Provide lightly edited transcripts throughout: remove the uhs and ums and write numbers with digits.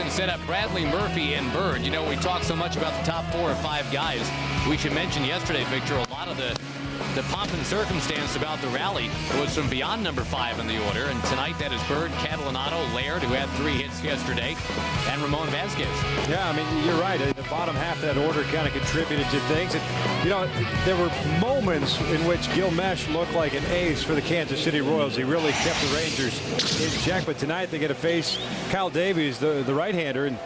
to set up Bradley, Murphy, and Bird. You know, we talk so much about the top 4 or 5 guys. We should mention yesterday, Victor, a lot of the pomp and circumstance about the rally was from beyond number 5 in the order. And tonight that is Bird, Catalinato, Laird, who had 3 hits yesterday, and Ramon Vasquez. Yeah, I mean, you're right. The bottom half of that order kind of contributed to things. And, you know, there were moments in which Gil Meche looked like an ace for the Kansas City Royals. He really kept the Rangers in check. But tonight they get to face Kyle Davies, the right-hander. And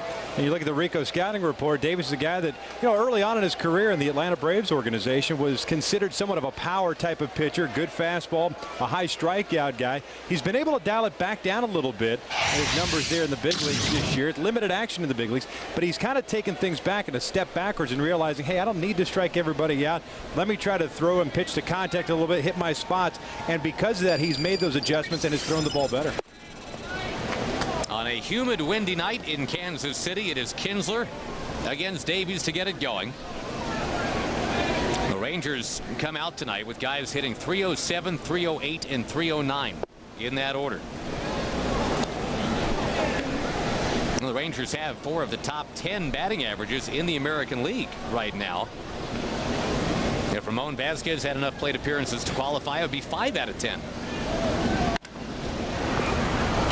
you look at the Rico scouting report, Davies is a guy that, you know, early on in his career in the Atlanta Braves organization was considered somewhat of a power type of pitcher, good fastball, a high strikeout guy. He's been able to dial it back down a little bit. His numbers there in the big leagues this year, limited action in the big leagues, but he's kind of taken things back and a step backwards and realizing, hey, I don't need to strike everybody out. Let me try to throw and pitch to contact a little bit, hit my spots. And because of that, he's made those adjustments and has thrown the ball better. On a humid, windy night in Kansas City, it is Kinsler against Davies to get it going. The Rangers come out tonight with guys hitting .307, .308, and .309 in that order. The Rangers have 4 of the top 10 batting averages in the American League right now. If Ramon Vasquez had enough plate appearances to qualify, it would be 5 out of 10.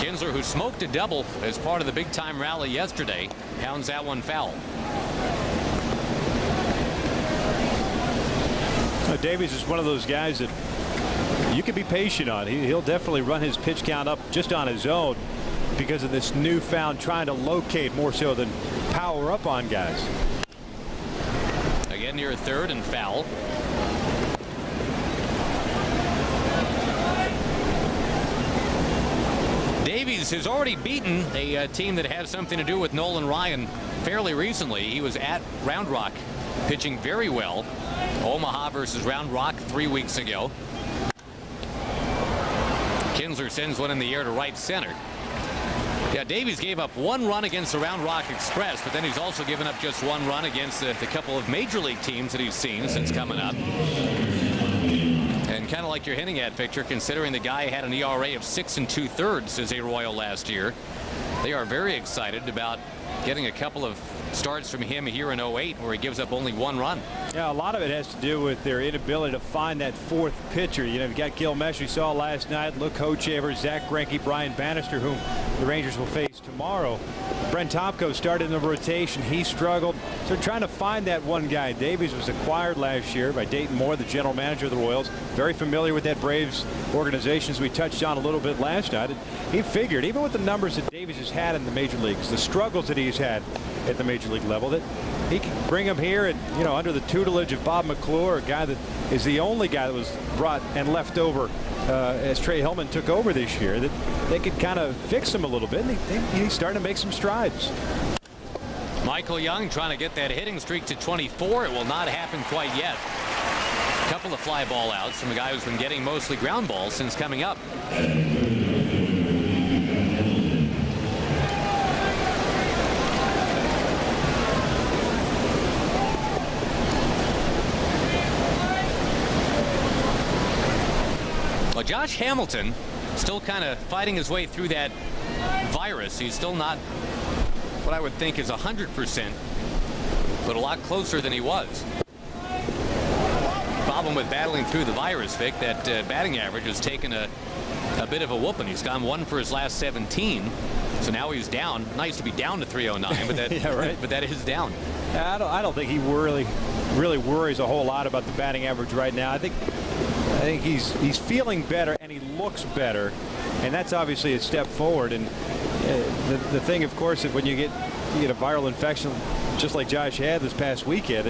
Kinsler, who smoked a double as part of the big-time rally yesterday, pounds that one foul. Davies is one of those guys that you can be patient on. He'll definitely run his pitch count up just on his own because of this newfound trying to locate more so than power up on guys. Again near third and foul. Davies has already beaten a team that has something to do with Nolan Ryan fairly recently. He was at Round Rock pitching very well. Omaha versus Round Rock 3 weeks ago. Kinsler sends one in the air to right center. Yeah, Davies gave up 1 run against the Round Rock Express, but then he's also given up just 1 run against the couple of major league teams that he's seen since coming up. And kind of like you're hinting at, Victor, considering the guy had an ERA of 6 2/3 as a Royal last year, they are very excited about getting a couple of starts from him here in 08 where he gives up only 1 run. Yeah, a lot of it has to do with their inability to find that 4th pitcher. You know, you've got Gil Meche we saw last night, Luke Hochevar, Zach Greinke, Brian Bannister, whom the Rangers will face tomorrow. Brent Topko started in the rotation. He struggled. So they're trying to find that one guy. Davies was acquired last year by Dayton Moore, the general manager of the Royals. Very familiar with that Braves organization, as we touched on a little bit last night. And he figured, even with the numbers that Davies has had in the major leagues, the struggles that he's had at the major league level, that he can bring him here and, you know, under the tutelage of Bob McClure, a guy that is the only guy that was brought and left over as Trey Hillman took over this year, that they could kind of fix him a little bit, and he's starting to make some strides. Michael Young trying to get that hitting streak to 24. It will not happen quite yet. A couple of fly ball outs from a guy who's been getting mostly ground balls since coming up. Well, Josh Hamilton still kind of fighting his way through that virus. He's still not what I would think is 100%, but a lot closer than he was. Problem with battling through the virus, Vic, that batting average has taken a bit of a whooping. He's gone 1 for his last 17, so now he's down. Nice to be down to 309, but that yeah, right. But that is down. I don't think he really worries a whole lot about the batting average right now. I think he's feeling better and he looks better, and that's obviously a step forward. And the thing, of course, that when you get a viral infection just like Josh had this past weekend,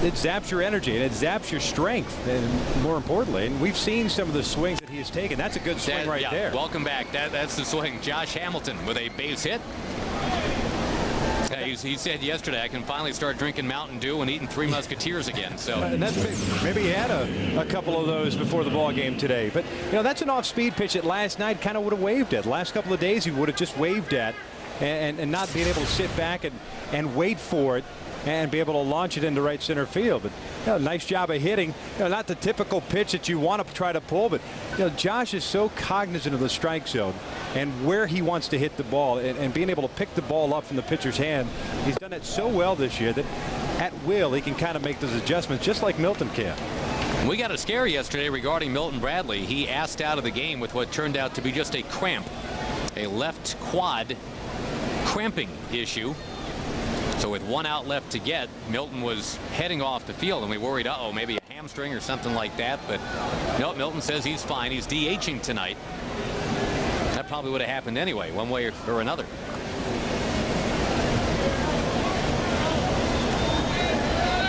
it zaps your energy and it zaps your strength, and more importantly, and we've seen some of the swings that he has taken. That's a good swing right there. Welcome back. That's the swing. Josh Hamilton with a base hit. He said yesterday, I can finally start drinking Mountain Dew and eating Three Musketeers again. So and that's maybe he had a couple of those before the ball game today. But that's an off-speed pitch that last night kind of would have waved at. The last couple of days he would have just waved at, and not being able to sit back and wait for it. and be able to launch it into right center field. But nice job of hitting. Not the typical pitch that you want to try to pull, but Josh is so cognizant of the strike zone and where he wants to hit the ball, and being able to pick the ball up from the pitcher's hand. He's done it so well this year that at will he can kind of make those adjustments just like Milton can. We got a scare yesterday regarding Milton Bradley. He asked out of the game with what turned out to be just a cramp, a left quad cramping issue. So with 1 out left to get, Milton was heading off the field, and we worried, uh-oh, maybe a hamstring or something like that. But no, Milton says he's fine. He's DHing tonight. That probably would have happened anyway, one way or another.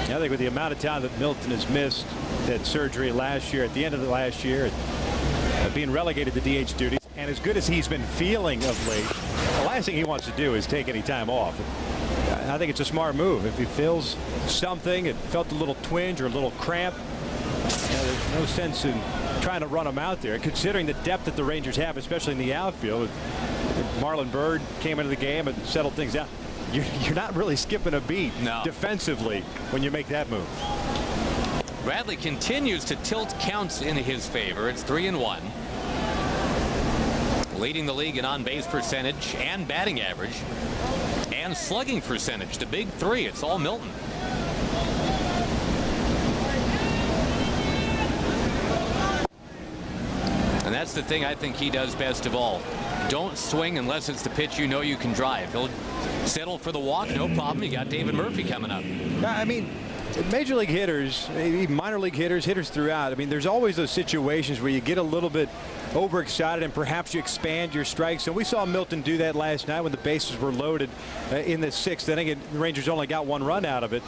I think with the amount of time that Milton has missed that surgery last year, at the end of the last year, being relegated to DH duties, and as good as he's been feeling of late, the last thing he wants to do is take any time off. I think it's a smart move. If he feels something, it felt a little twinge or a little cramp, there's no sense in trying to run him out there, considering the depth that the Rangers have, especially in the outfield. Marlon Byrd came into the game and settled things out. You're not really skipping a beat defensively when you make that move. Bradley continues to tilt counts in his favor. It's 3-1. Leading the league in on-base percentage and batting average and slugging percentage. The big three. It's all Milton. And that's the thing I think he does best of all. Don't swing unless it's the pitch you know you can drive. He'll settle for the walk, no problem. You got David Murphy coming up. I mean, major league hitters, even minor league hitters throughout, I mean, there's always those situations where you get a little bit overexcited and perhaps you expand your strikes. And we saw Milton do that last night when the bases were loaded in the 6th inning, and the Rangers only got 1 run out of it.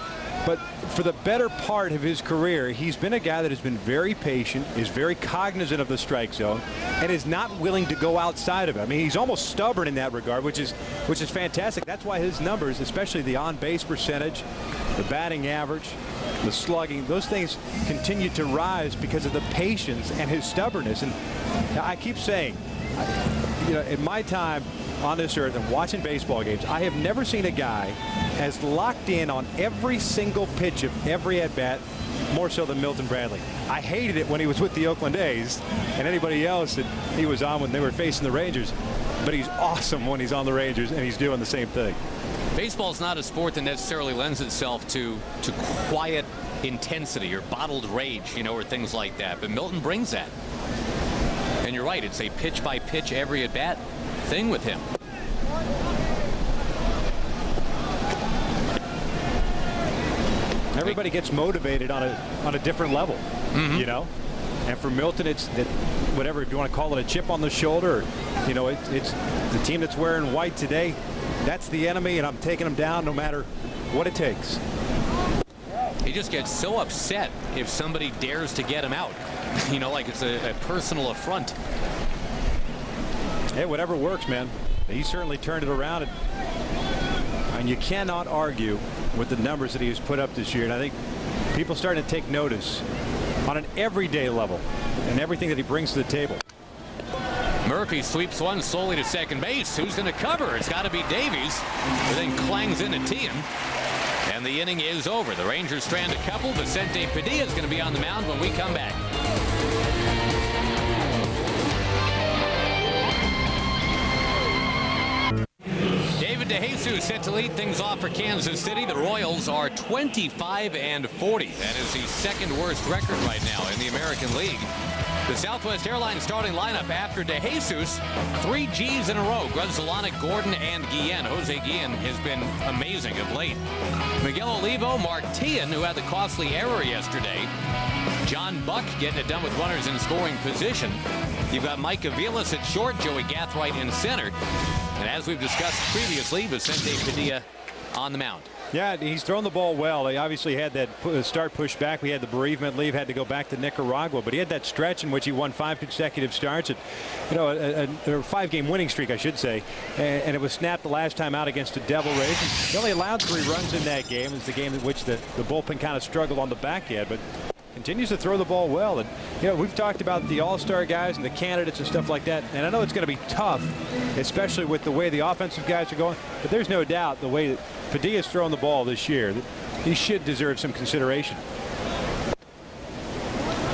But for the better part of his career, he's been a guy that has been very patient, is very cognizant of the strike zone, and is not willing to go outside of it. I mean, he's almost stubborn in that regard, which is fantastic. That's why his numbers, especially the on-base percentage, the batting average, the slugging, those things continue to rise because of the patience and his stubbornness. And I keep saying, in my time on this earth and watching baseball games, I have never seen a guy as locked in on every single pitch of every at-bat, more so than Milton Bradley. I hated it when he was with the Oakland A's and anybody else that he was on when they were facing the Rangers. But he's awesome when he's on the Rangers, and he's doing the same thing. Baseball's not a sport that necessarily lends itself to quiet intensity or bottled rage, or things like that. But Milton brings that. And you're right, it's a pitch-by-pitch, every at-bat thing with him. Everybody gets motivated on a different level, And for Milton, it's that, whatever, if you want to call it a chip on the shoulder, it's the team that's wearing white today. That's the enemy, and I'm taking them down no matter what it takes. He just gets so upset if somebody dares to get him out. Like it's a personal affront. Hey, whatever works, man. He certainly turned it around, and you cannot argue with the numbers that he has put up this year. And I think people starting to take notice on an everyday level and everything that he brings to the table. Murphy sweeps one slowly to second base. Who's going to cover? It's got to be Davies, who then clangs into Tian. And the inning is over. The Rangers strand a couple. Vicente Padilla is going to be on the mound when we come back. David DeJesus set to lead things off for Kansas City. The Royals are 25-40. That is the second worst record right now in the American League. The Southwest Airlines starting lineup after DeJesus, 3 Gs in a row. Grunzelanek, Gordon, and Guillen. Jose Guillen has been amazing of late. Miguel Olivo, Mark Tian, who had the costly error yesterday. John Buck getting it done with runners in scoring position. You've got Mike Aviles at short, Joey Gathright in center. And as we've discussed previously, Vicente Padilla on the mound. Yeah, he's thrown the ball well. He obviously had that start pushed back. We had the bereavement leave, had to go back to Nicaragua, but he had that stretch in which he won 5 consecutive starts. A 5-game winning streak, I should say, and it was snapped the last time out against the Devil Rays. He only allowed 3 runs in that game. It's the game in which the bullpen kind of struggled on the back end, but continues to throw the ball well. And we've talked about the all-star guys and the candidates and stuff like that, and I know it's going to be tough, especially with the way the offensive guys are going, but there's no doubt the way that Padilla's thrown the ball this year, he should deserve some consideration.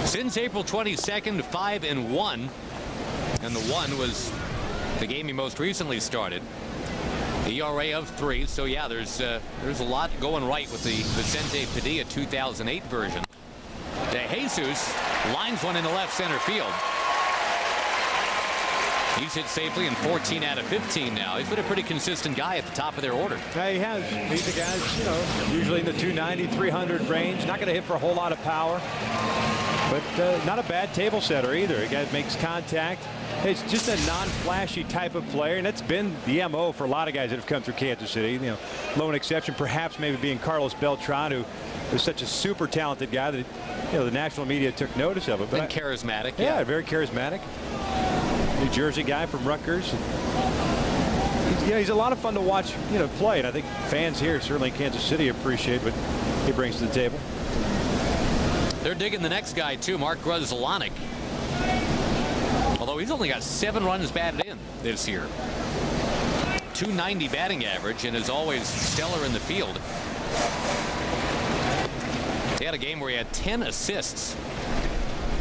Since April 22nd, 5-1, and the 1 was the game he most recently started. ERA of 3. So yeah, there's a lot going right with the Vicente Padilla 2008 version. De Jesus lines one into left center field. He's hit safely in 14 out of 15 now. He's been a pretty consistent guy at the top of their order. Yeah, he has. He's a guy, you know, usually in the 290, 300 range. Not going to hit for a whole lot of power, but not a bad table setter either. A guy that makes contact. It's just a non-flashy type of player, and that's been the MO for a lot of guys that have come through Kansas City. You know, lone exception perhaps maybe being Carlos Beltran, who is such a super talented guy that, you know, the national media took notice of it. But charismatic. Yeah, very charismatic. New Jersey guy from Rutgers. He's a lot of fun to watch, you know, play, and I think fans here, certainly in Kansas City, appreciate what he brings to the table. They're digging the next guy too, Mark Grudzielanek. Although he's only got 7 runs batted in this year. .290 batting average, and is always stellar in the field. He had a game where he had 10 assists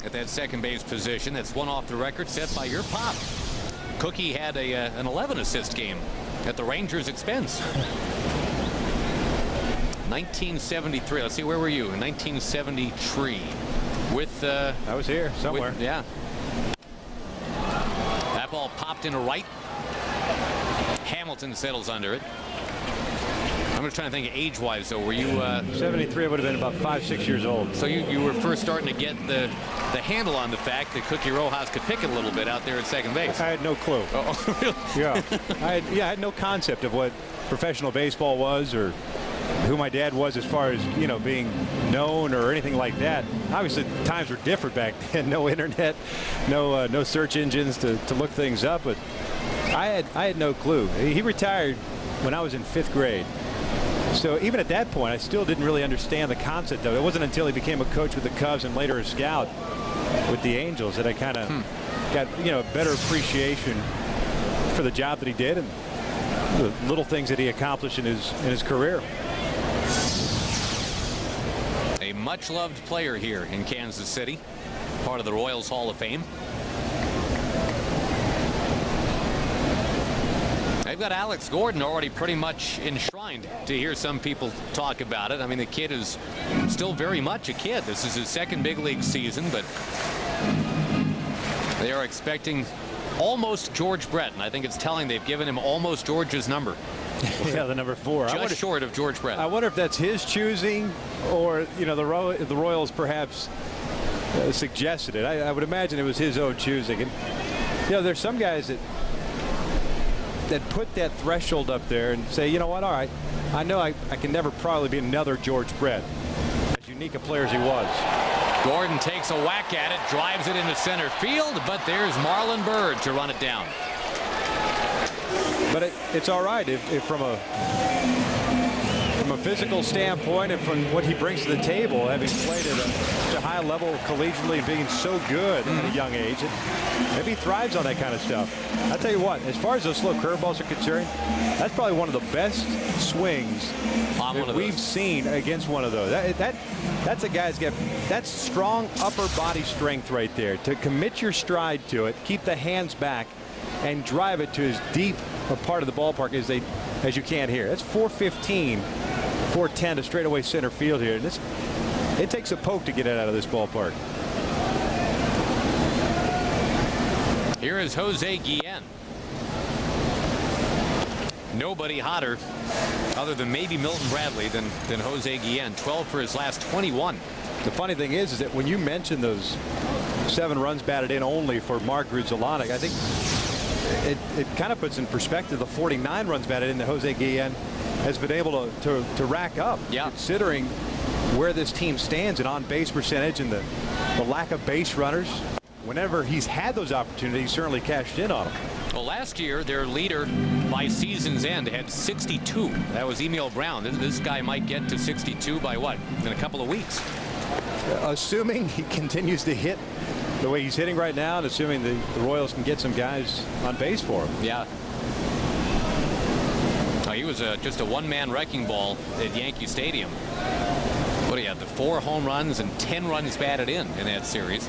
at that second base position. That's one off the record set by your pop. Cookie had an 11 assist game at the Rangers' expense. 1973. Let's see, where were you in 1973? With I was here somewhere. Yeah. That ball popped into right. Hamilton settles under it. I'm just trying to think age-wise, though. Were you 73? I would have been about 5-6 years old. So you were first starting to get the handle on the fact that Cookie Rojas could pick it a little bit out there at second base. I had no clue. Oh, really? Yeah. I had no concept of what professional baseball was or who my dad was as far as, you know, being known or anything like that. Obviously, times were different back then. No internet, no search engines to look things up. But I had no clue. He retired when I was in 5th grade. So even at that point, I still didn't really understand the concept of it. It wasn't until he became a coach with the Cubs and later a scout with the Angels that I kind of got, you know, a better appreciation for the job that he did and the little things that he accomplished in his career. A much-loved player here in Kansas City, part of the Royals Hall of Fame. They've got Alex Gordon already pretty much enshrined to hear some people talk about it. I mean, the kid is still very much a kid. This is his second big league season, but they are expecting almost George Brett, and I think it's telling they've given him almost George's number. Yeah, the number 4. Just short of George Brett. I wonder if that's his choosing or, you know, the Royals perhaps suggested it. I would imagine it was his own choosing. And, you know, there's some guys that put that threshold up there and say, you know what, all right, I know I can never probably be another George Brett, as unique a player as he was. Gordon takes a whack at it, drives it into center field, but there's Marlon Byrd to run it down. But it's all right if from a physical standpoint and from what he brings to the table, having played at such a high level collegiately and being so good at a young age, maybe he thrives on that kind of stuff. I'll tell you what, as far as those slow curveballs are concerned, that's probably one of the best swings that we've seen against one of those. That's a guy's got that's strong upper body strength right there to commit your stride to it, keep the hands back, and drive it to as deep a part of the ballpark as you can here. That's 415, 410 to straightaway center field here. And it takes a poke to get it out of this ballpark. Here is Jose Guillen. Nobody hotter other than maybe Milton Bradley than Jose Guillen. 12 for his last 21. The funny thing is that when you mention those 7 runs batted in only for Mark Grudzielanek, I think it kind of puts in perspective the 49 runs batted in that Jose Guillen has been able to rack up. Yeah. Considering where this team stands in on-base percentage and the lack of base runners. Whenever he's had those opportunities, he certainly cashed in on them. Well, last year their leader by season's end had 62. That was Emil Brown. This guy might get to 62 by what? In a couple of weeks. Assuming he continues to hit the way he's hitting right now, and assuming the Royals can get some guys on base for him. Yeah. He was just a one-man wrecking ball at Yankee Stadium. What do you have? The 4 home runs and 10 runs batted in that series.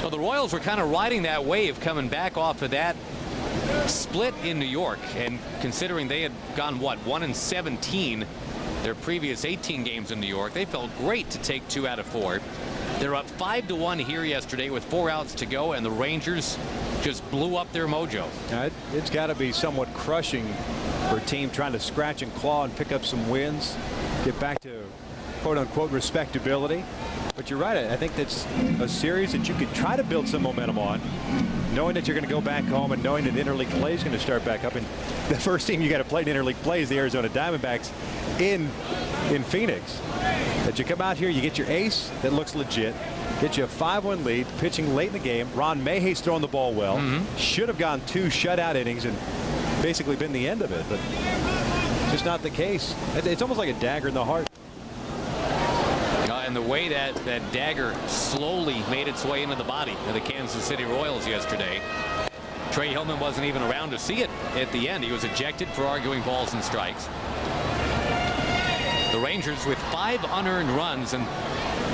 Well, the Royals were kind of riding that wave coming back off of that split in New York, and considering they had gone, what, 1-17 their previous 18 games in New York, they felt great to take 2 out of 4. They're up 5-1 here yesterday with 4 outs to go, and the Rangers just blew up their mojo. It's got to be somewhat crushing for a team trying to scratch and claw and pick up some wins, get back to quote-unquote respectability. But you're right. I think that's a series that you could try to build some momentum on, knowing that you're going to go back home and knowing that interleague play is going to start back up. And the first team you got to play in interleague play is the Arizona Diamondbacks in Phoenix. That you come out here, you get your ace that looks legit, get you a 5-1 lead, pitching late in the game. Ron Mayhey's throwing the ball well. Should have gone 2 shutout innings and basically been the end of it, but just not the case. It's almost like a dagger in the heart. And the way that dagger slowly made its way into the body of the Kansas City Royals yesterday. Trey Hillman wasn't even around to see it at the end. He was ejected for arguing balls and strikes. The Rangers with 5 unearned runs and,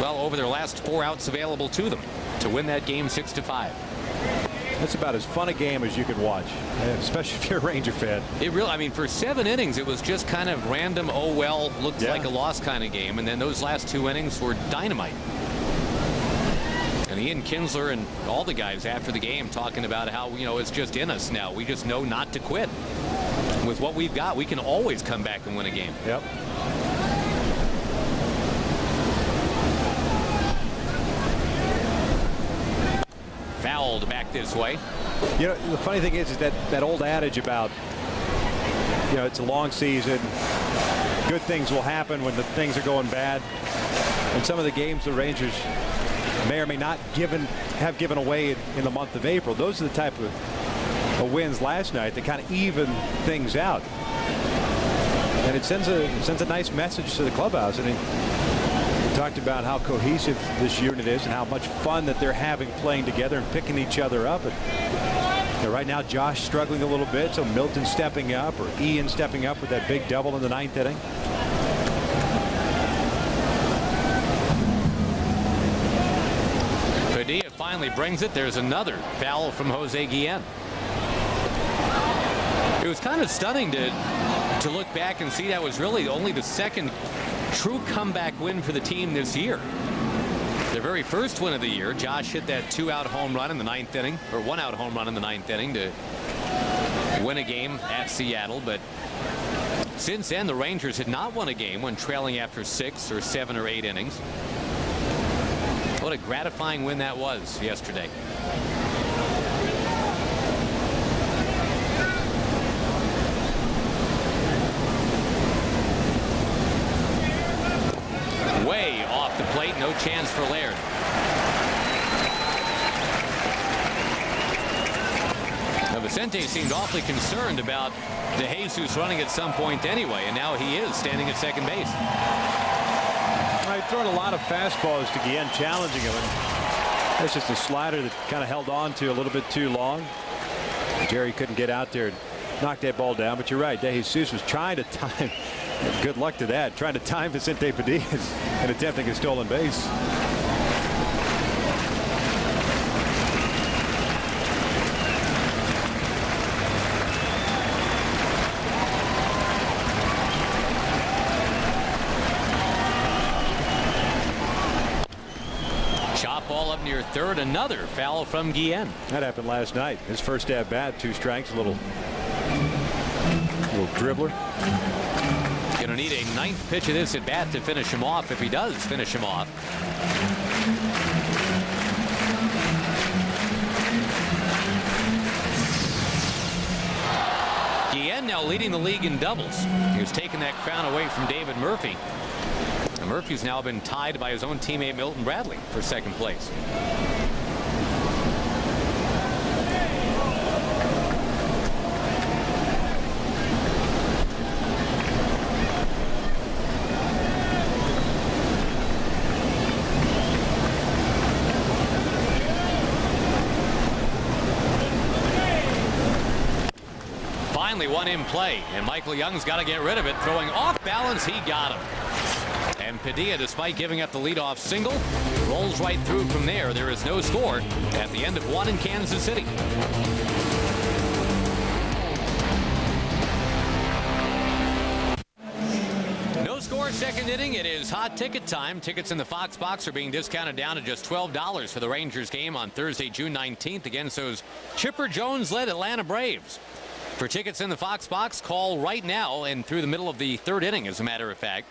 well, over their last 4 outs available to them to win that game 6-5. That's about as fun a game as you can watch, especially if you're a Ranger fan. It really, I mean, for 7 innings, it was just kind of random, oh, well, looks like a loss kind of game. And then those last 2 innings were dynamite. And Ian Kinsler and all the guys after the game talking about how, you know, it's just in us now. We just know not to quit. With what we've got, we can always come back and win a game. Yep. Fouled back this way. You know, the funny thing is that old adage about, you know, it's a long season, good things will happen when the things are going bad. And some of the games the Rangers may or may not have given away in the month of April, those are the type of wins last night that kind of even things out. And it sends a nice message to the clubhouse. And we talked about how cohesive this unit is and how much fun that they're having playing together and picking each other up. And, you know, right now Josh struggling a little bit, so Milton stepping up, or Ian stepping up with that big double in the 9th inning. Padilla finally brings it. There's another foul from Jose Guillen. It was kind of stunning to look back and see that was really only the 2nd true comeback win for the team this year. Their very first win of the year. Josh hit that 2-out home run in the 9th inning, or 1-out home run in the 9th inning to win a game at Seattle. But since then, the Rangers had not won a game when trailing after 6 or 7 or 8 innings. What a gratifying win that was yesterday. Way off the plate, no chance for Laird. Now Vicente seemed awfully concerned about DeJesus running at some point anyway, and now he is standing at second base. I've thrown a lot of fastballs to Guillen, challenging him, and that's just a slider that kind of held on to a little bit too long. Jerry couldn't get out there and knock that ball down, but you're right, DeJesus was trying to time. Good luck to that, trying to time Vicente Padilla and attempting a stolen base. Chop ball up near third, another foul from Guillen. That happened last night. His first at bat, 2 strikes, a little dribbler. Going to need a 9th pitch of this at bat to finish him off, if he does finish him off. Guillen now leading the league in doubles. He was taking that crown away from David Murphy. And Murphy's now been tied by his own teammate Milton Bradley for 2nd place. finally one in play, and Michael Young's got to get rid of it. Throwing off balance, he got him. And Padilla, despite giving up the leadoff single, rolls right through from there. There is no score at the end of one in Kansas City. No score, second inning. It is hot ticket time. Tickets in the Fox box are being discounted down to just $12 for the Rangers game on Thursday, June 19th against those Chipper Jones-led Atlanta Braves. For tickets in the Fox box, call right now and through the middle of the third inning, as a matter of fact.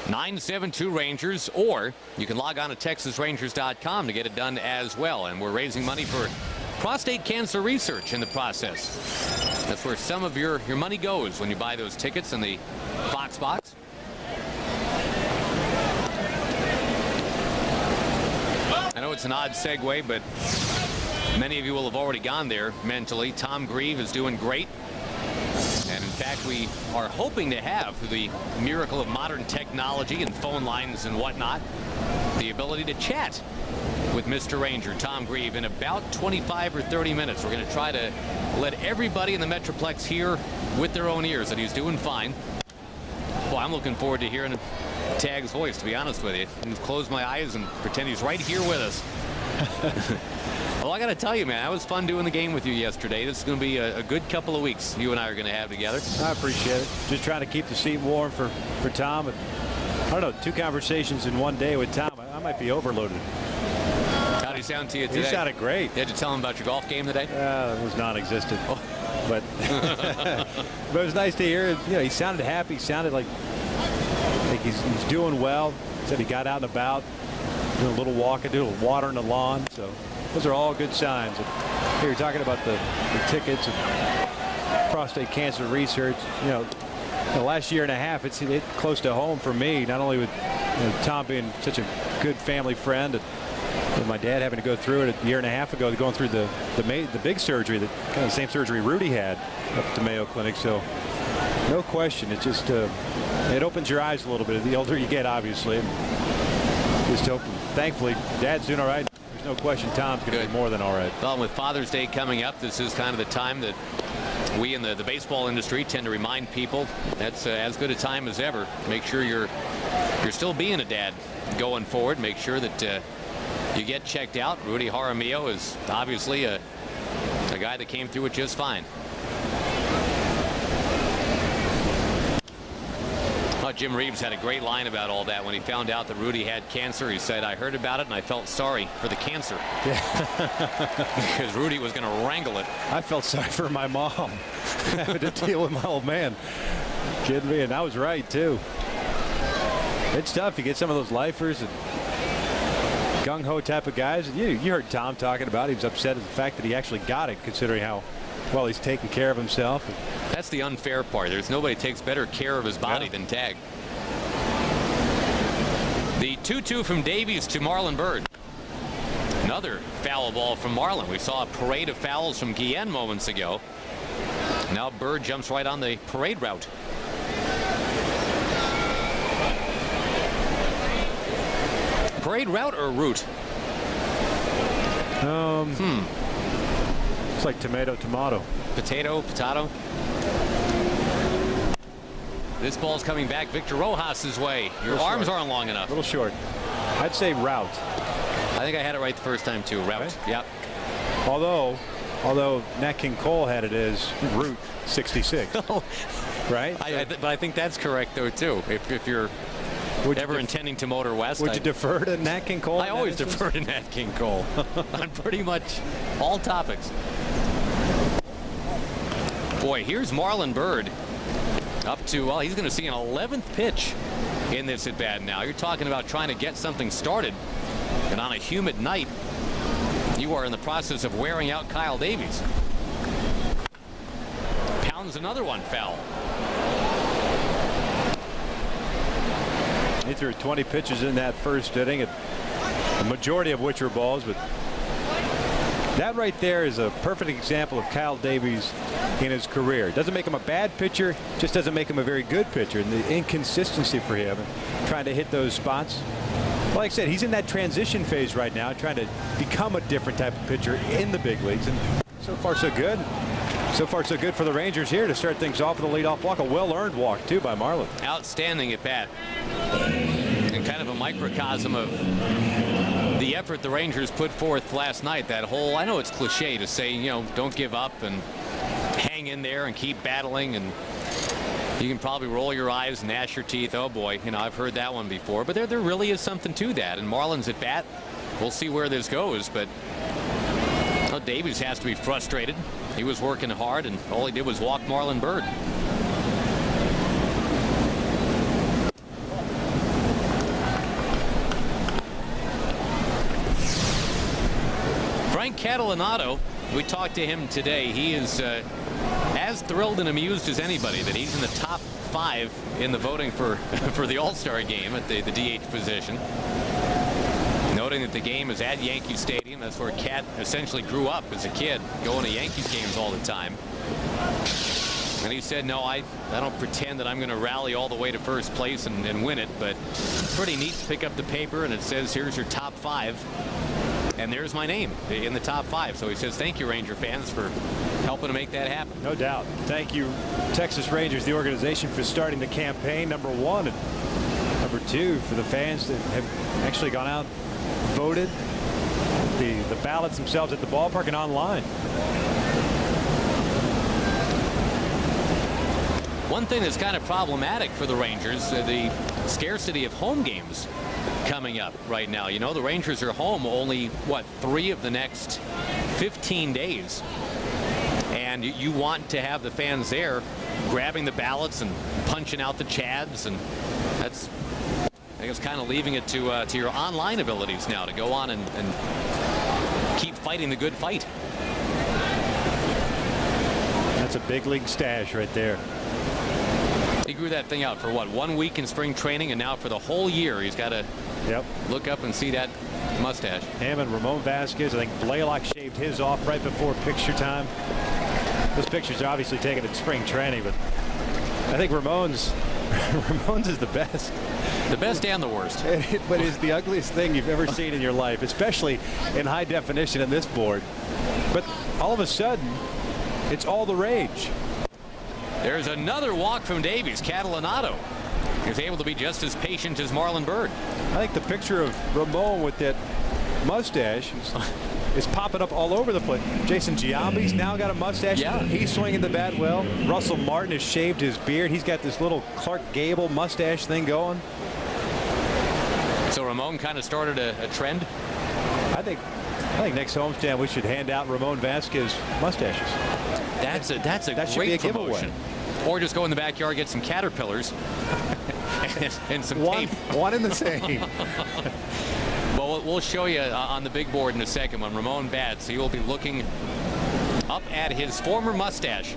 972 Rangers, or you can log on to TexasRangers.com to get it done as well. And we're raising money for prostate cancer research in the process. That's where some of your money goes when you buy those tickets in the Fox box. I know it's an odd segue, but many of you will have already gone there mentally. Tom Grieve is doing great. And in fact, we are hoping to have, through the miracle of modern technology and phone lines and whatnot, the ability to chat with Mr. Ranger, Tom Grieve, in about 25 or 30 minutes. We're going to try to let everybody in the Metroplex hear with their own ears that he's doing fine. Well, I'm looking forward to hearing Tag's voice, to be honest with you. And close my eyes and pretend he's right here with us. Well, I got to tell you, man, that was fun doing the game with you yesterday. This is going to be a good couple of weeks you and I are going to have together. I appreciate it. Just trying to keep the seat warm for Tom. I don't know, 2 conversations in one day with Tom. I might be overloaded. How did he sound to you today? He sounded great. Did you tell him about your golf game today? It was non-existent. Oh. But but it was nice to hear. You know, he sounded happy. He sounded like he's doing well. He said he got out and about, doing a little walking, doing a little watering the lawn. So those are all good signs. And here you're talking about the tickets and prostate cancer research. You know, the last year and a half, it's close to home for me. Not only with Tom being such a good family friend, and my dad having to go through it a year and a half ago, going through the big surgery, the kind of the same surgery Rudy had up at the Mayo Clinic. So no question, it just it opens your eyes a little bit the older you get, obviously. Just hope, thankfully, Dad's doing all right. There's no question Tom's going to be more than all right. Well, with Father's Day coming up, this is kind of the time that we in the baseball industry tend to remind people that's as good a time as ever. Make sure you're still being a dad going forward. Make sure that you get checked out. Rudy Jaramillo is obviously a guy that came through it just fine. Jim Reeves had a great line about all that when he found out that Rudy had cancer. He said, I heard about it and I felt sorry for the cancer. Yeah. Because Rudy was going to wrangle it. I felt sorry for my mom having to deal with my old man. Kidding me? And I was right, too. It's tough. You get some of those lifers and gung-ho type of guys. You heard Tom talking about it. He was upset at the fact that he actually got it, considering how well he's taking care of himself. That's the unfair part. There's nobody takes better care of his body than Tag. The 2-2 from Davies to Marlon Byrd. Another foul ball from Marlon. We saw a parade of fouls from Guillen moments ago. Now Byrd jumps right on the parade route. Parade route or route? It's like tomato. Potato. This ball's coming back Victor Rojas's way. Your arms aren't long enough. A little short. I'd say route. I think I had it right the first time too. Route. Right? Yep. Although Nat King Cole had it as Route 66. Right? But I think that's correct though too. If you're ever intending to motor west, would you defer to Nat King Cole? I always defer to Nat King Cole on pretty much all topics. Boy, here's Marlon Byrd up to, well, he's going to see an 11th pitch in this at bat now. You're talking about trying to get something started, and on a humid night, you are in the process of wearing out Kyle Davies. Pounds another one foul. He threw 20 pitches in that first inning, the majority of which were balls, but that right there is a perfect example of Kyle Davies in his career. It doesn't make him a bad pitcher, just doesn't make him a very good pitcher. And the inconsistency for him, trying to hit those spots. Like I said, he's in that transition phase right now, trying to become a different type of pitcher in the big leagues. And so far, so good. So far, so good for the Rangers here to start things off with a leadoff walk. A well-earned walk, too, by Marlin. Outstanding at bat. And kind of a microcosm of the effort the Rangers put forth last night. That whole, I know it's cliche to say, you know, don't give up and hang in there and keep battling, and you can probably roll your eyes and gnash your teeth. Oh boy, you know, I've heard that one before, but there really is something to that. And Marlin's at bat. We'll see where this goes, but well, Davies has to be frustrated. He was working hard, and all he did was walk Marlon Byrd. Frank Catalanato, we talked to him today. He is as thrilled and amused as anybody that he's in the top 5 in the voting for the All-Star game at the DH position. Noting that the game is at Yankee Stadium. That's where Cat essentially grew up as a kid, going to Yankees games all the time. And he said, no, I don't pretend that I'm going to rally all the way to first place and win it, but it's pretty neat to pick up the paper and it says, here's your top 5. And there's my name in the top 5. So he says, thank you, Ranger fans, for helping to make that happen. No doubt. Thank you, Texas Rangers, the organization, for starting the campaign, number 1. And number 2, for the fans that have actually gone out, voted, the ballots themselves at the ballpark and online. One thing that's kind of problematic for the Rangers, the scarcity of home games coming up right now. You know, the Rangers are home only, what, 3 of the next 15 days. And you want to have the fans there grabbing the ballots and punching out the chads, and that's, I guess, kind of leaving it to your online abilities now to go on and keep fighting the good fight. That's a big league stash right there. He grew that thing out for what, 1 week in spring training, and now for the whole year he's got to look up and see that mustache. Him and Ramon Vasquez. I think Blaylock shaved his off right before picture time. Those pictures are obviously taken at spring training, but I think Ramon's is the best. The best and the worst. But it's the ugliest thing you've ever seen in your life, especially in high definition in this board. But all of a sudden, it's all the rage. There's another walk from Davies. Catalanato is able to be just as patient as Marlon Byrd. I think the picture of Ramon with that mustache is popping up all over the place. Jason Giambi's now got a mustache. Yeah. He's swinging the bat well. Russell Martin has shaved his beard. He's got this little Clark Gable mustache thing going. So Ramon kind of started a trend. I think next homestand we should hand out Ramon Vasquez mustaches. That's a great promotion. Or just go in the backyard, get some caterpillars and some tape. One and the same. Well, we'll show you on the big board in a second when Ramon bats. He will be looking up at his former mustache.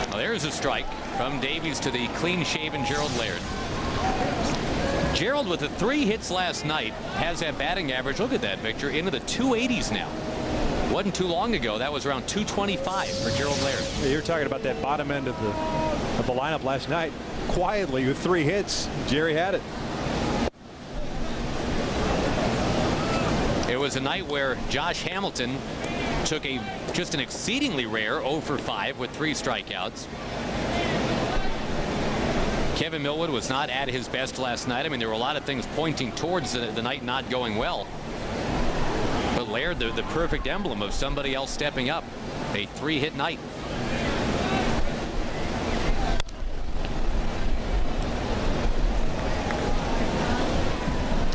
Well, there's a strike from Davies to the clean-shaven Gerald Laird. Gerald, with the 3 hits last night, has that batting average, look at that, Victor, into the 280s now. Wasn't too long ago. That was around 225 for Gerald Laird. Yeah, you're talking about that bottom end of the lineup last night. Quietly with 3 hits, Jerry had it. It was a night where Josh Hamilton took just an exceedingly rare 0 for 5 with 3 strikeouts. Kevin Millwood was not at his best last night. I mean, there were a lot of things pointing towards the night not going well. But Laird, the perfect emblem of somebody else stepping up. A 3-hit night.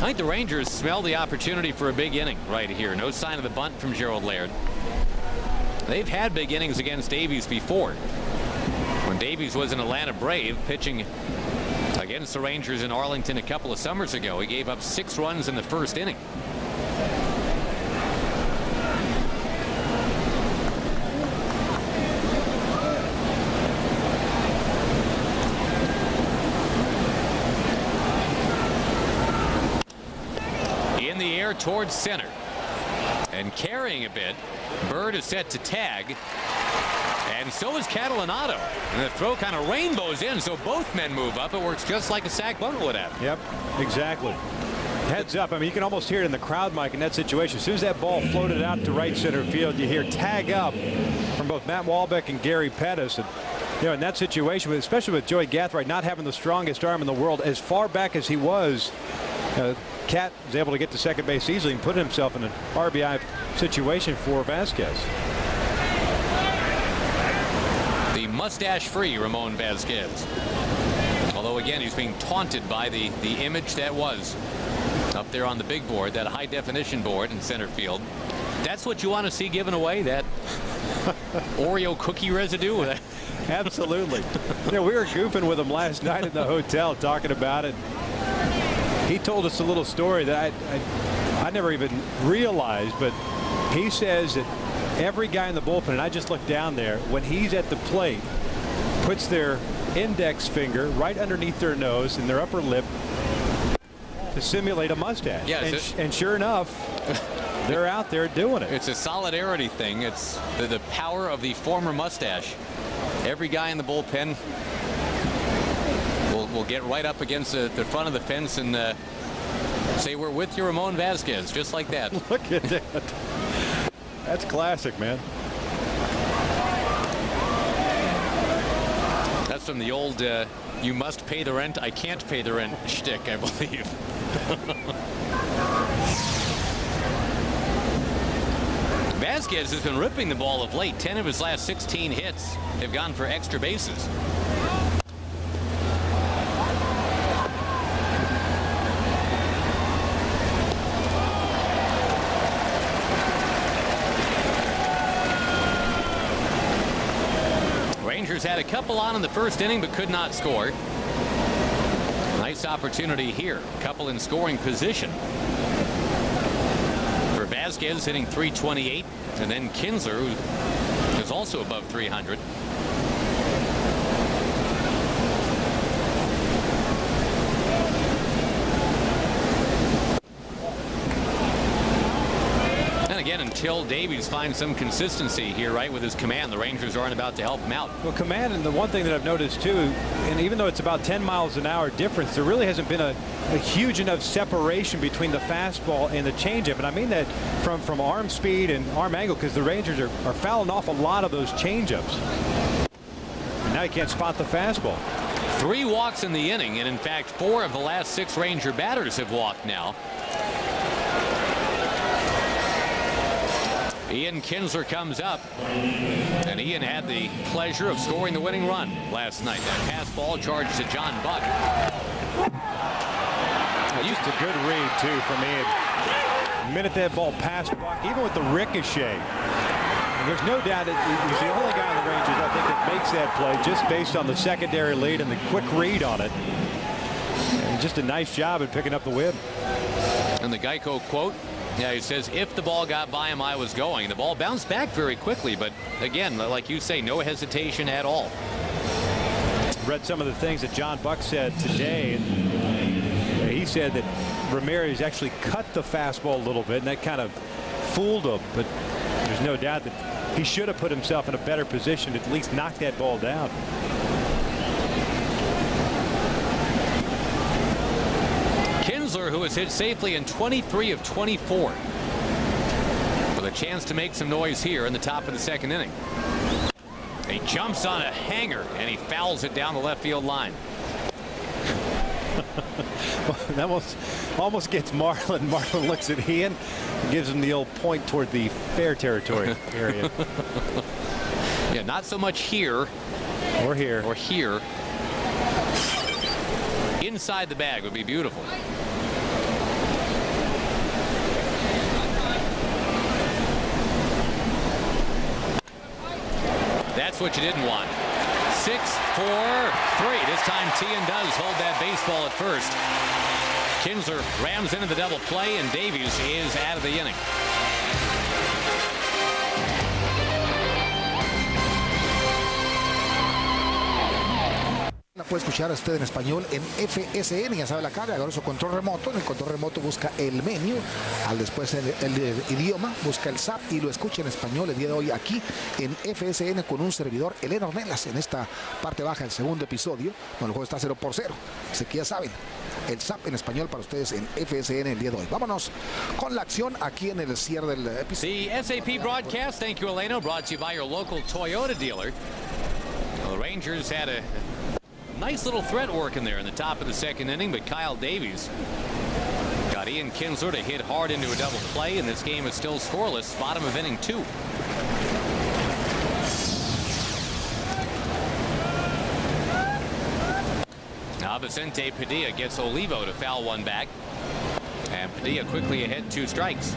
I think the Rangers smell the opportunity for a big inning right here. No sign of the bunt from Gerald Laird. They've had big innings against Davies before. When Davies was an Atlanta Brave pitching against the Rangers in Arlington a couple of summers ago, he gave up 6 runs in the first inning. In the air towards center and carrying a bit. Byrd is set to tag. And so is Catalanato. And the throw kind of rainbows in, so both men move up. It works just like a sac bunt would have. Yep, exactly. Heads up. I mean, you can almost hear it in the crowd, Mike, in that situation. As soon as that ball floated out to right center field, you hear tag up from both Matt Wahlbeck and Gary Pettis. And, you know, in that situation, especially with Joey Gathright not having the strongest arm in the world, as far back as he was, Cat was able to get to second base easily and put himself in an RBI situation for Vasquez. The mustache-free Ramon Vasquez. Although, again, he's being taunted by the image that was up there on the big board, that high-definition board in center field. That's what you want to see given away, that Oreo cookie residue? Absolutely. You know, we were goofing with him last night at the hotel talking about it. He told us a little story that I never even realized, but he says that every guy in the bullpen, and I just looked down there, when he's at the plate, puts their index finger right underneath their nose and their upper lip to simulate a mustache. Yeah, and sure enough, they're out there doing it. It's a solidarity thing. It's the power of the former mustache. Every guy in the bullpen will get right up against the front of the fence and say, "We're with you, Ramon Vasquez," just like that. Look at that. That's classic, man. That's from the old "you must pay the rent, I can't pay the rent" shtick, I believe. Vasquez has been ripping the ball of late. 10 of his last 16 hits have gone for extra bases. Rangers had a couple on in the first inning but could not score. Nice opportunity here. Couple in scoring position for Vasquez, hitting .328, and then Kinsler, who is also above 300. Again, until Davies finds some consistency here, right, with his command, the Rangers aren't about to help him out. Well, command, and the one thing that I've noticed too, and even though it's about 10 miles an hour difference, there really hasn't been a huge enough separation between the fastball and the changeup. And I mean that from arm speed and arm angle, because the Rangers are fouling off a lot of those changeups. And now you can't spot the fastball. 3 walks in the inning, and in fact 4 of the last 6 Ranger batters have walked now. Ian Kinsler comes up, and Ian had the pleasure of scoring the winning run last night. That pass ball charged to John Buck. Just a good read too from Ian. The minute that ball passed Buck, even with the ricochet, and there's no doubt that he's the only guy on the Rangers, I think, that makes that play just based on the secondary lead and the quick read on it. And just a nice job at picking up the win. And the Geico quote. Yeah, he says, if the ball got by him, I was going. The ball bounced back very quickly, but again, like you say, no hesitation at all. Read some of the things that John Buck said today, and he said that Ramirez actually cut the fastball a little bit, and that kind of fooled him, but there's no doubt that he should have put himself in a better position to at least knock that ball down. Kinsler, who has hit safely in 23 of 24, with a chance to make some noise here in the top of the second inning. He jumps on a hanger and he fouls it down the left field line. That almost gets Marlin. Marlin looks at Ian and gives him the old point toward the fair territory area. Yeah, not so much here or here or here. Inside the bag would be beautiful. That's what you didn't want. 6-4-3. This time Tian does hold that baseball at first. Kinsler rams into the double play, and Davies is out of the inning. The puede escuchar a usted en español en FSN, ya sabe la carga, agarra su control remoto, en el control remoto busca el menú, al después el idioma, busca el SAP y lo escucha en español el día de hoy aquí en FSN con un servidor, Elena Ornelas, en esta parte baja del segundo episodio, donde el juego está 0-0, así que ya saben, el SAP en español para ustedes en FSN el día de hoy. Vámonos con la acción aquí en el cierre del episodio. The SAP broadcast, thank you, Elena, brought to you by your local Toyota dealer. Well, the Rangers had a nice little threat working there in the top of the second inning, but Kyle Davies got Ian Kinsler to hit hard into a double play, and this game is still scoreless, bottom of inning 2. Now Vicente Padilla gets Olivo to foul one back, and Padilla quickly ahead, 2 strikes.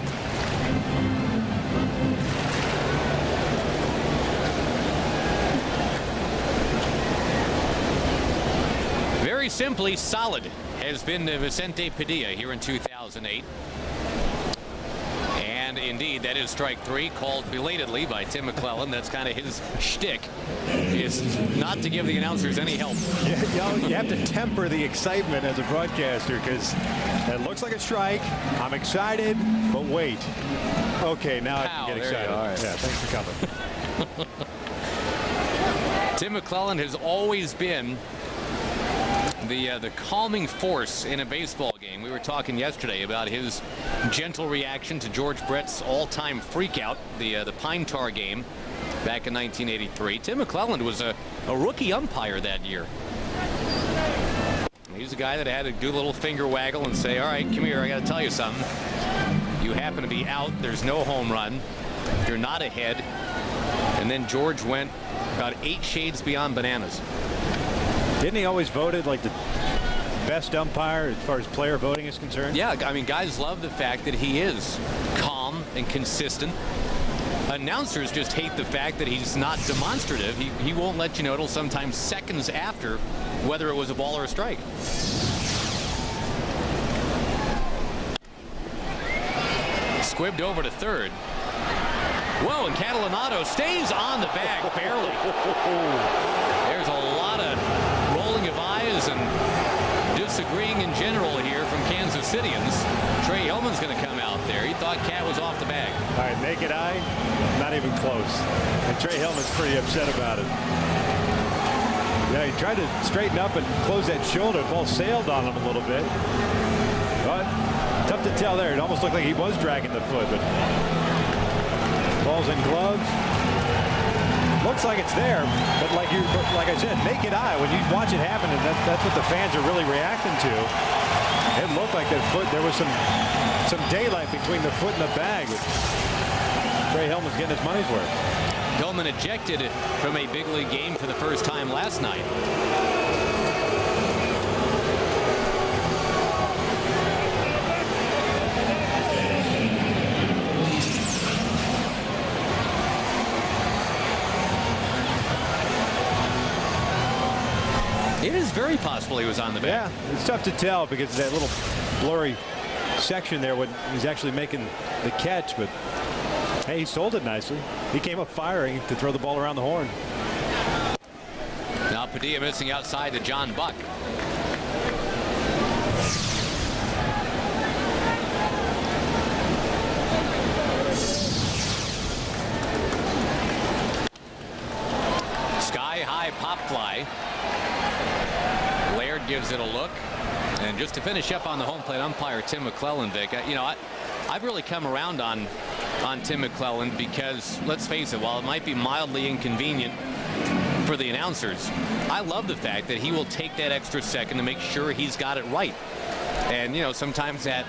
Very simply, solid has been Vicente Padilla here in 2008. And indeed, that is strike 3, called belatedly by Tim McClellan. That's kind of his shtick, is not to give the announcers any help. You have to temper the excitement as a broadcaster, because it looks like a strike. I'm excited, but wait. Okay, now I can get excited. All right. Yeah, thanks for coming. Tim McClellan has always been the calming force in a baseball game. We were talking yesterday about his gentle reaction to George Brett's all-time freakout, the Pine Tar game back in 1983. Tim McClellan was a rookie umpire that year. He's a guy that had to do a little finger waggle and say, all right, come here, I got to tell you something. You happen to be out. There's no home run. You're not ahead. And then George went about 8 shades beyond bananas. Didn't he always voted like the best umpire as far as player voting is concerned? Yeah, I mean, guys love the fact that he is calm and consistent. Announcers just hate the fact that he's not demonstrative. He won't let you know till sometimes seconds after whether it was a ball or a strike. Squibbed over to third. Whoa, and Catalanato stays on the bag barely. There's a lot of rolling of eyes and disagreeing in general here from Kansas Cityans. Trey Hillman's going to come out there. He thought Cat was off the bag. All right, naked eye, not even close. And Trey Hillman's pretty upset about it. Yeah, he tried to straighten up and close that shoulder. Ball sailed on him a little bit. But tough to tell there. It almost looked like he was dragging the foot, but ball's in glove. Looks like it's there, but like I said, naked eye, when you watch it happen, and that's what the fans are really reacting to. It looked like that foot, there was some daylight between the foot and the bag. Trey Hillman's getting his money's worth. Hillman ejected from a big league game for the first time last night. It is very possible he was on the bag. Yeah, it's tough to tell because of that little blurry section there when he's actually making the catch, but hey, he sold it nicely. He came up firing to throw the ball around the horn. Now Padilla missing outside to John Buck. Sky high pop fly. Laird gives it a look. And just to finish up on the home plate umpire, Tim McClellan, Vic, you know, I've really come around on Tim McClellan because, let's face it, while it might be mildly inconvenient for the announcers, I love the fact that he will take that extra second to make sure he's got it right. And, you know, sometimes that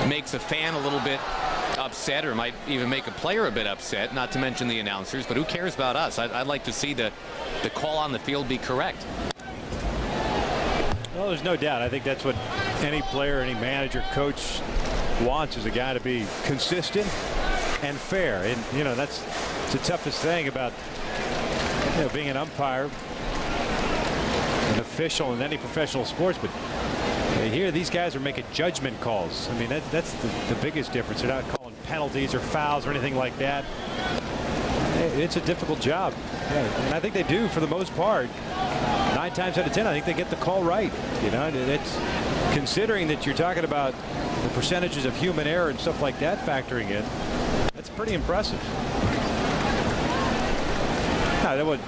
makes a fan a little bit upset, or might even make a player a bit upset, not to mention the announcers, but who cares about us? I'd like to see the call on the field be correct. Well, there's no doubt. I think that's what any player, any manager, coach wants, is a guy to be consistent and fair. And, you know, that's the toughest thing about, you know, being an umpire, an official in any professional sports. But here, these guys are making judgment calls. I mean, that's the biggest difference. They're not calling penalties or fouls or anything like that. It's a difficult job. Yeah, and I think they do, for the most part, 9 times out of 10, I think they get the call right. You know, it's considering that you're talking about the percentages of human error and stuff like that factoring in. That's pretty impressive. Now, that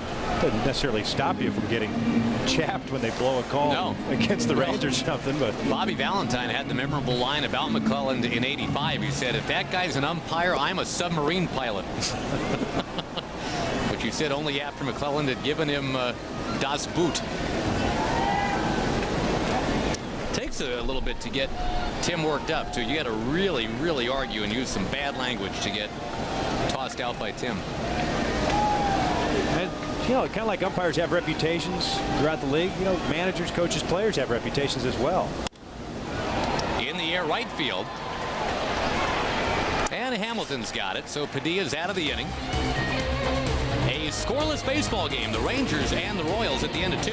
doesn't necessarily stop you from getting chapped when they blow a call against the Rangers or something. But Bobby Valentine had the memorable line about McClelland in '85. He said, "If that guy's an umpire, I'm a submarine pilot." Which he said only after McClelland had given him Das Boot. Takes a little bit to get Tim worked up, too. You got to really, really argue and use some bad language to get tossed out by Tim. And, you know, kind of like umpires have reputations throughout the league. You know, managers, coaches, players have reputations as well. In the air, right field. And Hamilton's got it, so Padilla's out of the inning. A scoreless baseball game, the Rangers and the Royals at the end of 2.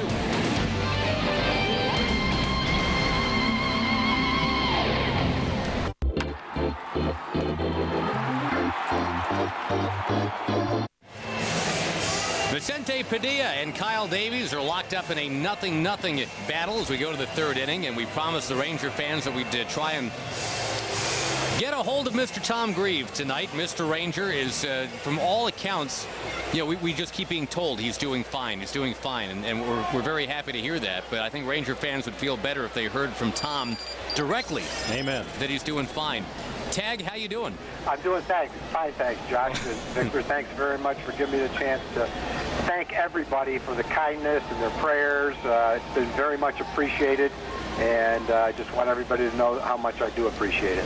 Vicente Padilla and Kyle Davies are locked up in a 0-0 battle as we go to the 3rd inning, and we promised the Ranger fans that we'd try and get a hold of Mr. Tom Grieve tonight. Mr. Ranger is, from all accounts, you know, we just keep being told he's doing fine. He's doing fine, and we're very happy to hear that. But I think Ranger fans would feel better if they heard from Tom directly. Amen. That he's doing fine. Tag, how you doing? I'm doing fine, thanks, Josh. And Victor, thanks very much for giving me the chance to thank everybody for the kindness and their prayers. It's been very much appreciated, and I just want everybody to know how much I do appreciate it.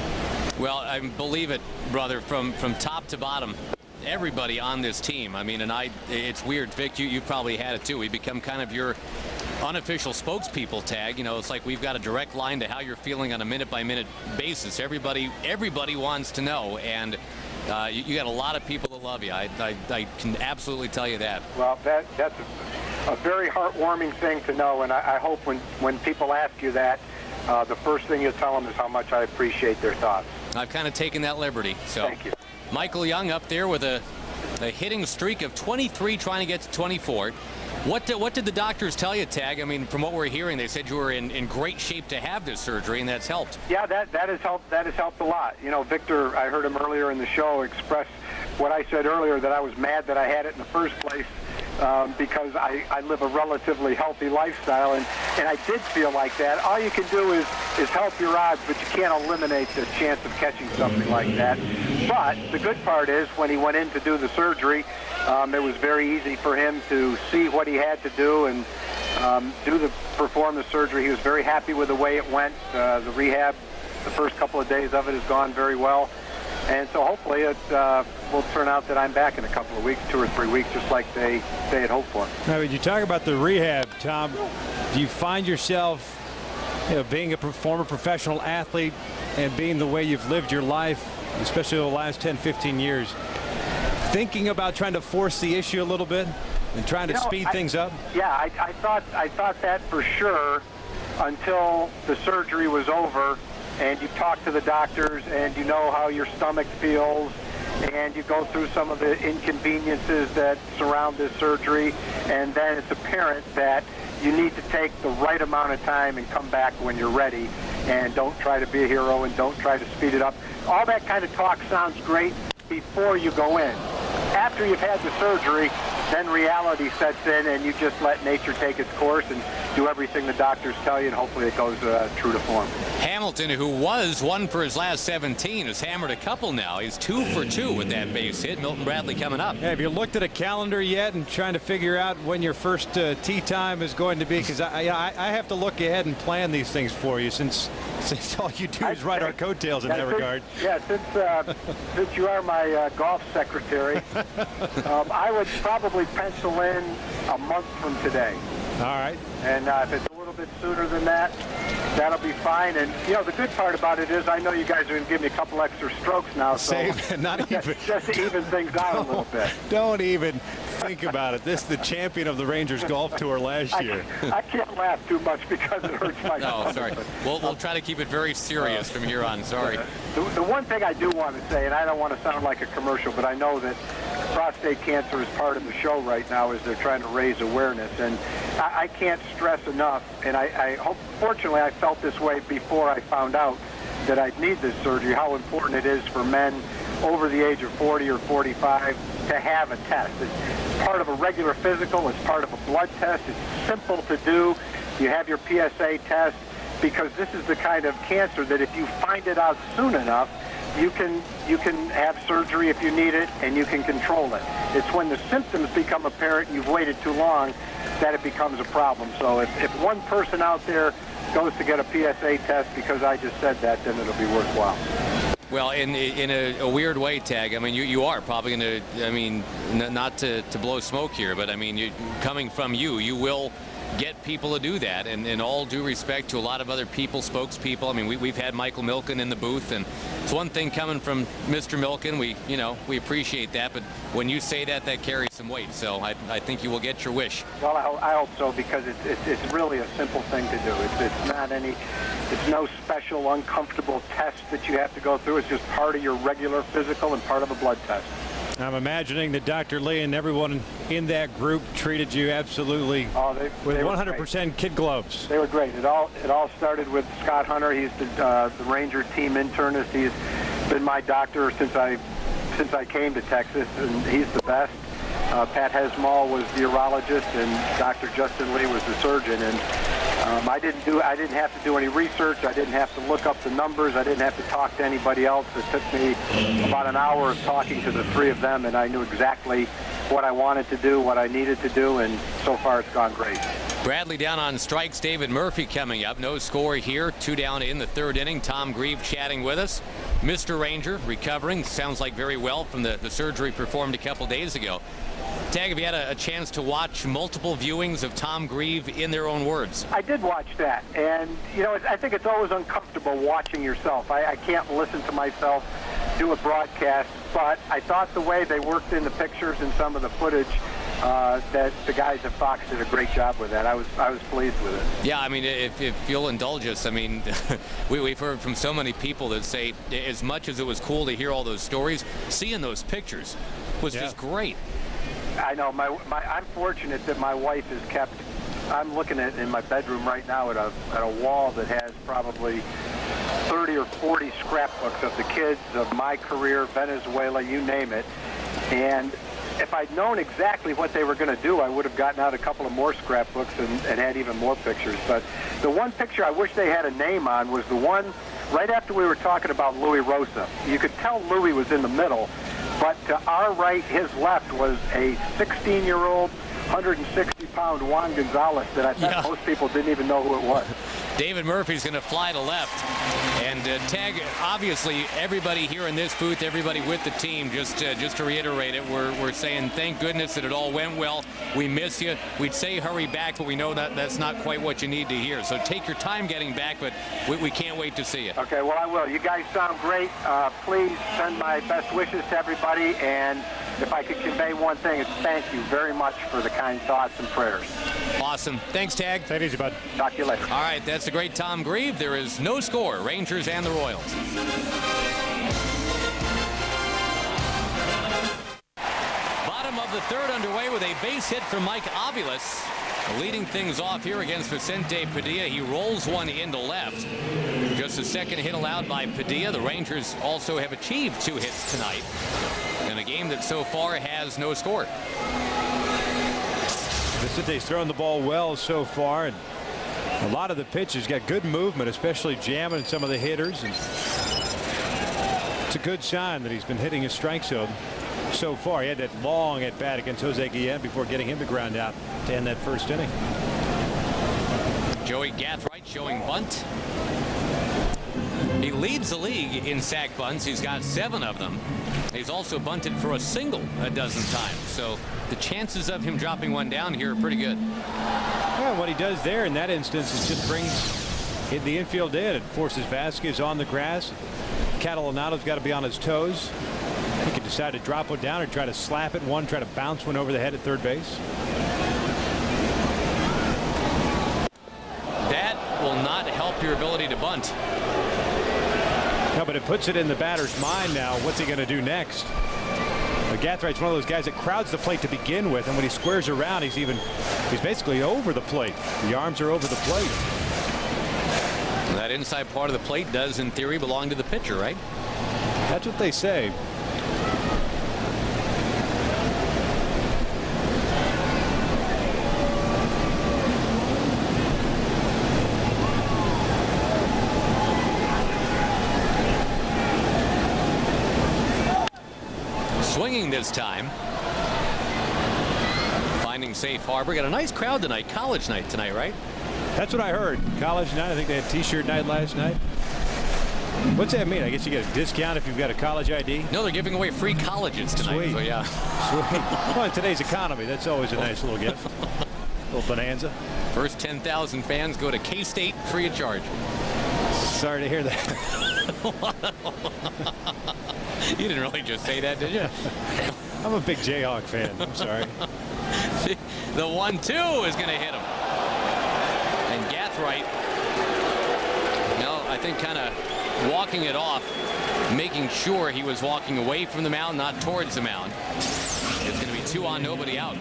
Well, I believe it, brother, from top to bottom. Everybody on this team. I mean, and it's weird, Vic, you probably had it too. We become kind of your unofficial spokespeople, Tag. You know, it's like we've got a direct line to how you're feeling on a minute-by-minute basis. Everybody wants to know, and you got a lot of people that love you. I can absolutely tell you that. Well, that's a very heartwarming thing to know, and I hope when people ask you that, the first thing you tell them is how much I appreciate their thoughts. I've kind of taken that liberty. So thank you. Michael Young up there with a hitting streak of 23, trying to get to 24. What did the doctors tell you, Tag? I mean, from what we're hearing, they said you were in great shape to have this surgery, and that's helped. Yeah, that has helped. That has helped a lot. You know, Victor, I heard him earlier in the show express what I said earlier, that I was mad that I had it in the first place. Because I live a relatively healthy lifestyle, and I did feel like that. All you can do is help your odds, but you can't eliminate the chance of catching something like that. But the good part is when he went in to do the surgery, it was very easy for him to see what he had to do and perform the surgery. He was very happy with the way it went. The rehab, the first couple of days of it has gone very well. And so hopefully it will turn out that I'm back in a couple of weeks, 2 or 3 weeks, just like they had hoped for. Now, when you talk about the rehab, Tom, do you find yourself, you know, being a former professional athlete and being the way you've lived your life, especially the last 10, 15 years, thinking about trying to force the issue a little bit and trying to speed things up? Yeah, I thought that for sure until the surgery was over. And you talk to the doctors, and you know how your stomach feels, and you go through some of the inconveniences that surround this surgery, and then it's apparent that you need to take the right amount of time and come back when you're ready, and don't try to be a hero and don't try to speed it up. All that kind of talk sounds great before you go in. After you've had the surgery, then reality sets in, and you just let nature take its course and do everything the doctors tell you, and hopefully it goes true to form. Hamilton, who was 1 for his last 17, has hammered a couple now. He's 2 for 2 with that base hit. Milton Bradley coming up. Hey, have you looked at a calendar yet and trying to figure out when your first tee time is going to be? Because I have to look ahead and plan these things for you, since all you do is ride our coattails in that regard. Yeah, since you are my golf secretary, I would probably pencil in a month from today. All right. And if it's a little bit sooner than that, that'll be fine. And, you know, the good part about it is I know you guys are going to give me a couple extra strokes now. So not even. Just to even things out a little bit. Don't even think about it. This is the champion of the Rangers Golf Tour last year. I can't laugh too much because it hurts my No, sorry. We'll try to keep it very serious from here on. Sorry. The one thing I do want to say, and I don't want to sound like a commercial, but I know that prostate cancer is part of the show right now as they're trying to raise awareness. And I can't stress enough, and I hope, fortunately, I felt this way before I found out that I'd need this surgery, how important it is for men over the age of 40 or 45 to have a test. It's part of a regular physical. It's part of a blood test. It's simple to do. You have your PSA test, because this is the kind of cancer that if you find it out soon enough, you can have surgery if you need it, and you can control it. It's when the symptoms become apparent and you've waited too long that it becomes a problem. So if one person out there goes to get a PSA test because I just said that, then it'll be worthwhile. Well, in a weird way, Tag, I mean, you are probably going to, I mean, not to blow smoke here, but I mean, coming from you will get people to do that, and in all due respect to a lot of other people, spokespeople. I mean, we've had Michael Milken in the booth, and it's one thing coming from Mr. Milken. We appreciate that, but when you say that carries some weight. So I think you will get your wish. Well, I hope so, because it's really a simple thing to do. It's no special uncomfortable test that you have to go through. It's just part of your regular physical and part of a blood test. I'm imagining that Dr. Lee and everyone in that group treated you absolutely with 100% kid gloves. They were great. It all started with Scott Hunter. He's the Ranger team internist. He's been my doctor since I came to Texas, and he's the best. Pat Hesmall was the urologist, and Dr. Justin Lee was the surgeon. And I didn't have to do any research. I didn't have to look up the numbers. I didn't have to talk to anybody else. It took me about an hour of talking to the three of them, and I knew exactly what I wanted to do, what I needed to do, and so far it's gone great. Bradley down on strikes. David Murphy coming up. No score here. 2 down in the 3rd inning. Tom Grieve chatting with us. Mr. Ranger recovering. Sounds like very well from the surgery performed a couple days ago. Tag, have you had a chance to watch multiple viewings of Tom Grieve in their own words? I did watch that, and I think it's always uncomfortable watching yourself. I can't listen to myself do a broadcast, but I thought the way they worked in the pictures and some of the footage, that the guys at Fox did a great job with that. I was pleased with it. Yeah, I mean, if you'll indulge us, I mean, we've heard from so many people that say, as much as it was cool to hear all those stories, seeing those pictures was just great. I know. I'm fortunate that my wife has kept. I'm looking at in my bedroom right now at a wall that has probably 30 or 40 scrapbooks of the kids, of my career, Venezuela, you name it. And if I'd known exactly what they were going to do, I would have gotten out a couple of more scrapbooks and had even more pictures. But the one picture I wish they had a name on was the one right after we were talking about Louis Rosa. You could tell Louis was in the middle, but to our right, his left, was a 16-year-old, 160-pound Juan Gonzalez that I bet most people didn't even know who it was. David Murphy's going to fly to left. And Tag, obviously, everybody here in this booth, everybody with the team, just to reiterate it, we're saying thank goodness that it all went well. We miss you. We'd say hurry back, but we know that that's not quite what you need to hear. So take your time getting back, but we can't wait to see you. Okay, well, I will. You guys sound great. Please send my best wishes to everybody. And if I could convey one thing, it's thank you very much for the kind thoughts and prayers. Awesome. Thanks, Tag. Take it easy, bud. Talk to you later. All right, that's the great Tom Grieve. There is no score, Rangers and the Royals. Bottom of the 3rd underway with a base hit from Mike Aviles. Leading things off here against Vicente Padilla. He rolls one into left. Just a second hit allowed by Padilla. The Rangers also have achieved 2 hits tonight in a game that so far has no score. Vicente's thrown the ball well so far, and a lot of the pitches got good movement, especially jamming some of the hitters. And it's a good sign that he's been hitting his strike zone so far. He had that long at bat against Jose Guillen before getting him to ground out to end that 1st inning. Joey Gathright showing bunt. He leads the league in sac bunts. He's got 7 of them. He's also bunted for a single a dozen times. So the chances of him dropping one down here are pretty good. Yeah, what he does there in that instance is just brings the infield in. It forces Vasquez on the grass. Catalanato's got to be on his toes. He can decide to drop one down or try to slap it one, try to bounce one over the head at 3rd base. That will not help your ability to bunt. No, but it puts it in the batter's mind now. What's he going to do next? But Gathride's one of those guys that crowds the plate to begin with, and when he squares around, he's basically over the plate. The arms are over the plate. That inside part of the plate does, in theory, belong to the pitcher, right? That's what they say. Swinging this time. Finding safe harbor. Got a nice crowd tonight. College night tonight, right? That's what I heard. College night. I think they had T-shirt night last night. What's that mean? I guess you get a discount if you've got a college ID? No, they're giving away free colleges tonight. Sweet. So, yeah. Sweet. Well, in today's economy, that's always a nice little gift. Little bonanza. First 10,000 fans go to K-State free of charge. Sorry to hear that. You didn't really just say that, did you? I'm a big Jayhawk fan. I'm sorry. The 1-2 is going to hit him. And Gathright, I think kind of walking it off, making sure he was walking away from the mound, not towards the mound. It's going to be 2 on, nobody out.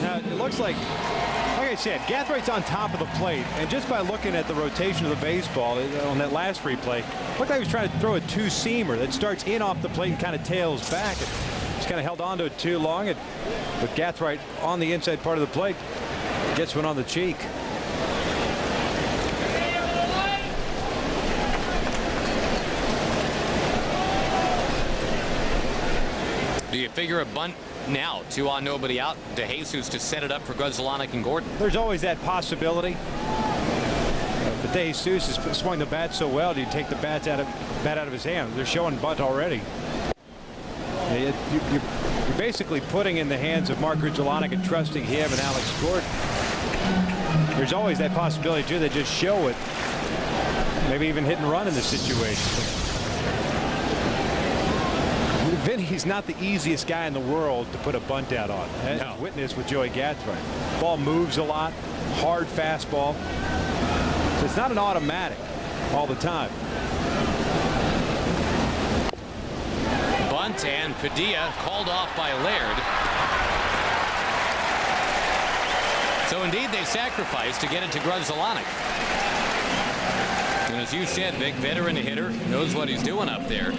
Now, it looks like I said, Gathride's on top of the plate, and just by looking at the rotation of the baseball on that last replay, looked like he was trying to throw a two-seamer that starts in off the plate and kind of tails back. Just kind of held on to it too long, and with Gathright on the inside part of the plate, gets one on the cheek. Do you figure a bunt now? 2 on, nobody out. DeJesus to set it up for Grudzielanek and Gordon. There's always that possibility. But DeJesus has swung the bat so well. Do you take the bat out of his hand? They're showing bunt already. You're basically putting in the hands of Mark Grudzielanek and trusting him and Alex Gordon. There's always that possibility too. They just show it. Maybe even hit and run in this situation. Vinny's not the easiest guy in the world to put a bunt out on. As witnessed with Joey Gathright. Ball moves a lot. Hard fastball. So it's not an automatic all the time. Bunt, and Padilla called off by Laird. So indeed they sacrificed to get it to Grudzielanek. And as you said, Vic, veteran hitter, knows what he's doing up there.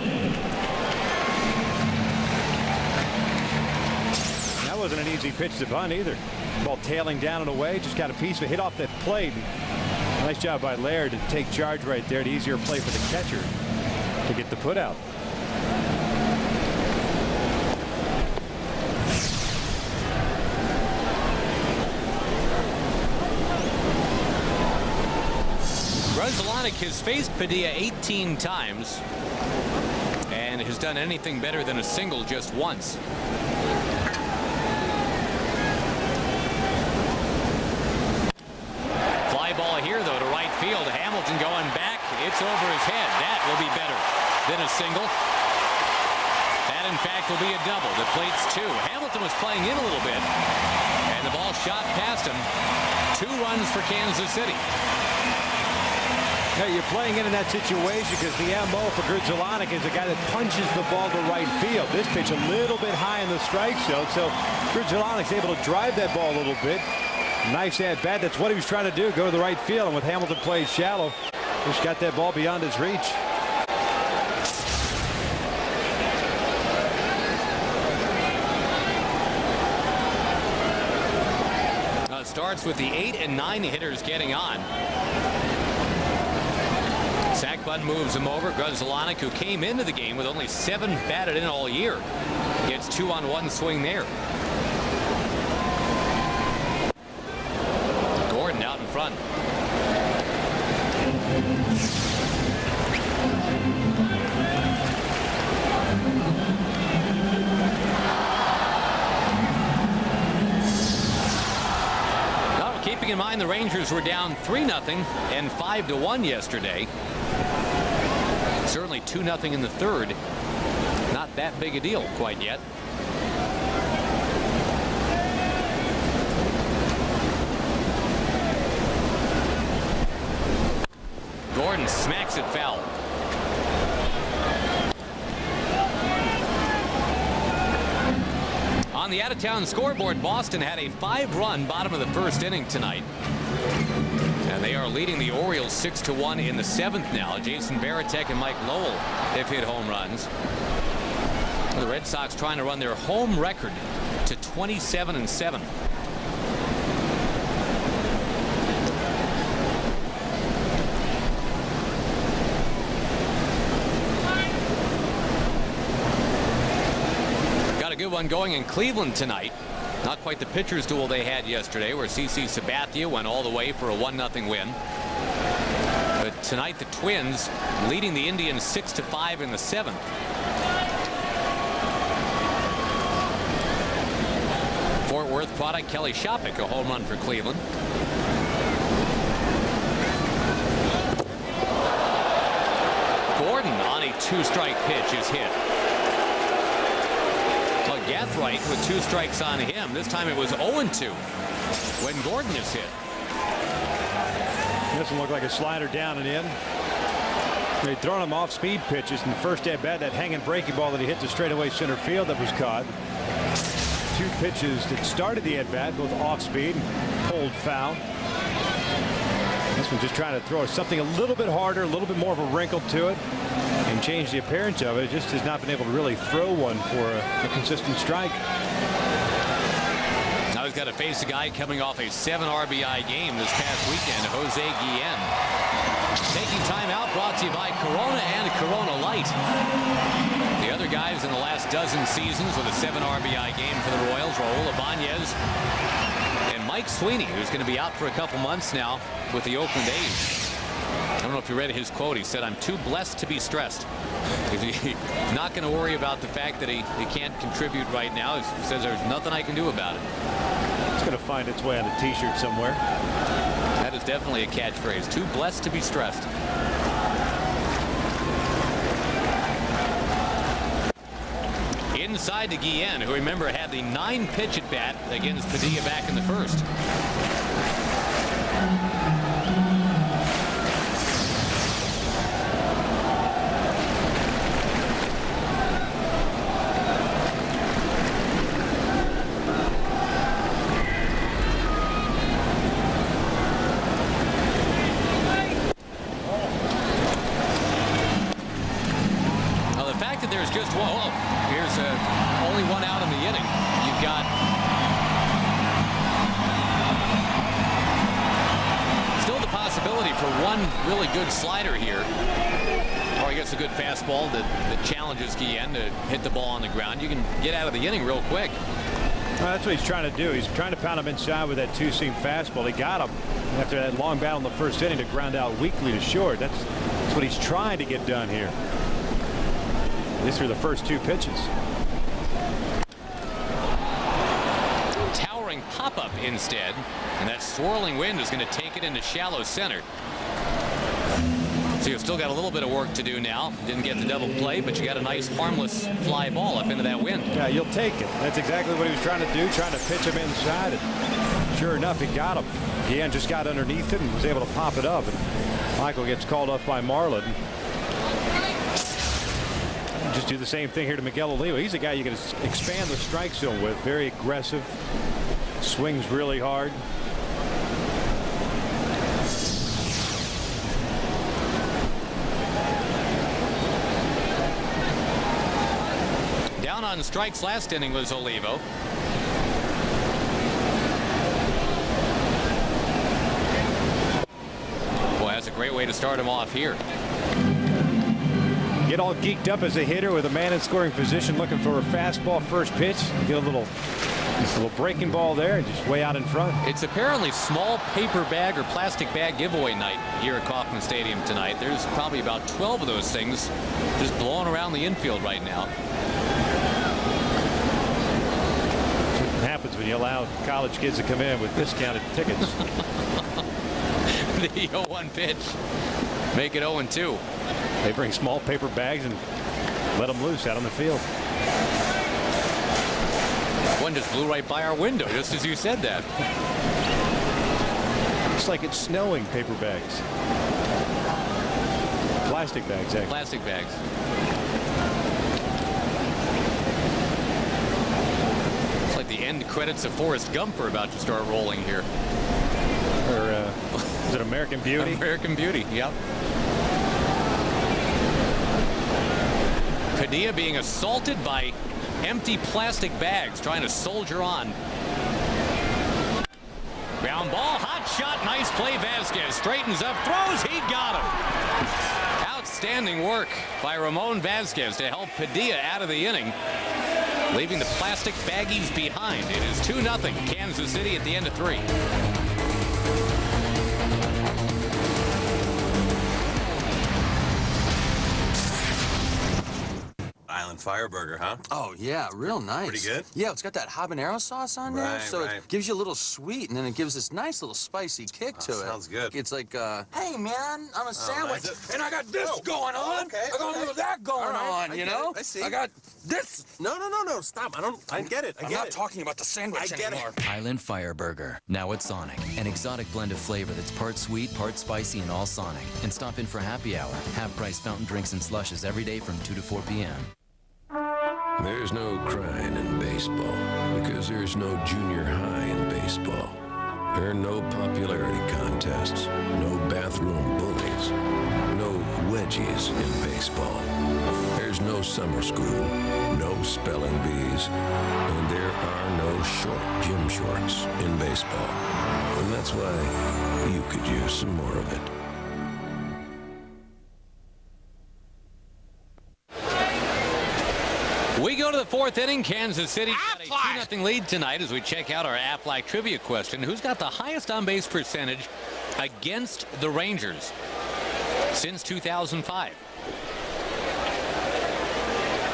Wasn't an easy pitch to bunt either. Ball tailing down and away, just got a piece of a hit off that plate. Nice job by Laird to take charge right there. An easier play for the catcher to get the put out. Grudzielanek has faced Padilla 18 times and has done anything better than a single just once. Ball here, though, to right field. Hamilton going back. It's over his head. That will be better than a single. That, in fact, will be a double. The plate's 2. Hamilton was playing in a little bit, and the ball shot past him. 2 runs for Kansas City. Now, you're playing in that situation because the MO for Grudzielanek is a guy that punches the ball to right field. This pitch a little bit high in the strike zone, so Grudzielanek is able to drive that ball a little bit. Nice at bat. That's what he was trying to do, go to the right field. And with Hamilton plays shallow, just got that ball beyond his reach. It starts with the 8 and 9 hitters getting on. Zach Bunt moves him over. Grudzielanek, who came into the game with only 7 batted in all year, gets 2 on 1 swing there. Out in front. Now, keeping in mind the Rangers were down 3-0 and 5-1 yesterday. Certainly 2-0 in the third. Not that big a deal quite yet. Gordon smacks it foul. On the out-of-town scoreboard, Boston had a 5-run bottom of the first inning tonight. And they are leading the Orioles 6-1 in the 7th now. Jason Varitek and Mike Lowell have hit home runs. The Red Sox trying to run their home record to 27-7. Got a good one going in Cleveland tonight. Not quite the pitcher's duel they had yesterday, where CC Sabathia went all the way for a 1-0 win. But tonight the Twins leading the Indians 6-5 in the 7th. Fort Worth product Kelly Shopik, a home run for Cleveland. Gordon on a 2-strike pitch is hit. Gathright with 2 strikes on him. This time it was 0-2 when Gordon is hit. This one looked like a slider down and in. They'd thrown him off speed pitches in the first at bat. That hanging breaking ball that he hit to straightaway center field that was caught. 2 pitches that started the at bat, both off speed and pulled foul. This one just trying to throw something a little bit harder, a little bit more of a wrinkle to it, and change the appearance of it. Just has not been able to really throw one for a consistent strike. Now he's got to face a guy coming off a 7 RBI game this past weekend, Jose Guillen. Taking time out, brought to you by Corona and Corona Light. The other guys in the last dozen seasons with a 7 RBI game for the Royals, Raul Ibanez and Mike Sweeney, who's going to be out for a couple months now with the Oakland A's. I don't know if you read his quote. He said, "I'm too blessed to be stressed." He's not going to worry about the fact that he can't contribute right now. He says there's nothing I can do about it. It's going to find its way on a t-shirt somewhere. That is definitely a catchphrase. Too blessed to be stressed. Inside to Guillen, who, remember, had the 9-pitch at bat against Padilla back in the first. Just one. Here's only one out in the inning. You've got still the possibility for one really good slider here, or I guess a good fastball that challenges Guillen to hit the ball on the ground. You can get out of the inning real quick. Well, that's what he's trying to do. He's trying to pound him inside with that 2-seam fastball. He got him after that long battle in the first inning to ground out weakly to short. That's what he's trying to get done here. These are the first 2 pitches. Towering pop-up instead, and that swirling wind is going to take it into shallow center. So you've still got a little bit of work to do now. Didn't get the double play, but you got a nice harmless fly ball up into that wind. Yeah, you'll take it. That's exactly what he was trying to do, trying to pitch him inside. And sure enough, he got him. Guillen just got underneath it and was able to pop it up. And Michael gets called up by Marlin. Just do the same thing here to Miguel Oliva. He's a guy you can expand the strike zone with. Very aggressive. Swings really hard. Down on strikes last inning was Olivo. Boy, that's a great way to start him off here. Get all geeked up as a hitter with a man in scoring position looking for a fastball first pitch. Get a little breaking ball there, just way out in front. It's apparently small paper bag or plastic bag giveaway night here at Kauffman Stadium tonight. There's probably about 12 of those things just blowing around the infield right now. That's what happens when you allow college kids to come in with discounted tickets. The 0-1 pitch. Make it 0-2. They bring small paper bags and let them loose out on the field. One just blew right by our window just as you said that. It's like it's snowing paper bags. Plastic bags, actually. Plastic bags. It's credits of Forrest Gump are about to start rolling here. Or is it American Beauty? American Beauty, yep. Padilla being assaulted by empty plastic bags, trying to soldier on. Ground ball, hot shot, nice play. Vasquez straightens up, throws, he got him. Outstanding work by Ramon Vasquez to help Padilla out of the inning, leaving the plastic baggies behind. It is 2-0 Kansas City at the end of 3. Island Fire Burger, huh? Oh, yeah, real nice. Pretty good? Yeah, it's got that habanero sauce on there, so it gives you a little sweet, and then it gives this nice little spicy kick to it. Sounds good. It's like, hey, man, I'm a sandwich, nice. and I got this going on. okay. I got a little that going on, you know? I see. I got this. No, stop. I get it. I'm not talking about the sandwich anymore. Island Fire Burger, now at Sonic. An exotic blend of flavor that's part sweet, part spicy, and all Sonic. And stop in for happy hour. Half-price fountain drinks and slushes every day from 2 to 4 p.m. There's no crying in baseball because there's no junior high in baseball. There are no popularity contests, no bathroom bullies, no wedgies in baseball. There's no summer school, no spelling bees, and there are no short gym shorts in baseball. And that's why you could use some more of it. We go to the 4th inning. Kansas City's got a 2-0 lead tonight as we check out our Aflac trivia question. Who's got the highest on-base percentage against the Rangers since 2005?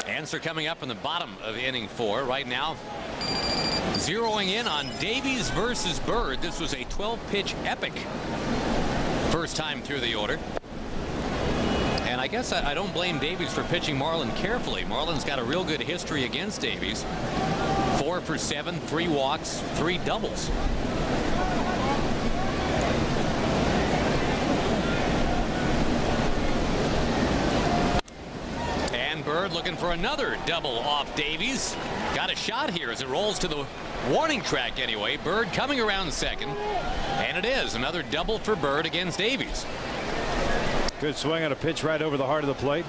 Answer coming up in the bottom of inning 4. Right now, zeroing in on Davies versus Bird. This was a 12-pitch epic first time through the order. And I guess I don't blame Davies for pitching Marlin carefully. Marlin's got a real good history against Davies. 4 for 7, 3 walks, 3 doubles. And Bird looking for another double off Davies. Got a shot here as it rolls to the warning track anyway. Bird coming around second. And it is another double for Bird against Davies. Good swing on a pitch right over the heart of the plate.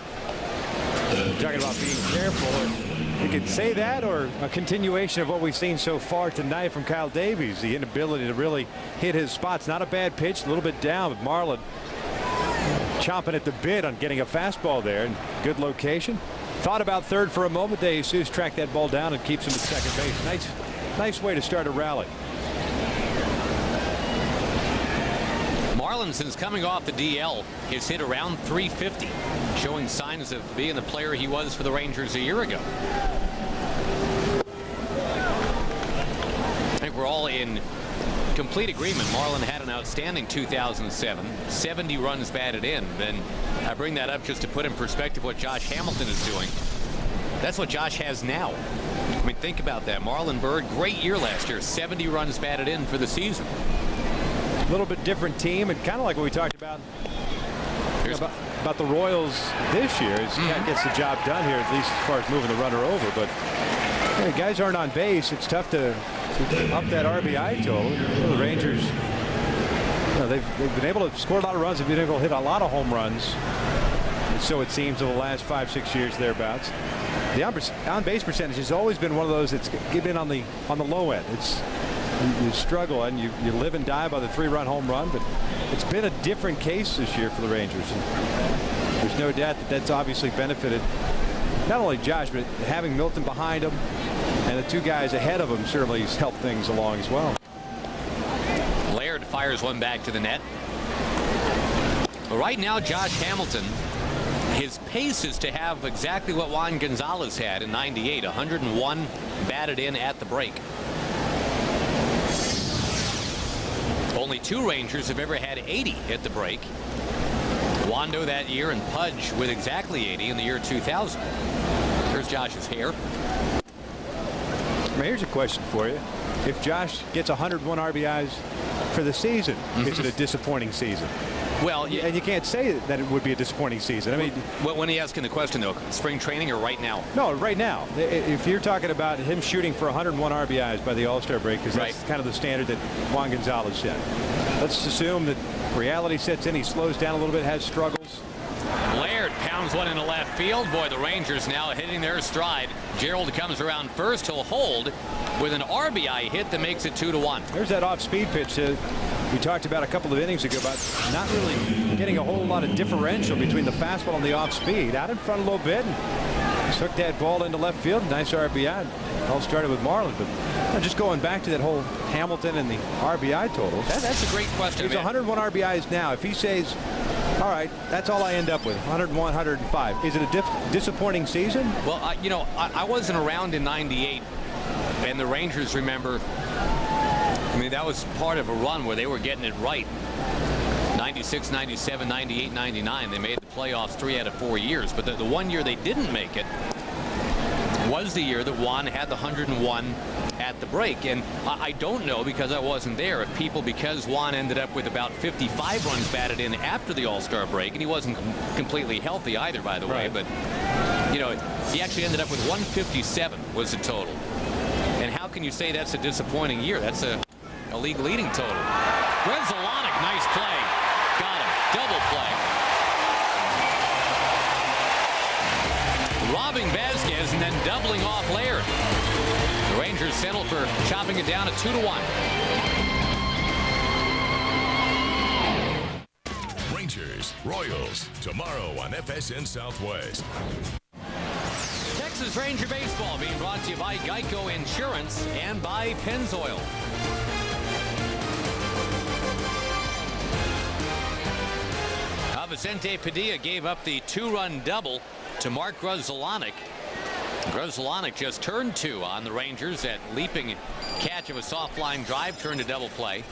Talking about being careful. You could say that, or a continuation of what we've seen so far tonight from Kyle Davies. The inability to really hit his spots. Not a bad pitch, a little bit down, but Marlin chomping at the bit on getting a fastball there. And good location. Thought about third for a moment. De Jesus tracked that ball down and keeps him at second base. Nice way to start a rally. Marlin, since coming off the DL, has hit around 350, showing signs of being the player he was for the Rangers a year ago. I think we're all in complete agreement. Marlin had an outstanding 2007, 70 runs batted in. Then I bring that up just to put in perspective what Josh Hamilton is doing. That's what Josh has now. I mean, think about that. Marlin Bird, great year last year, 70 runs batted in for the season. A little bit different team, and kind of like what we talked about the Royals this year. As Cat gets the job done here, at least as far as moving the runner over. But guys aren't on base. It's tough to up that RBI total. The Rangers, they've been able to score a lot of runs. They've been able to hit a lot of home runs. And so it seems over the last 5-6 years thereabouts. The on-base percentage has always been one of those that's been on the low end. You struggle and you live and die by the 3-run home run, but it's been a different case this year for the Rangers. And there's no doubt that that's obviously benefited not only Josh, but having Milton behind him and the 2 guys ahead of him certainly has helped things along as well. Laird fires one back to the net. Well, right now, Josh Hamilton, his pace is to have exactly what Juan Gonzalez had in '98, 101 batted in at the break. Only 2 Rangers have ever had 80 at the break. Wando that year and Pudge with exactly 80 in the year 2000. Here's Josh's hair. Here's a question for you. If Josh gets 101 RBIs for the season, is it a disappointing season? Well, yeah. And you can't say that it would be a disappointing season. I mean, when are you asking the question, though? Spring training or right now? No, right now. If you're talking about him shooting for 101 RBIs by the All-Star break, because that's kind of the standard that Juan Gonzalez set. Let's assume that reality sets in. He slows down a little bit, has struggles. Laird pounds one into left field. Boy, the Rangers now hitting their stride. Gerald comes around first. He'll hold with an RBI hit that makes it 2-1. There's that off-speed pitch we talked about a couple of innings ago about not really getting a whole lot of differential between the fastball and the off-speed. Out in front a little bit. And took that ball into left field. Nice RBI. All started with Marlin, but just going back to that whole Hamilton and the RBI totals. That's a great question. He's 101 RBIs now. If he says, all right, that's all I end up with, 101, 105. Is it a disappointing season? Well, you know, I wasn't around in '98, and the Rangers, remember, I mean, that was part of a run where they were getting it right. 96, 97, 98, 99. They made the playoffs 3 out of 4 years. But the one year they didn't make it was the year that Juan had the 101 at the break. And I don't know, because I wasn't there, if people, because Juan ended up with about 55 runs batted in after the All-Star break, and he wasn't completely healthy either, by the way, but, you know, he actually ended up with 157 was the total. And how can you say that's a disappointing year? That's a league leading total. Grzelcyk, nice play. Got him. Double play. Robbing Vasquez and then doubling off Laird. The Rangers settle for chopping it down at 2-1. Rangers, Royals, tomorrow on FSN Southwest. Texas Ranger Baseball being brought to you by Geico Insurance and by Pennzoil. Vicente Padilla gave up the 2-run double to Mark Grzelcyk. Grzelcyk just turned 2 on the Rangers. That leaping catch of a soft line drive turned to double play.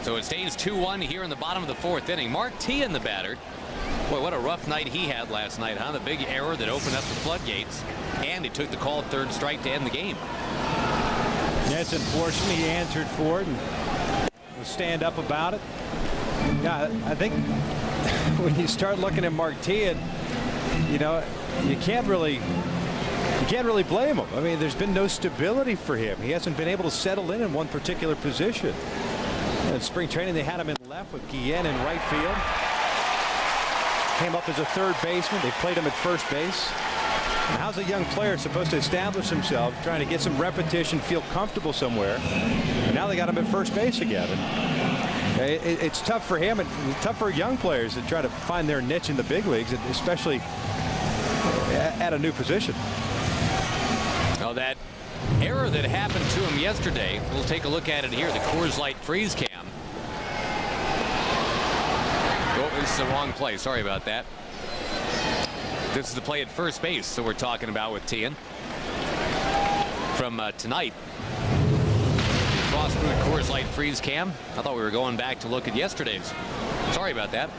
So it stays 2-1 here in the bottom of the 4th inning. Mark Teahen, the batter. Boy, what a rough night he had last night, huh? The big error that opened up the floodgates, and he took the called 3rd strike to end the game. That's unfortunate. He answered for it and will stand up about it. Yeah, I think when you start looking at Mark Teahen, you know, you can't really blame him. I mean, there's been no stability for him. He hasn't been able to settle in one particular position. In spring training, they had him in left with Guillen in right field. Came up as a 3rd baseman. They played him at first base. And how's a young player supposed to establish himself, trying to get some repetition, feel comfortable somewhere? And now they got him at first base again. It's tough for him and tough for young players to try to find their niche in the big leagues, especially at a new position. Well, that error that happened to him yesterday, we'll take a look at it here, the Coors Light freeze cam. Oh, this is the wrong play. Sorry about that. This is the play at first base, so we're talking about with Teahen from tonight. Cross through Coors Light freeze cam. I thought we were going back to look at yesterday's. Sorry about that.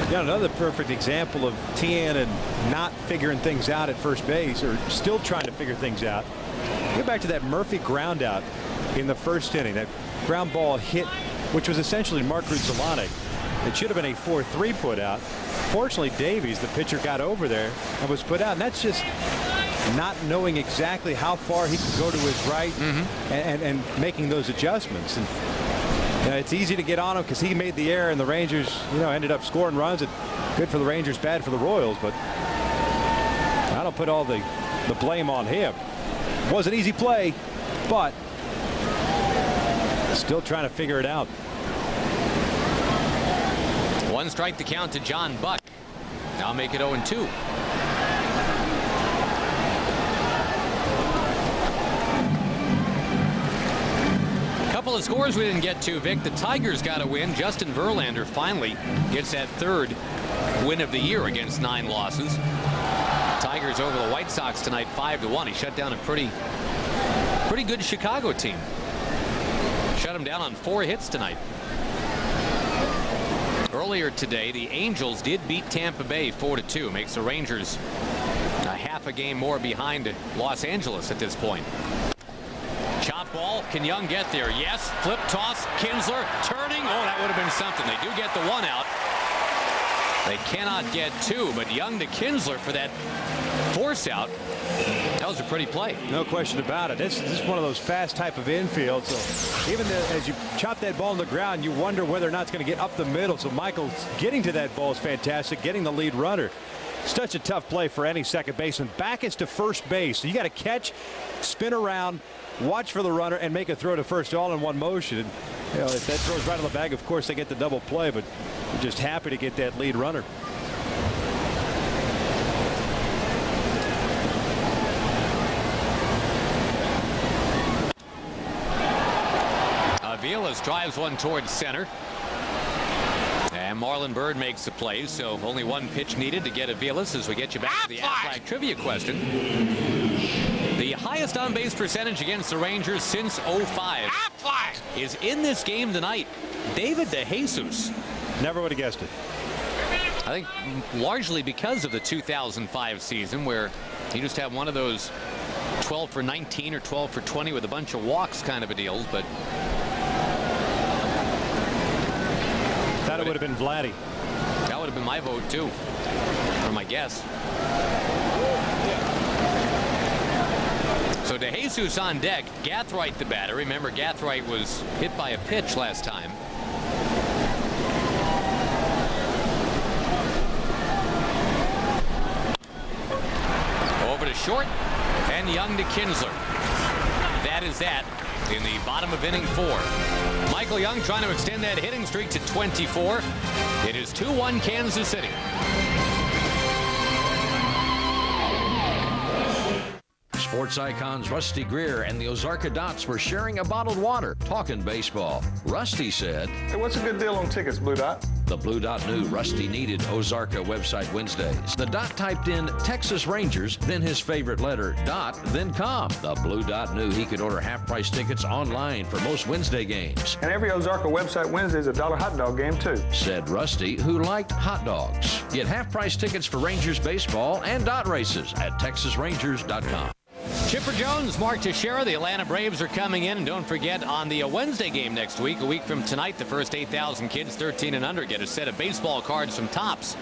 Got another perfect example of Teahen and not figuring things out at first base, or still trying to figure things out. Go back to that Murphy ground out in the 1st inning. That ground ball hit, which was essentially Mark Grzelcyk. It should have been a 4-3 put out. Fortunately, Davies, the pitcher, got over there and was put out. And that's just not knowing exactly how far he could go to his right and making those adjustments. And it's easy to get on him because he made the error, and the Rangers, you know, ended up scoring runs. Good for the Rangers, bad for the Royals, but I don't put all the blame on him. It was an easy play, but still trying to figure it out. 1 strike to count to John Buck. Now make it 0-2. Couple of scores we didn't get to, Vic. The Tigers got a win. Justin Verlander finally gets that 3rd win of the year against 9 losses. Tigers over the White Sox tonight 5-1. He shut down a pretty good Chicago team. Shut them down on 4 hits tonight. Earlier today, the Angels did beat Tampa Bay 4-2. Makes the Rangers a half a game more behind Los Angeles at this point. Chopped ball. Can Young get there? Yes. Flip toss. Kinsler turning. Oh, that would have been something. They do get the one out. They cannot get two, but Young to Kinsler for that force out. That was a pretty play. No question about it. This is one of those fast type of infields. So even as you chop that ball on the ground, you wonder whether or not it's going to get up the middle. So Michael's getting to that ball is fantastic. Getting the lead runner. Such a tough play for any second baseman. Backus to first base. So you got to catch, spin around, watch for the runner, and make a throw to first all in one motion. And, you know, if that throws right on the bag, of course they get the double play, but we're just happy to get that lead runner. Aviles drives one towards center. And Marlon Byrd makes the play, so only one pitch needed to get Aviles as we get you back to the Aflac trivia question. The highest on-base percentage against the Rangers since '05 is in this game tonight. David DeJesus. Never would have guessed it. I think largely because of the 2005 season where he just had one of those 12 for 19 or 12 for 20 with a bunch of walks kind of a deal, but thought it would have been Vladdy. That would have been my vote too, or my guess. So DeJesus on deck. Gathright the batter. Remember, Gathright was hit by a pitch last time. Over to short, and Young to Kinsler. That is that in the bottom of inning 4. Michael Young trying to extend that hitting streak to 24. It is 2-1 Kansas City. Sports icons Rusty Greer and the Ozarka Dots were sharing a bottled water, talking baseball. Rusty said, "Hey, what's a good deal on tickets, Blue Dot?" The Blue Dot knew Rusty needed Ozarka website Wednesdays. The Dot typed in Texas Rangers, then his favorite letter, dot, then com. The Blue Dot knew he could order half-price tickets online for most Wednesday games. And every Ozarka website Wednesday is a $1 hot dog game, too. Said Rusty, who liked hot dogs. Get half-price tickets for Rangers baseball and dot races at TexasRangers.com. Chipper Jones, Mark Teixeira, the Atlanta Braves are coming in. And don't forget, on the Wednesday game next week, a week from tonight, the first 8,000 kids 13 and under get a set of baseball cards from Topps.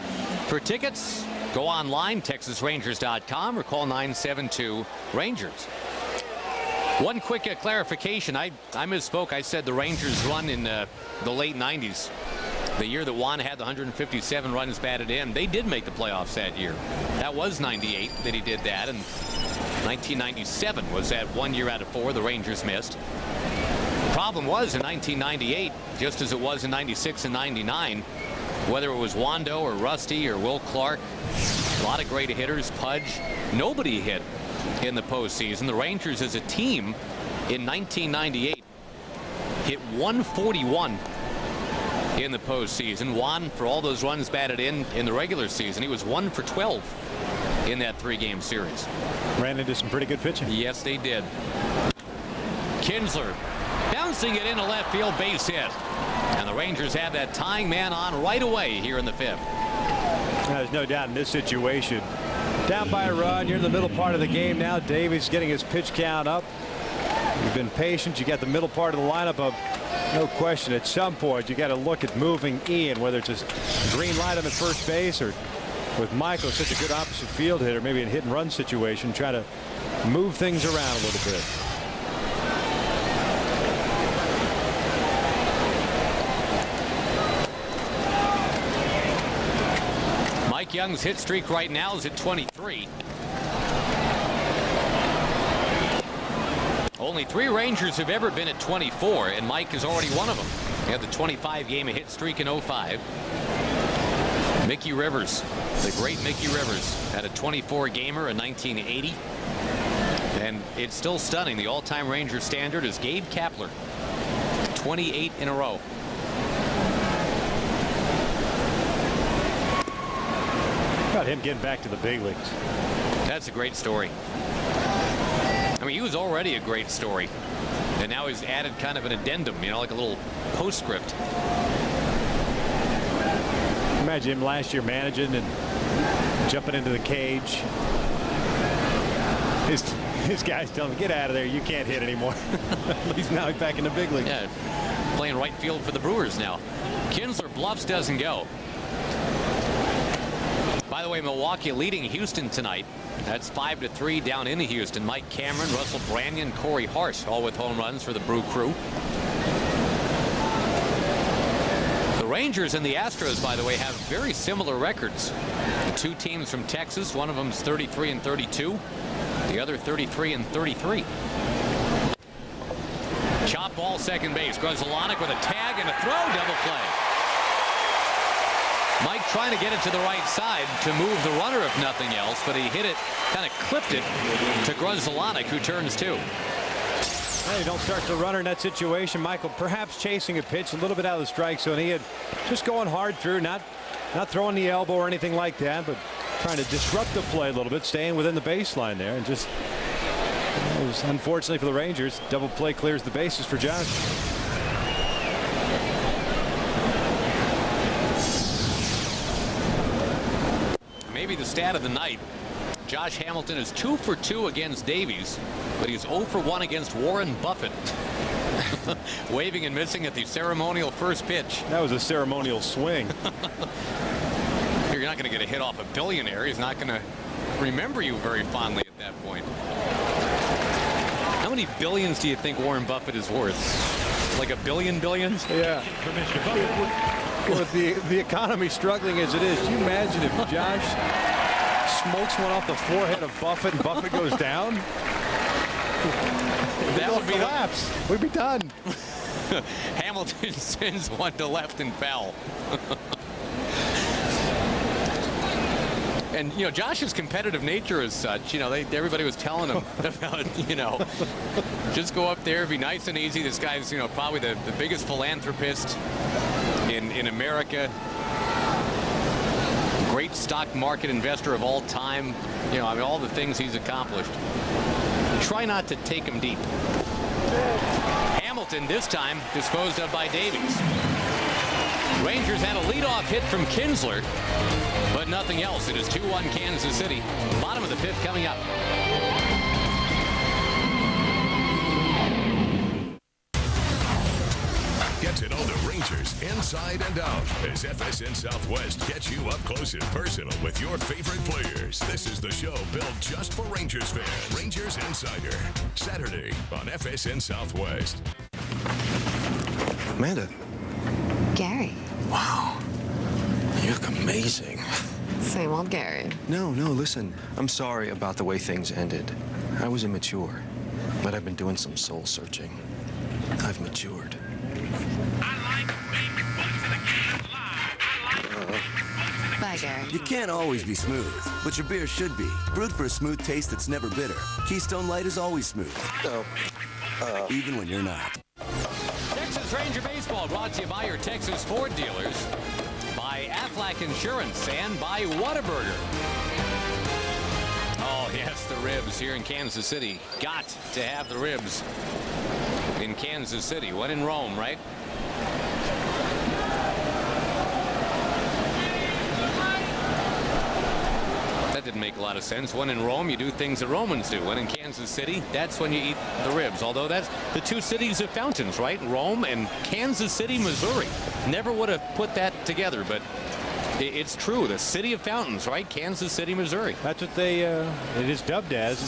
For tickets, go online, TexasRangers.com, or call 972-RANGERS. One quick clarification. I misspoke. I said the Rangers run in the late 90s. The year that Juan had the 157 runs batted in. They did make the playoffs that year. That was 98 that he did that. And 1997 was that 1 year out of 4 the Rangers missed. Problem was in 1998, just as it was in 96 and 99, whether it was Wando or Rusty or Will Clark, a lot of great hitters, Pudge, nobody hit in the postseason. The Rangers as a team in 1998 hit 141 in the postseason. Juan, for all those runs batted in the regular season, he was 1 for 12 in that 3-game series. Ran into some pretty good pitching. Yes, they did. Kinsler bouncing it into left field, base hit. And the Rangers have that tying man on right away here in the 5th. There's no doubt in this situation. Down by a run, you're in the middle part of the game now. Davies getting his pitch count up. You've been patient. You got the middle part of the lineup up. No question, at some point you got to look at moving in, whether it's a green light on the first base or with Michael, such a good opposite field hitter, maybe in a hit and run situation, try to move things around a little bit. Mike Young's hit streak right now is at 23. Only 3 Rangers have ever been at 24, and Mike is already one of them. He had the 25-game hit streak in '05. Mickey Rivers, the great Mickey Rivers, had a 24-gamer in 1980. And it's still stunning. The all-time Ranger standard is Gabe Kapler, 28 in a row. About him getting back to the big leagues. That's a great story. I mean, he was already a great story. And now he's added kind of an addendum, you know, like a little postscript. Imagine him last year managing and jumping into the cage. His guys tell him, get out of there. You can't hit anymore. At least now he's back in the big league. Yeah, playing right field for the Brewers now. Kinsler bluffs, doesn't go. By the way, Milwaukee leading Houston tonight. That's 5-3 down in Houston. Mike Cameron, Russell Branyan, Corey Harsh, all with home runs for the Brew Crew. The Rangers and the Astros, by the way, have very similar records. The two teams from Texas, one of them's 33-32, the other 33-33. Chop ball, second base. Grzelcyk with a tag and a throw, double play. Mike trying to get it to the right side to move the runner if nothing else, but he hit it, kind of clipped it to Grzelcyk, who turns two. Well, you don't start the runner in that situation. Michael perhaps chasing a pitch a little bit out of the strike zone. He had just going hard through, not throwing the elbow or anything like that, but trying to disrupt the play a little bit, staying within the baseline there, and just it was unfortunately for the Rangers. Double play clears the bases for Josh. Maybe the stat of the night. Josh Hamilton is 2 for 2 against Davies, but he's 0 for 1 against Warren Buffett. Waving and missing at the ceremonial first pitch. That was a ceremonial swing. You're not going to get a hit off a billionaire. He's not going to remember you very fondly at that point. How many billions do you think Warren Buffett is worth? Like a billion billions? Yeah. With the economy struggling as it is, can you imagine if Josh smokes one off the forehead of Buffett and Buffett goes down? That would be collapse. We'd be done. Hamilton sends one to left and foul. And, you know, Josh's competitive nature is such, you know, everybody was telling him about, you know, just go up there, be nice and easy. This guy's, you know, probably the biggest philanthropist in America. Great stock market investor of all time. You know, I mean, all the things he's accomplished. Try not to take him deep. Hamilton, this time, disposed of by Davies. Rangers had a leadoff hit from Kinsler, but nothing else. It is 2-1 Kansas City. Bottom of the fifth coming up. Get to know the Rangers inside and out as FSN Southwest gets you up close and personal with your favorite players. This is the show built just for Rangers fans. Rangers Insider, Saturday on FSN Southwest. Amanda. Gary. Wow. You look amazing. Same old Gary. No, listen. I'm sorry about the way things ended. I was immature, but I've been doing some soul searching. I've matured. Bye, Gary. You can't always be smooth, but your beer should be. Brewed for a smooth taste that's never bitter. Keystone Light is always smooth. Even when you're not. Texas Ranger Baseball brought to you by your Texas Ford dealers, by Aflac Insurance, and by Whataburger. Oh, yes, the ribs here in Kansas City. Got to have the ribs in Kansas City. When in Rome, right? That didn't make a lot of sense. When in Rome, you do things the Romans do. When in Kansas City, that's when you eat the ribs. Although that's the two cities of fountains, right? Rome and Kansas City, Missouri. Never would have put that together, but it's true. The city of fountains, right? Kansas City, Missouri. That's what it is dubbed as.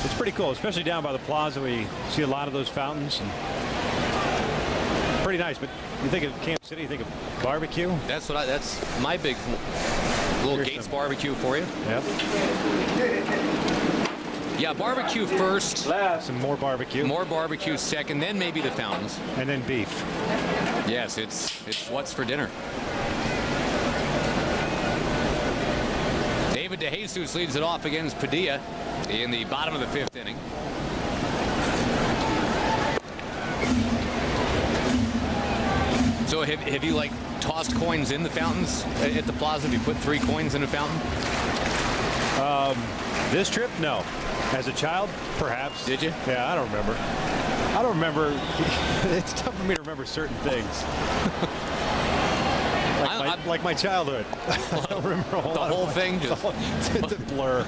It's pretty cool, especially down by the plaza where you see a lot of those fountains. And pretty nice, but you think of Kansas City, you think of barbecue. That's my big little Gates barbecue for you. Yep. Yeah, barbecue first. Some more barbecue. More barbecue second, then maybe the fountains. And then beef. Yes, it's what's for dinner. David DeJesus leads it off against Padilla in the bottom of the fifth inning. So have you like tossed coins in the fountains at the plaza? Have you put 3 coins in a fountain? This trip, no. As a child, perhaps. Did you? Yeah, I don't remember. It's tough for me to remember certain things. like my childhood. I don't remember a whole the lot whole of thing. It's a blur.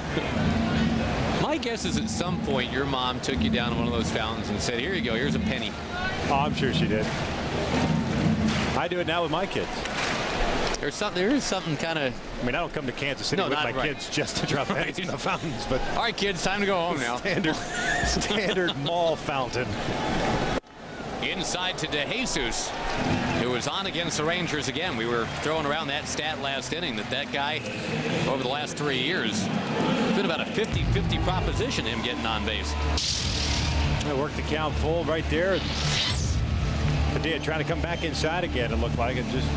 My guess is at some point your mom took you down to one of those fountains and said, here you go, here's a penny. Oh, I'm sure she did. I do it now with my kids. There is something kind of... I mean, I don't come to Kansas City with my kids just to drop pennies in the fountains, but... All right, kids, time to go home now. Standard mall fountain. Inside to DeJesus, who was on against the Rangers again. We were throwing around that stat last inning that guy, over the last 3 years, it's been about a 50-50 proposition, him getting on base. I worked the count full right there. Padilla trying to come back inside again, it looked like. It just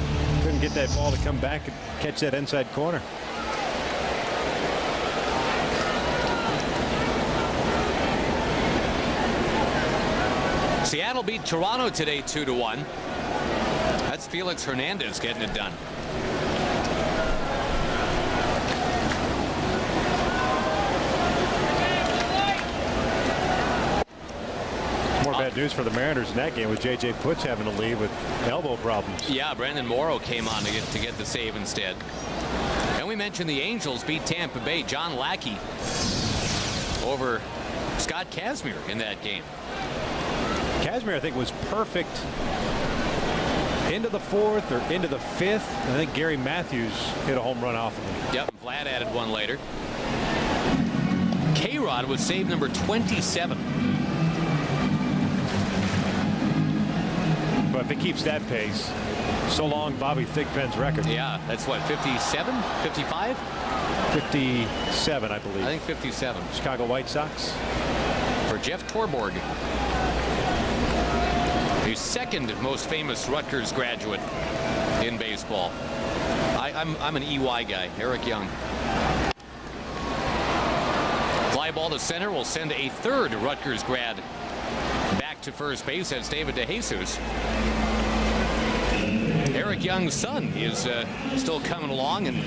couldn't get that ball to come back and catch that inside corner. Seattle beat Toronto today 2-1. That's Felix Hernandez getting it done. More bad news for the Mariners in that game with J.J. Putz having to leave with elbow problems. Yeah, Brandon Morrow came on to get the save instead. And we mentioned the Angels beat Tampa Bay. John Lackey over Scott Kazmir in that game. Kazmir, I think, was perfect into the 4th or into the 5th. I think Gary Matthews hit a home run off of him. Yep, Vlad added one later. K-Rod was save number 27. But if it keeps that pace, so long Bobby Thigpen's record. Yeah, that's what, 57, 55? 57, I believe. I think 57. Chicago White Sox. For Jeff Torborg, the second most famous Rutgers graduate in baseball. I'm an EY guy, Eric Young. Fly ball to center will send a third Rutgers grad back to first base. That's David DeJesus. Eric Young's son is still coming along and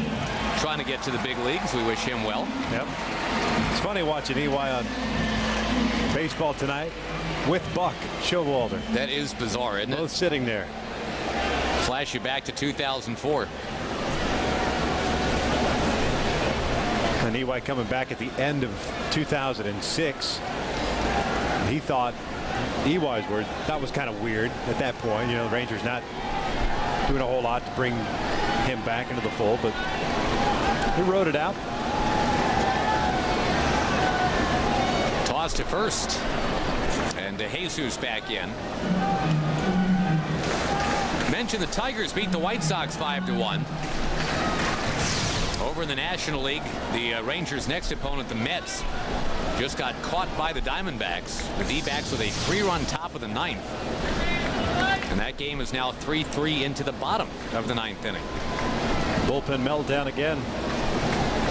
trying to get to the big leagues. We wish him well. Yep. It's funny watching EY on baseball tonight with Buck Showalter. That is bizarre, isn't it? Both sitting there. Flash you back to 2004. And EY coming back at the end of 2006. He thought, EY's words, that was kind of weird at that point. You know, the Rangers not doing a whole lot to bring him back into the fold, but he wrote it out. Toss to first. And DeJesus back in. Mentioned the Tigers beat the White Sox 5-1. Over in the National League, the Rangers' next opponent, the Mets, just got caught by the Diamondbacks. The D-backs with a 3-run top of the 9th. And that game is now 3-3 into the bottom of the 9th inning. Bullpen meltdown again.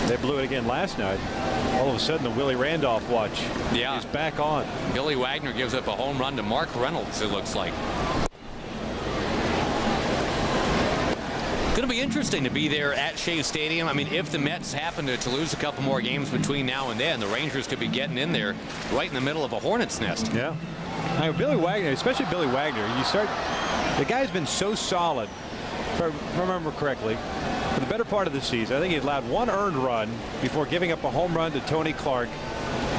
They blew it again last night. All of a sudden, the Willie Randolph watch is back on. Billy Wagner gives up a home run to Mark Reynolds, it looks like. Going to be interesting to be there at Shea Stadium. I mean, if the Mets happen to lose a couple more games between now and then, the Rangers could be getting in there right in the middle of a hornet's nest. Yeah. Now, Billy Wagner, especially Billy Wagner, the guy's been so solid, if I remember correctly, for the better part of the season. I think he allowed one earned run before giving up a home run to Tony Clark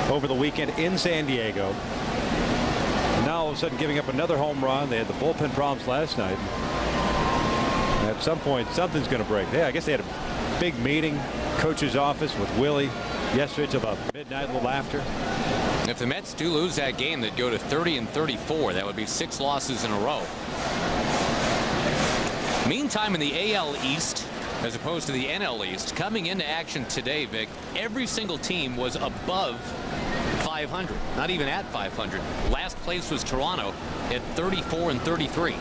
over the weekend in San Diego. And now all of a sudden giving up another home run. They had the bullpen problems last night. At some point, something's going to break. Yeah, I guess they had a big meeting, coach's office with Willie yesterday till about midnight, a little after. If the Mets do lose that game, they'd go to 30-34. That would be 6 losses in a row. Meantime, in the AL East, as opposed to the NL East, coming into action today, Vic, every single team was above 500, not even at 500. Last place was Toronto at 34-33.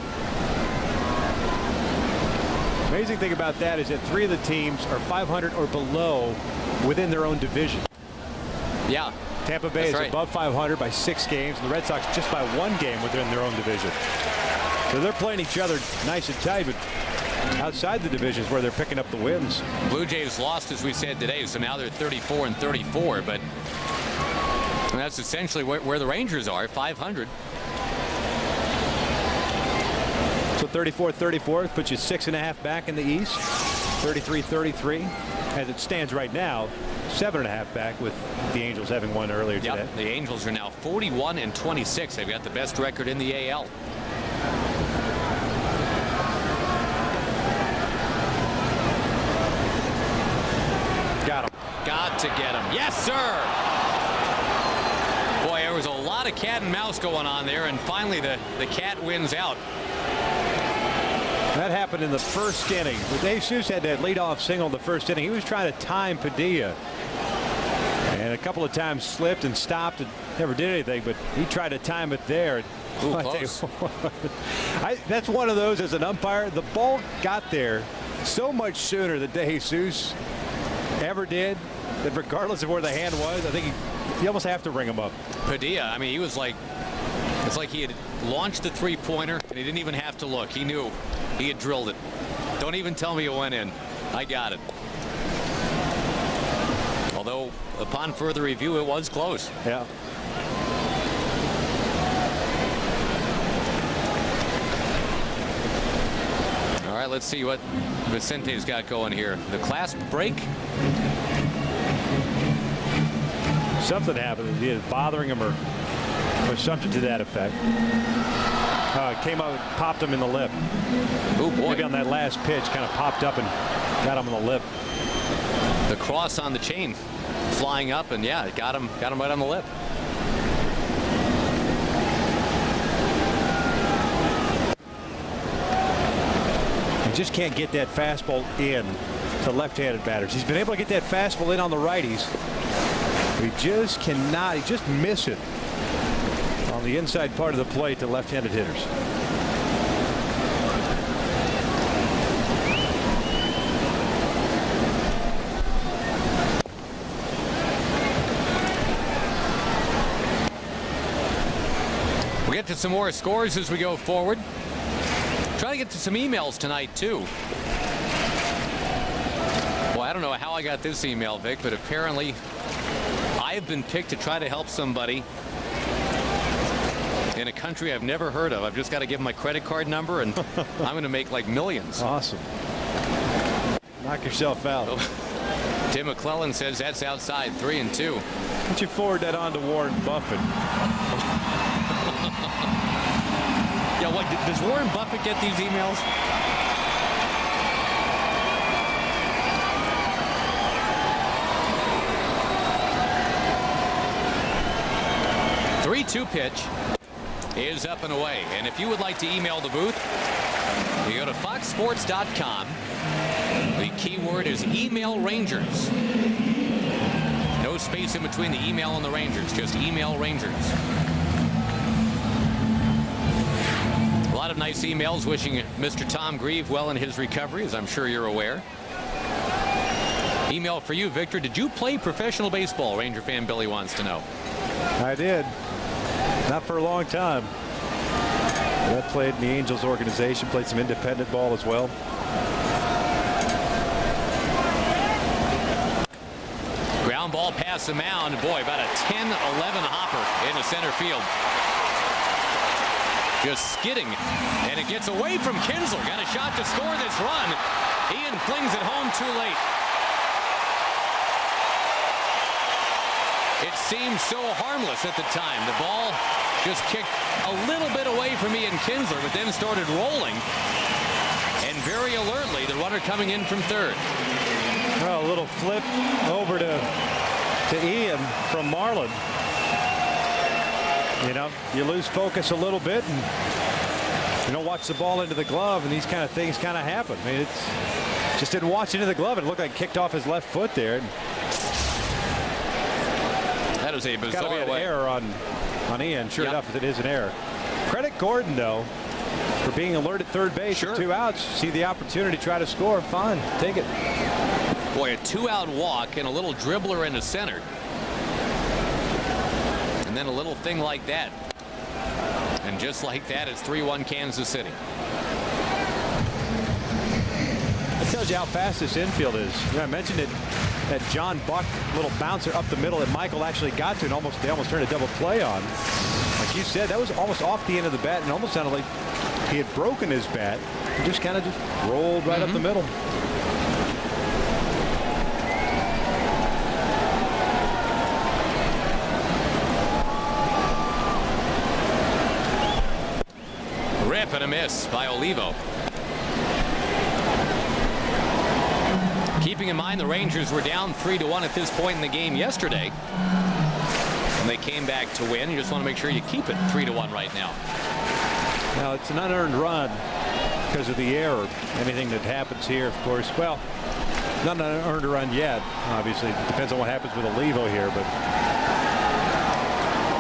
Amazing thing about that is that 3 of the teams are 500 or below within their own division. Yeah. Tampa Bay is above 500 by 6 games, and the Red Sox just by 1 game within their own division. So they're playing each other nice and tight, but outside the divisions where they're picking up the wins. Blue Jays lost, as we said today, so now they're 34-34, but that's essentially where the Rangers are, 500. So 34-34 puts you 6.5 back in the East. 33-33 as it stands right now. 7.5 back with the Angels having won earlier today. Yep, the Angels are now 41-26. They've got the best record in the AL. Got him. Got to get him. Yes, sir. Boy, there was a lot of cat and mouse going on there, and finally the cat wins out. That happened in the first inning. Dave Seuss had that leadoff single in the first inning. He was trying to time Padilla, and a couple of times slipped and stopped and never did anything, but he tried to time it there. Ooh, close. That's one of those, as an umpire, the ball got there so much sooner than Dave Seuss ever did, that regardless of where the hand was, I think you almost have to ring him up. Padilla, I mean, he was like, it's like he had launched the three-pointer and he didn't even have to look. He knew he had drilled it. Don't even tell me it went in. I got it. Although upon further review, it was close. Yeah. All right, let's see what Vicente's got going here. The clasp break. Something happened. Either bothering him or something to that effect. Came out, popped him in the lip. Oh boy! Maybe on that last pitch, kind of popped up and got him in the lip. The cross on the chain, flying up, and yeah, it got him right on the lip. He just can't get that fastball in to left-handed batters. He's been able to get that fastball in on the righties. He just cannot. He just miss it on the inside part of the plate to left-handed hitters. We'll get to some more scores as we go forward. Try to get to some emails tonight too. Well, I don't know how I got this email, Vic, but apparently I've been picked to try to help somebody in a country I've never heard of. I've just got to give them my credit card number, and I'm going to make like millions. Awesome. Knock yourself out. Tim McClellan says that's outside 3-2. Why don't you forward that on to Warren Buffett? Yeah, what, does Warren Buffett get these emails? Three-two pitch is up and away. And if you would like to email the booth, you go to foxsports.com. The keyword is email Rangers. No space in between the email and the Rangers, just email Rangers. A lot of nice emails wishing Mr. Tom Grieve well in his recovery, as I'm sure you're aware. Email for you, Victor. Did you play professional baseball? Ranger fan Billy wants to know. I did. Not for a long time. I played in the Angels organization, played some independent ball as well. Ground ball past the mound. Boy, about a 10-11 hopper into center field. Just skidding, and it gets away from Kinsler. Got a shot to score this run. Ian flings it home too late. It seemed so harmless at the time. The ball just kicked a little bit away from Ian Kinsler, but then started rolling. And very alertly, the runner coming in from third. Well, a little flip over to Ian from Marlin. You know, you lose focus a little bit, and you don't watch the ball into the glove, and these kind of things kind of happen. I mean, it's just didn't watch into the glove. It looked like it kicked off his left foot there. That is a bizarre Got to be an error on Ian. Sure enough, it is an error. Credit Gordon, though, for being alert at third base. With 2 outs. See the opportunity to try to score. Fine. Take it. Boy, a 2-out walk and a little dribbler into center. And then a little thing like that. And just like that, it's 3-1 Kansas City. That tells you how fast this infield is. I mentioned it. That John Buck little bouncer up the middle that Michael actually got to, and they almost turned a double play on. Like you said, that was almost off the end of the bat, and almost sounded like he had broken his bat. He just kind of rolled right up the middle. and a miss by Olivo. Keeping in mind the Rangers were down 3-1 at this point in the game yesterday. And they came back to win. You just want to make sure you keep it 3-1 right now. Now it's an unearned run because of the error. Anything that happens here, of course, well, not an unearned run yet. Obviously, it depends on what happens with Olivo here, but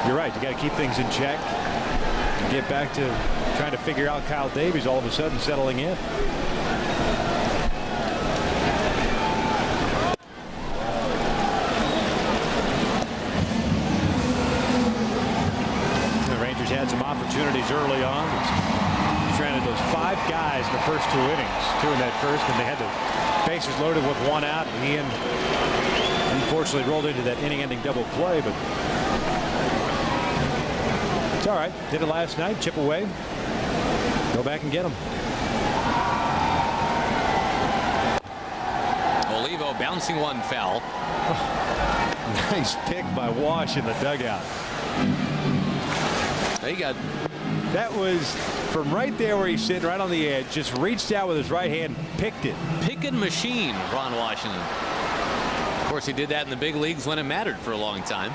you're right. You got to keep things in check and get back to trying to figure out Kyle Davies all of a sudden settling in. The Rangers had some opportunities early on. Stranded those 5 guys in the first 2 innings, 2 in that first, and they had the bases loaded with 1 out. And Ian unfortunately rolled into that inning-ending double play, but it's all right. Did it last night. Chip away. Go back and get them. Olivo bouncing one foul. Nice pick by Wash in the dugout. He got. That was from right there where he's sitting right on the edge. Just reached out with his right hand, picked it. Picking machine, Ron Washington. Of course, he did that in the big leagues when it mattered for a long time.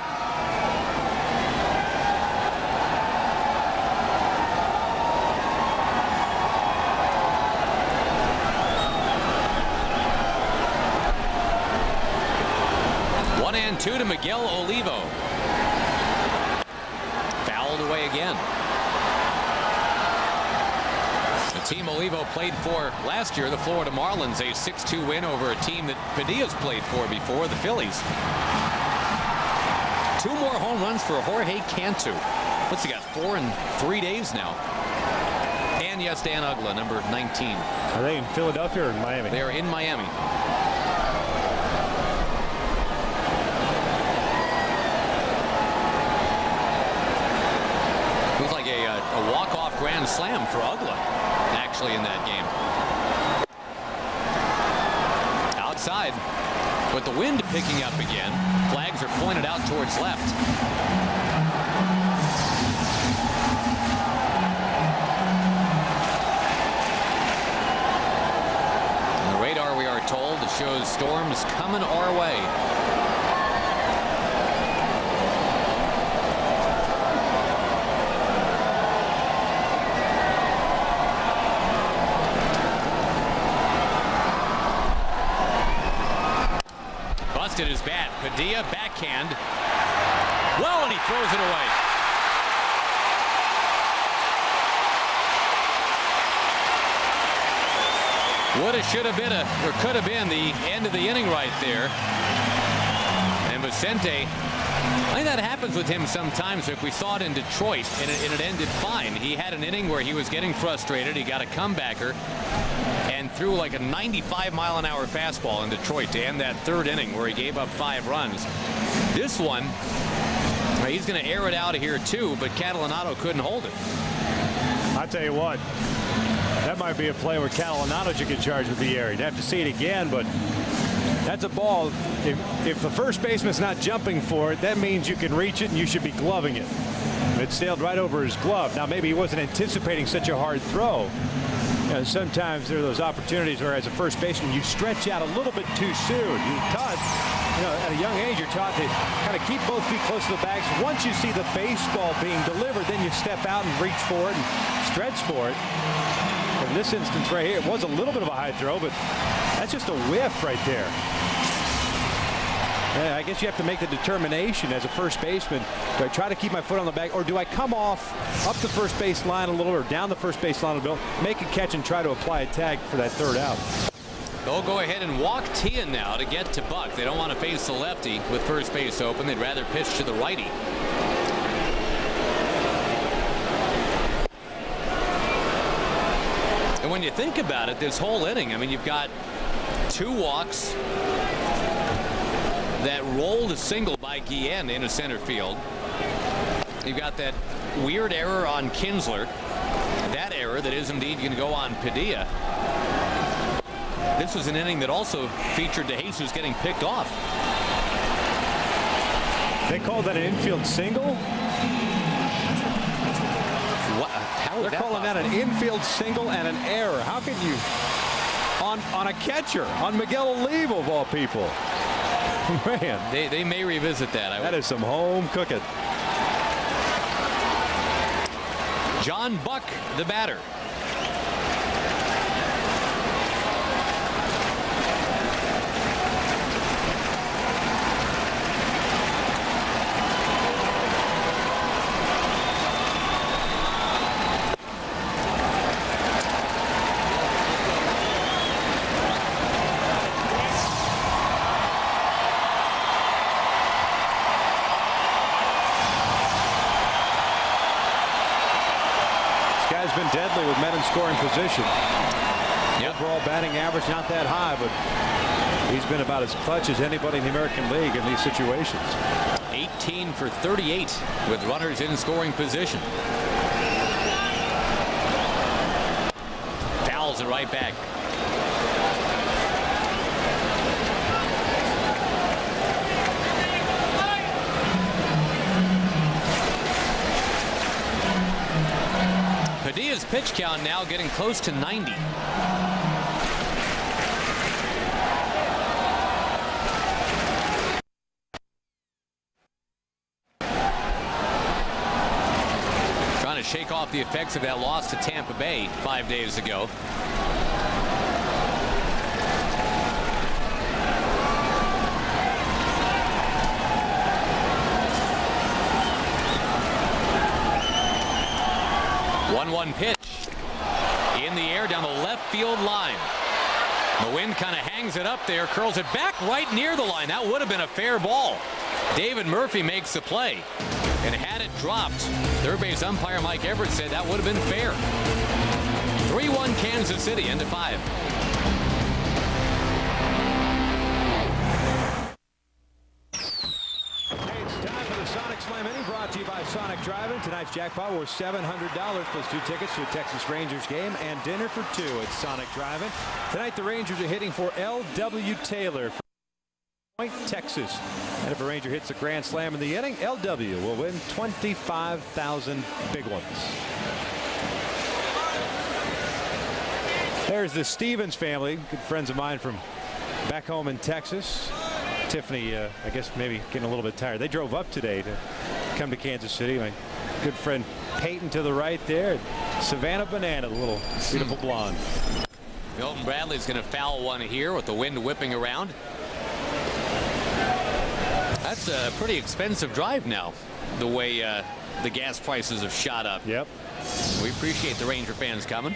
One and two to Miguel Olivo. Fouled away again. The team Olivo played for last year, the Florida Marlins, a 6-2 win over a team that Padilla's played for before, the Phillies. 2 more home runs for Jorge Cantu. What's he got, 4 in 3 days now? And yes, Dan Uggla, number 19. Are they in Philadelphia or in Miami? They are in Miami. It was like a walk-off grand slam for Uggla, actually, in that game. Outside, with the wind picking up again, flags are pointed out towards left. And the radar, we are told, shows storms coming our way. Busted his bat. Padilla backhand. Well, and he throws it away. Woulda, shoulda, been or could have been the end of the inning right there. And Vicente, I think that happens with him sometimes. If we saw it in Detroit and it ended fine. He had an inning where he was getting frustrated. He got a comebacker and threw like a 95-mile-an-hour fastball in Detroit to end that 3rd inning where he gave up 5 runs. This one, he's going to air it out of here too, but Catalanotto couldn't hold it. I tell you what, that might be a play where Catalanotto should get charged with the air. You'd have to see it again, but that's a ball. If the first baseman's not jumping for it, that means you can reach it and you should be gloving it. It sailed right over his glove. Now, maybe he wasn't anticipating such a hard throw. You know, sometimes there are those opportunities where, as a first baseman, you stretch out a little bit too soon. You're taught, you know, at a young age, you're taught to kind of keep both feet close to the bags. Once you see the baseball being delivered, then you step out and reach for it and stretch for it. In this instance right here, it was a little bit of a high throw, but that's just a whiff right there. Yeah, I guess you have to make the determination as a first baseman. Do I try to keep my foot on the bag, or do I come off up the first base line a little or down the first base line a little, make a catch and try to apply a tag for that 3rd out? They'll go ahead and walk Tia now to get to Buck. They don't want to face the lefty with first base open. They'd rather pitch to the righty. And when you think about it, this whole inning, I mean, you've got 2 walks that rolled a single by Guillen into center field. You've got that weird error on Kinsler. That error that is indeed going to go on Padilla. This was an inning that also featured DeJesus getting picked off. They called that an infield single? What? They're calling that an infield single and an error. How can you, on a catcher, on Miguel Olivo of all people? Man. They may revisit that. That is some home cooking. John Buck, the batter. Guy's been deadly with men in scoring position. Overall batting average not that high, but he's been about as clutch as anybody in the American League in these situations. 18 for 38 with runners in scoring position. Fouls it right back. Padilla's pitch count now getting close to 90. Trying to shake off the effects of that loss to Tampa Bay 5 days ago. One pitch in the air down the left field line. The wind kind of hangs it up there, curls it back right near the line. That would have been a fair ball. David Murphy makes the play, and had it dropped, third base umpire Mike Everett said that would have been fair. 3-1 Kansas City into 5. Brought to you by Sonic Drive-In. Tonight's jackpot worth $700 plus 2 tickets to a Texas Rangers game and dinner for 2 at Sonic Drive-In. Tonight the Rangers are hitting for L.W. Taylor from Point, Texas. And if a Ranger hits a grand slam in the inning, L.W. will win 25,000 big ones. There's the Stevens family, good friends of mine from back home in Texas. Tiffany, I guess maybe getting a little bit tired. They drove up today to come to Kansas City. My good friend Peyton to the right there. Savannah Banana, the little beautiful blonde. Milton Bradley's going to foul one here with the wind whipping around. That's a pretty expensive drive now, the way the gas prices have shot up. Yep. We appreciate the Ranger fans coming.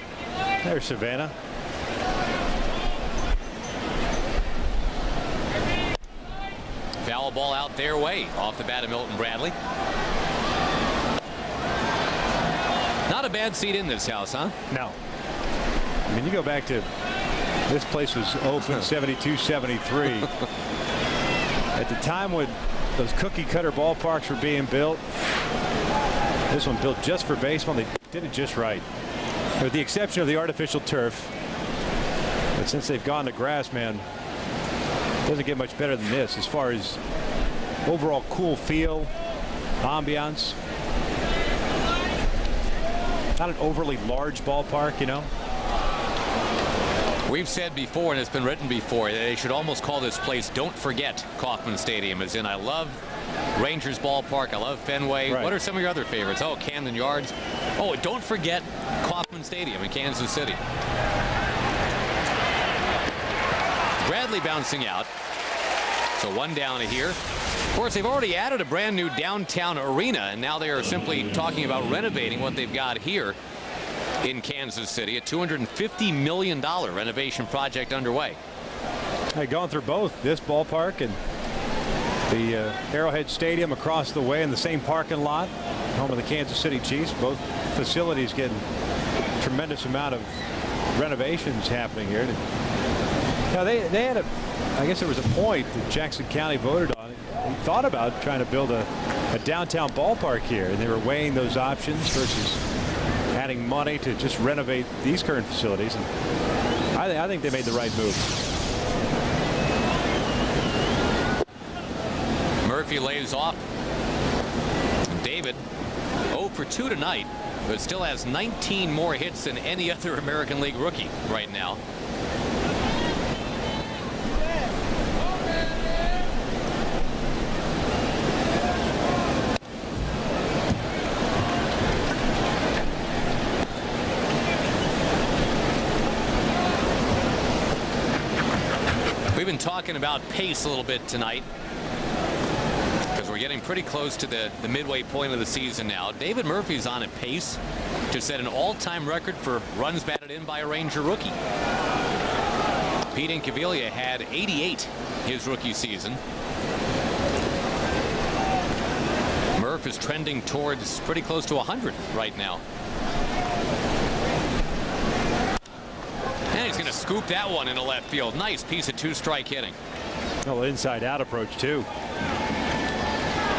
There's Savannah. Foul ball out their way off the bat of Milton Bradley. Not a bad seat in this house, huh? No. I mean, you go back to this place was open 72, 73. At the time when those cookie cutter ballparks were being built, this one built just for baseball. They did it just right, with the exception of the artificial turf. But since they've gone to grass, man, doesn't get much better than this as far as overall cool feel, ambiance. Not an overly large ballpark, you know. We've said before, and it's been written before, that they should almost call this place Don't Forget Kauffman Stadium, as in I love Rangers Ballpark, I love Fenway. Right. What are some of your other favorites? Oh, Camden Yards. Oh, don't forget Kauffman Stadium in Kansas City. Bradley bouncing out. So one down here. Of course, they've already added a brand new downtown arena, and now they are simply talking about renovating what they've got here in Kansas City. A $250 million renovation project underway. Hey, going through both this ballpark and the Arrowhead Stadium across the way in the same parking lot, home of the Kansas City Chiefs. Both facilities getting a tremendous amount of renovations happening here. Now they had I guess there was a point that Jackson County voted on. They thought about trying to build a downtown ballpark here, and they were weighing those options versus adding money to just renovate these current facilities. And I think they made the right move. Murphy lays off. David 0 for 2 tonight, but still has 19 more hits than any other American League rookie right now. We've been talking about pace a little bit tonight because we're getting pretty close to the midway point of the season now. David Murphy's on a pace to set an all-time record for runs batted in by a Ranger rookie. Pete Incaviglia had 88 his rookie season. Murph is trending towards pretty close to 100 right now. And he's going to scoop that one into left field. Nice piece of two-strike hitting. Well, inside-out approach, too.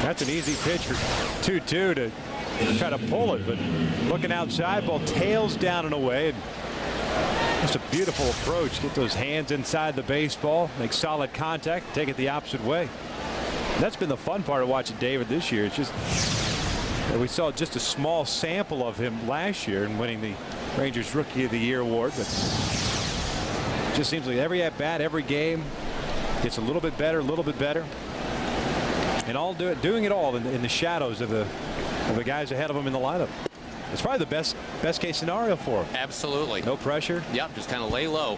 That's an easy pitch for 2-2 to try to pull it, but looking outside, ball tails down and away. And just a beautiful approach. Get those hands inside the baseball, make solid contact, take it the opposite way. And that's been the fun part of watching David this year. It's just we saw just a small sample of him last year and winning the Rangers Rookie of the Year award, but it just seems like every at bat, every game gets a little bit better, and all doing it all in the shadows of the guys ahead of him in the lineup. It's probably the best case scenario for him. Absolutely. No pressure. Yep, just kind of lay low.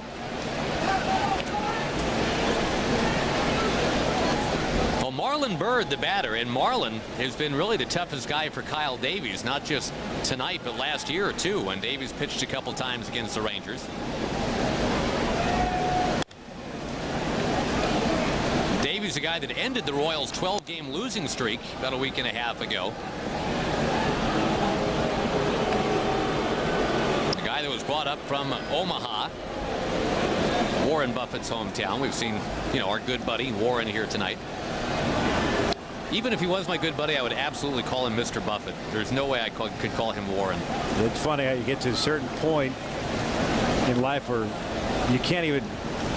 Well, Marlon Byrd, the batter, and Marlon has been really the toughest guy for Kyle Davies, not just tonight, but last year, too, when Davies pitched a couple times against the Rangers. Davies, a guy that ended the Royals' 12-game losing streak about a week and a half ago. A guy that was brought up from Omaha, Warren Buffett's hometown. We've seen, our good buddy Warren here tonight. Even if he was my good buddy, I would absolutely call him Mr. Buffett. There's no way I could call him Warren. It's funny how you get to a certain point in life where you can't even,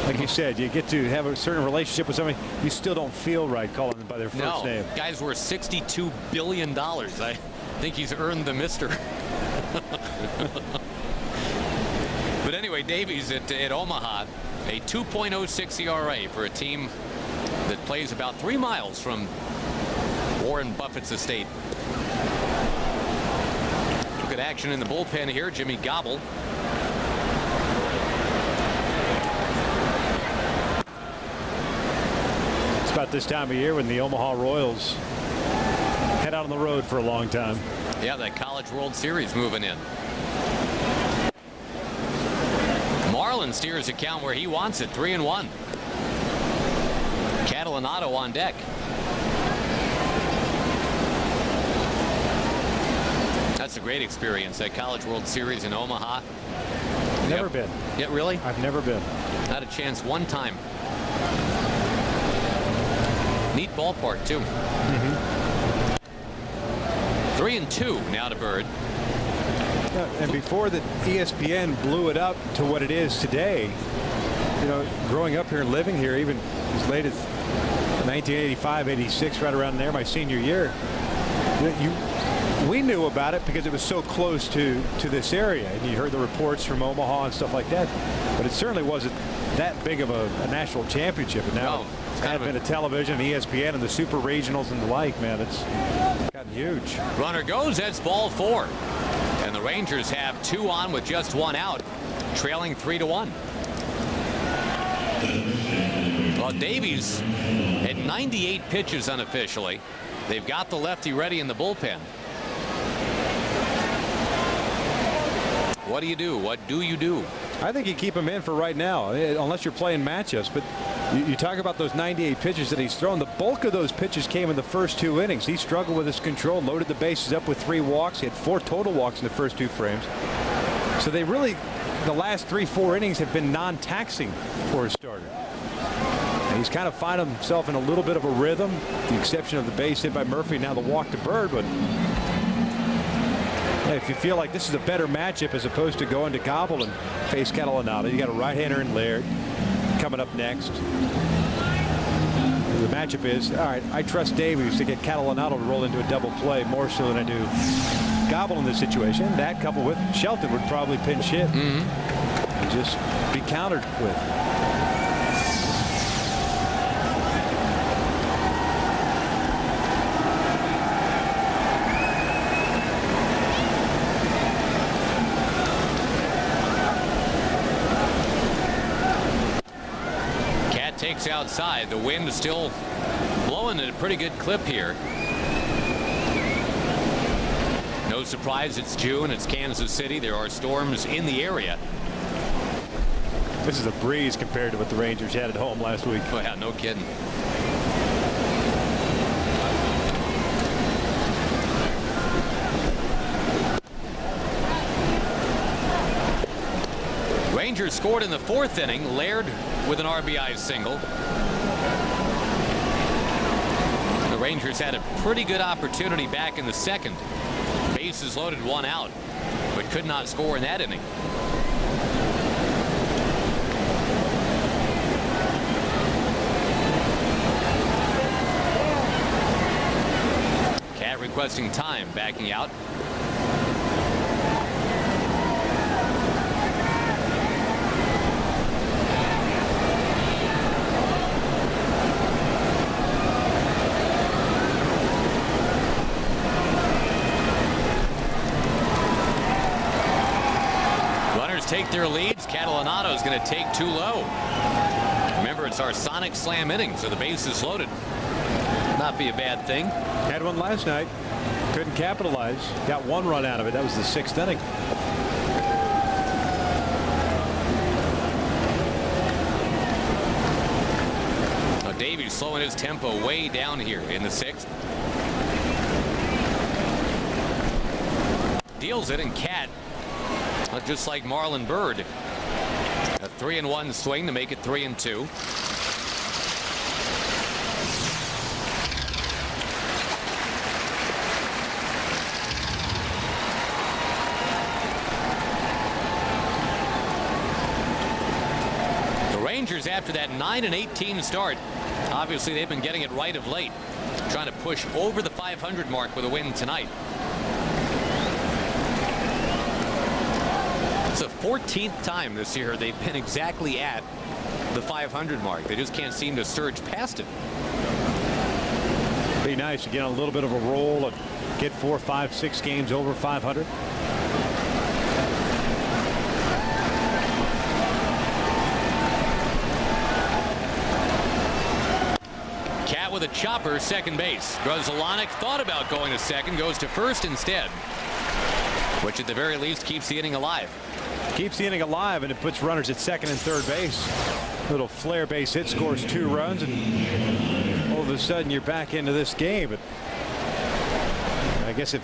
like you said, you get to have a certain relationship with somebody, you still don't feel right calling them by their first name. Guy's worth $62 billion. I think he's earned the Mr. But anyway, Davies at Omaha, a 2.06 ERA for a team that plays about 3 miles from Warren Buffett's estate. Look at action in the bullpen here. Jimmy Gobble. It's about this time of year when the Omaha Royals head out on the road for a long time. Yeah, that College World Series moving in. Marlin steers a count where he wants it, 3-1. Catalanato on deck. That's a great experience, that College World Series in Omaha. Never been. Yeah, really? I've never been. Had a chance one time. Neat ballpark, too. 3-2 now to Byrd. Yeah, and before the ESPN blew it up to what it is today, growing up here and living here, even as late as 1985, 86, right around there, my senior year, we knew about it because it was so close to this area, and you heard the reports from Omaha and stuff like that. But it certainly wasn't that big of a national championship. And now it's kind of been a television, ESPN, and the super regionals and the like. Man, it's gotten huge. Runner goes. That's ball 4, and the Rangers have 2 on with just 1 out, trailing 3-1. Well, Davies had 98 pitches unofficially. They've got the lefty ready in the bullpen. What do you do? What do you do? I think you keep him in for right now, unless you're playing matchups. But you talk about those 98 pitches that he's thrown. The bulk of those pitches came in the first 2 innings. He struggled with his control, loaded the bases up with 3 walks. He had 4 total walks in the first 2 frames. So they really, the last 3-4 innings have been non-taxing for a starter. And he's kind of finding himself in a little bit of a rhythm, the exception of the base hit by Murphy, now the walk to Byrd. But if you feel like this is a better matchup as opposed to going to Gobble and face Catalanato, you got a right-hander in Laird coming up next. The matchup is, all right, I trust Davies to get Catalanato to roll into a double play more so than I do Gobble in this situation. That coupled with Shelton would probably pinch hit and just be countered with. Takes outside. The wind is still blowing at a pretty good clip here. No surprise, it's June, it's Kansas City. There are storms in the area. This is a breeze compared to what the Rangers had at home last week. Oh yeah, no kidding. Rangers scored in the 4th inning. Laird with an RBI single. The Rangers had a pretty good opportunity back in the 2nd. Bases loaded, 1 out, but could not score in that inning. Cat requesting time, backing out. Take their leads. Catalanato is going to take too low. Remember, it's our sonic slam inning, so the base is loaded. Not be a bad thing. Had one last night. Couldn't capitalize. Got 1 run out of it. That was the 6th inning. Now Davies slowing his tempo way down here in the 6th. Deals it, and Cat, just like Marlon Byrd, a 3-1 swing to make it 3-2. The Rangers, after that 9-18 start, obviously they've been getting it right of late, trying to push over the 500 mark with a win tonight. It's the 14th time this year they've been exactly at the 500 mark. They just can't seem to surge past it. Be nice to get on a little bit of a roll and get 4, 5, 6 games over 500. Cat with a chopper, second base. Grzelcyk thought about going to second, goes to first instead, which at the very least keeps the inning alive. Keeps the inning alive, and it puts runners at second and third base. Little flare base hit, scores 2 runs, and all of a sudden you're back into this game. But I guess if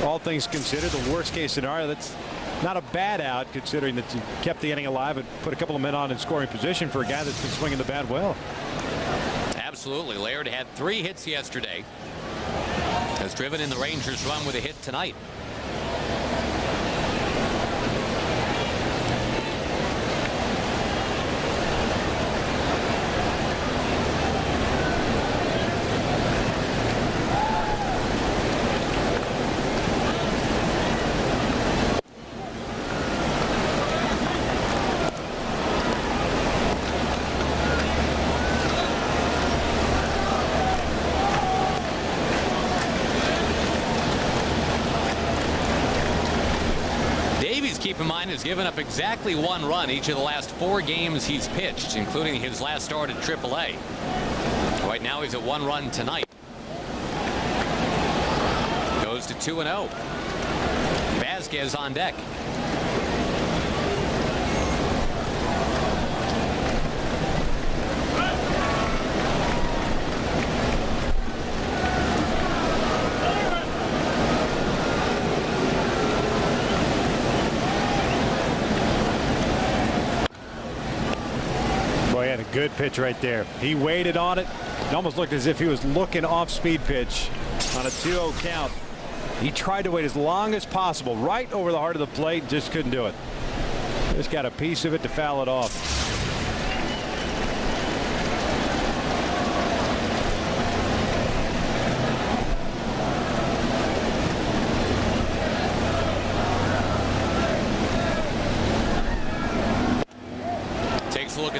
all things considered, the worst case scenario, that's not a bad out, considering that you kept the inning alive and put a couple of men on in scoring position for a guy that's been swinging the bat well. Absolutely. Laird had 3 hits yesterday. Has driven in the Rangers' run with a hit tonight. Keep in mind, has given up exactly 1 run each of the last 4 games he's pitched, including his last start at AAA. Right now he's at 1 run tonight. Goes to 2-0. Vasquez on deck. Good pitch right there. He waited on it. It almost looked as if he was looking off speed pitch on a 2-0 count. He tried to wait as long as possible right over the heart of the plate, just couldn't do it. Just got a piece of it to foul it off.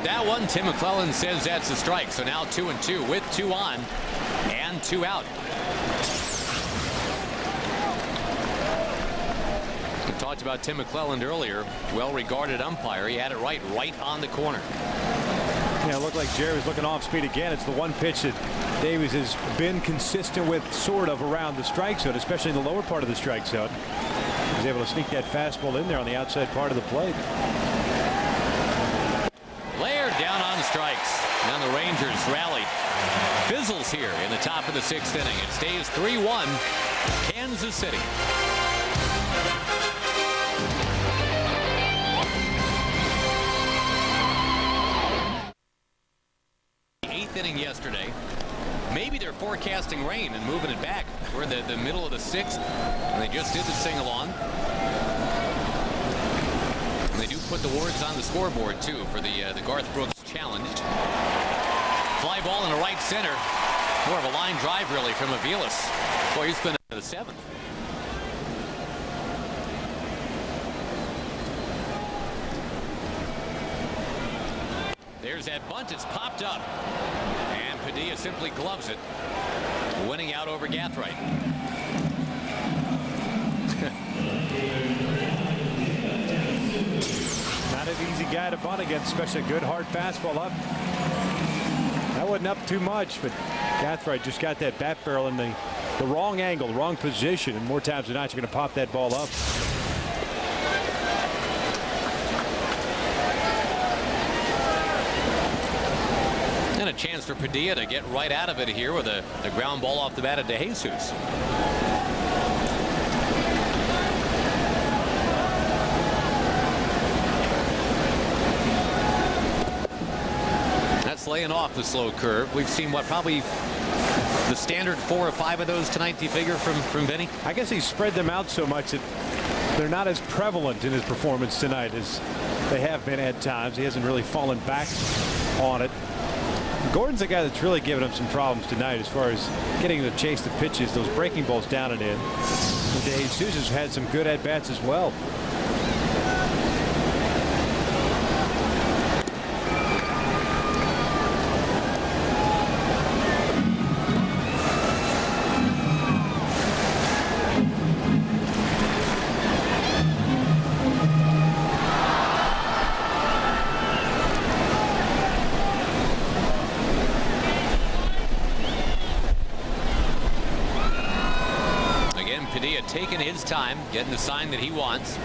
that one. Tim McClellan says that's a strike. So now 2-2 with 2 on and 2 out. We talked about Tim McClellan earlier. Well-regarded umpire. He had it right on the corner. Yeah, it looked like Jerry was looking off speed again. It's the one pitch that Davies has been consistent with, sort of, around the strike zone, especially in the lower part of the strike zone. He was able to sneak that fastball in there on the outside part of the plate. Laird down on strikes. Now the Rangers rally. Fizzles here in the top of the 6th inning. It stays 3-1 Kansas City. 8th inning yesterday. Maybe they're forecasting rain and moving it back. We're in the middle of the 6th, and they just did the sing-along. And they do put the words on the scoreboard, too, for the Garth Brooks Challenge. Fly ball in the right center. More of a line drive, really, from Aviles. Boy, he's been to the 7th. There's that bunt. It's popped up. And Padilla simply gloves it, winning out over Gathright. Not an easy guy to bunt against, especially a good hard fastball up. That wasn't up too much, but Gathright just got that bat barrel in the wrong angle, the wrong position, and more times than not, you're going to pop that ball up. And a chance for Padilla to get right out of it here with the ground ball off the bat of DeJesus. That's laying off the slow curve. We've seen what, probably the standard 4 or 5 of those tonight, do you figure, from Vinny? I guess he spread them out so much that they're not as prevalent in his performance tonight as they have been at times. He hasn't really fallen back on it. Gordon's the guy that's really given him some problems tonight as far as getting to chase the pitches, those breaking balls down and in. DeJesus has had some good at-bats as well. Taking his time, getting the sign that he wants.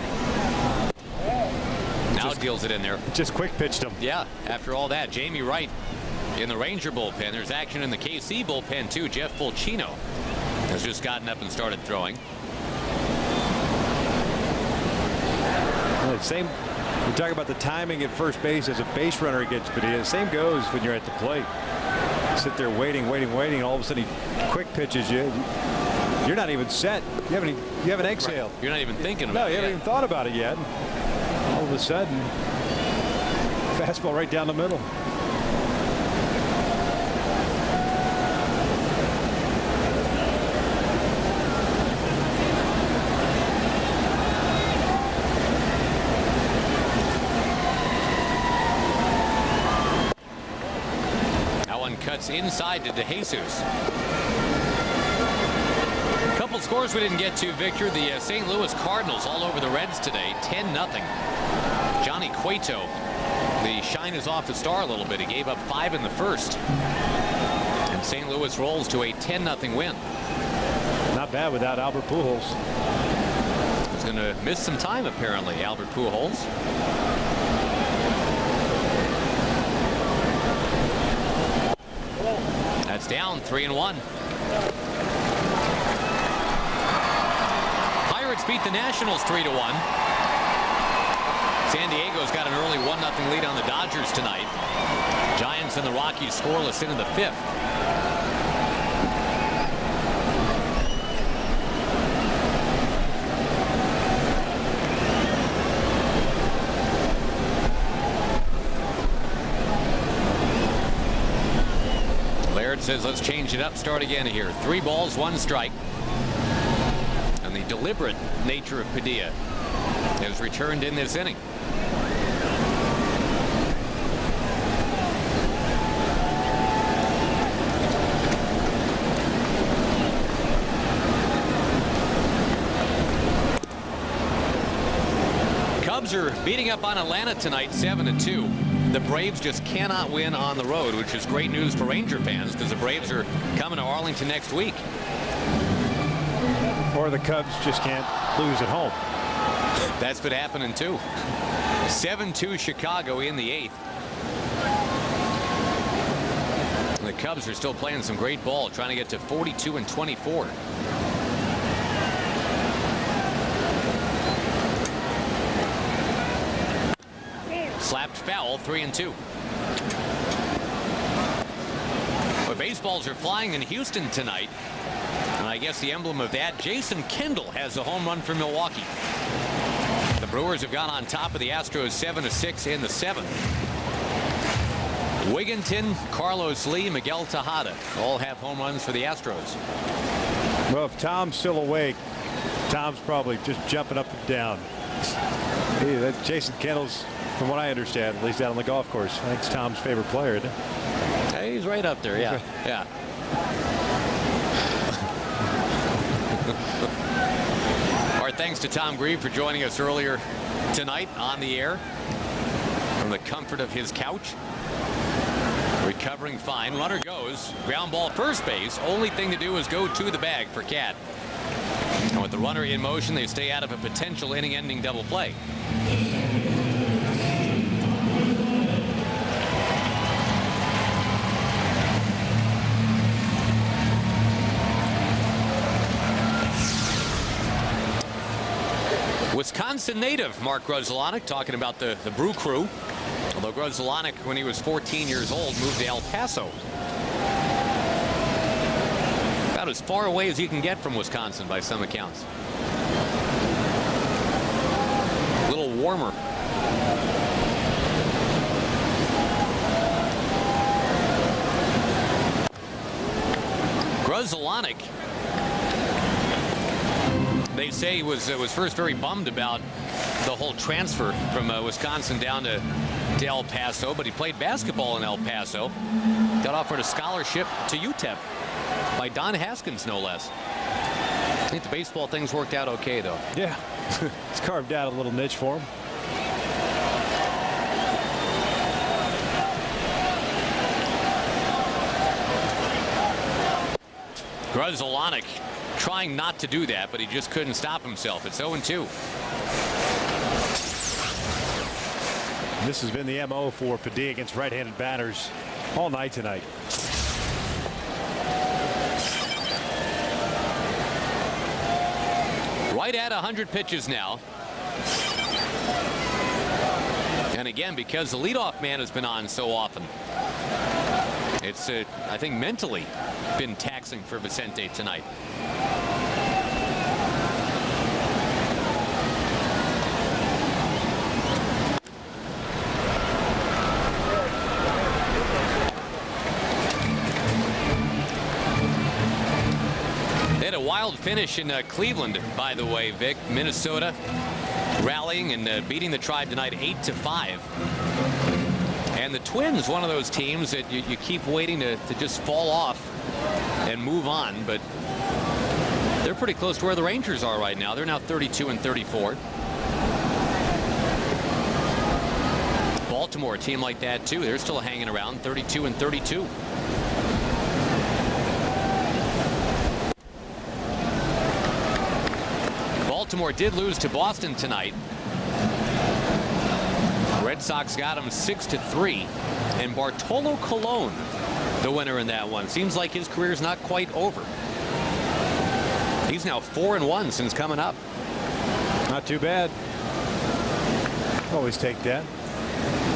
Now deals it in there. Just quick pitched him. Yeah, after all that, Jamie Wright in the Ranger bullpen. There's action in the KC bullpen, too. Jeff Fulcino has just gotten up and started throwing. Same. We talk about the timing at first base as a base runner against Padilla. Same goes when you're at the plate. You sit there waiting. All of a sudden, he quick pitches you. You're not even set. You haven't exhaled. Right. You're not even thinking about it. No, you haven't even thought about it yet. All of a sudden, fastball right down the middle. That one cuts inside to DeJesus. Couple scores we didn't get to, Victor. The St. Louis Cardinals all over the Reds today, 10-0. Johnny Cueto, the shine is off the star a little bit. He gave up 5 in the first. And St. Louis rolls to a 10-0 win. Not bad without Albert Pujols. He's going to miss some time, apparently, Albert Pujols. That's down 3-1. Pirates beat the Nationals 3-1. San Diego's got an early 1-0 lead on the Dodgers tonight. Giants and the Rockies scoreless into the 5th. Laird says let's change it up, start again here. 3 balls, 1 strike. And the deliberate nature of Padilla has returned in this inning. Cubs are beating up on Atlanta tonight, 7-2. The Braves just cannot win on the road, which is great news for Ranger fans because the Braves are coming to Arlington next week. Or the Cubs just can't lose at home. That's been happening too. 7-2 Chicago in the 8th. The Cubs are still playing some great ball, trying to get to 42-24. Slapped foul, 3-2. But baseballs are flying in Houston tonight. And I guess the emblem of that, Jason Kendall has a home run for Milwaukee. The Brewers have gone on top of the Astros 7-6 in the 7th. Wigginton, Carlos Lee, Miguel Tejada all have home runs for the Astros. Well, if Tom's still awake, Tom's probably just jumping up and down. Hey, that Jason Kendall's, from what I understand, at least out on the golf course, I think it's Tom's favorite player, isn't it? Hey, he's right up there, yeah. Yeah. Our thanks to Tom Grieve for joining us earlier tonight on the air from the comfort of his couch. Recovering fine. Runner goes. Ground ball first base. Only thing to do is go to the bag for Cat. And with the runner in motion, they stay out of a potential inning-ending double play. Wisconsin native Mark Grudzielanek talking about the Brew Crew. Although Grudzielanek, when he was 14 years old, moved to El Paso. About as far away as you can get from Wisconsin by some accounts. A little warmer. Grudzielanek, they say he was first very bummed about the whole transfer from Wisconsin down to El Paso, but he played basketball in El Paso. Got offered a scholarship to UTEP by Don Haskins, no less. I think the baseball things worked out okay, though. Yeah, it's carved out a little niche for him. Grudzielanek trying not to do that, but he just couldn't stop himself. It's 0-2. This has been the MO for Padilla against right-handed batters all night tonight. Right at 100 pitches now. And again, because the leadoff man has been on so often, it's, I think, mentally been taxing for Vicente tonight. They had a wild finish in Cleveland, by the way, Vic. Minnesota rallying and beating the Tribe tonight 8-5. And the Twins, one of those teams that you keep waiting to just fall off and move on, but they're pretty close to where the Rangers are right now. They're now 32-34. Baltimore, a team like that too. They're still hanging around, 32-32. Baltimore did lose to Boston tonight. Red Sox got him 6-3, and Bartolo Colon, the winner in that one. Seems like his career's not quite over. He's now 4-1 since coming up. Not too bad. Always take that.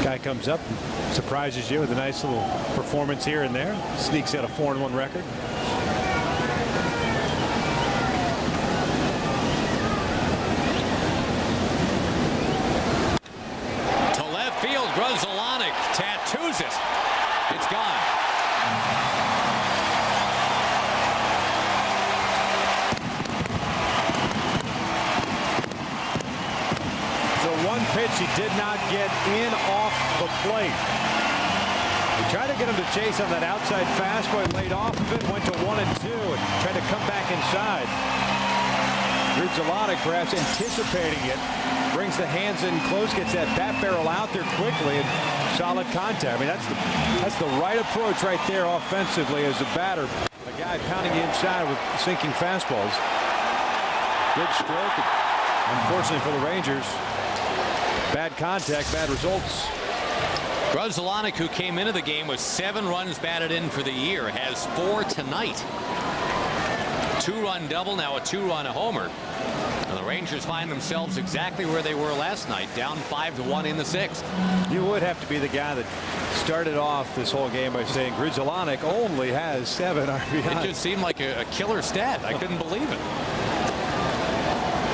Guy comes up and surprises you with a nice little performance here and there. Sneaks out a 4-1 record. Grudzielanek tattoos it. It's gone. So one pitch he did not get in off the plate. He tried to get him to chase on that outside fastball, laid off of it, went to 1-2, and tried to come back inside. Grudzielanek perhaps anticipating it. Brings the hands in close, gets that bat barrel out there quickly, and solid contact. I mean, that's the right approach right there offensively as a batter. A guy pounding you inside with sinking fastballs. Good stroke. Unfortunately for the Rangers, bad contact, bad results. Grudzielanek, who came into the game with 7 runs batted in for the year, has 4 tonight. 2-run double, now a 2-run homer. And the Rangers find themselves exactly where they were last night, down 5-1 in the 6th. You would have to be the guy that started off this whole game by saying Grudzielanek only has 7 RBIs. It just seemed like a killer stat. I couldn't believe it.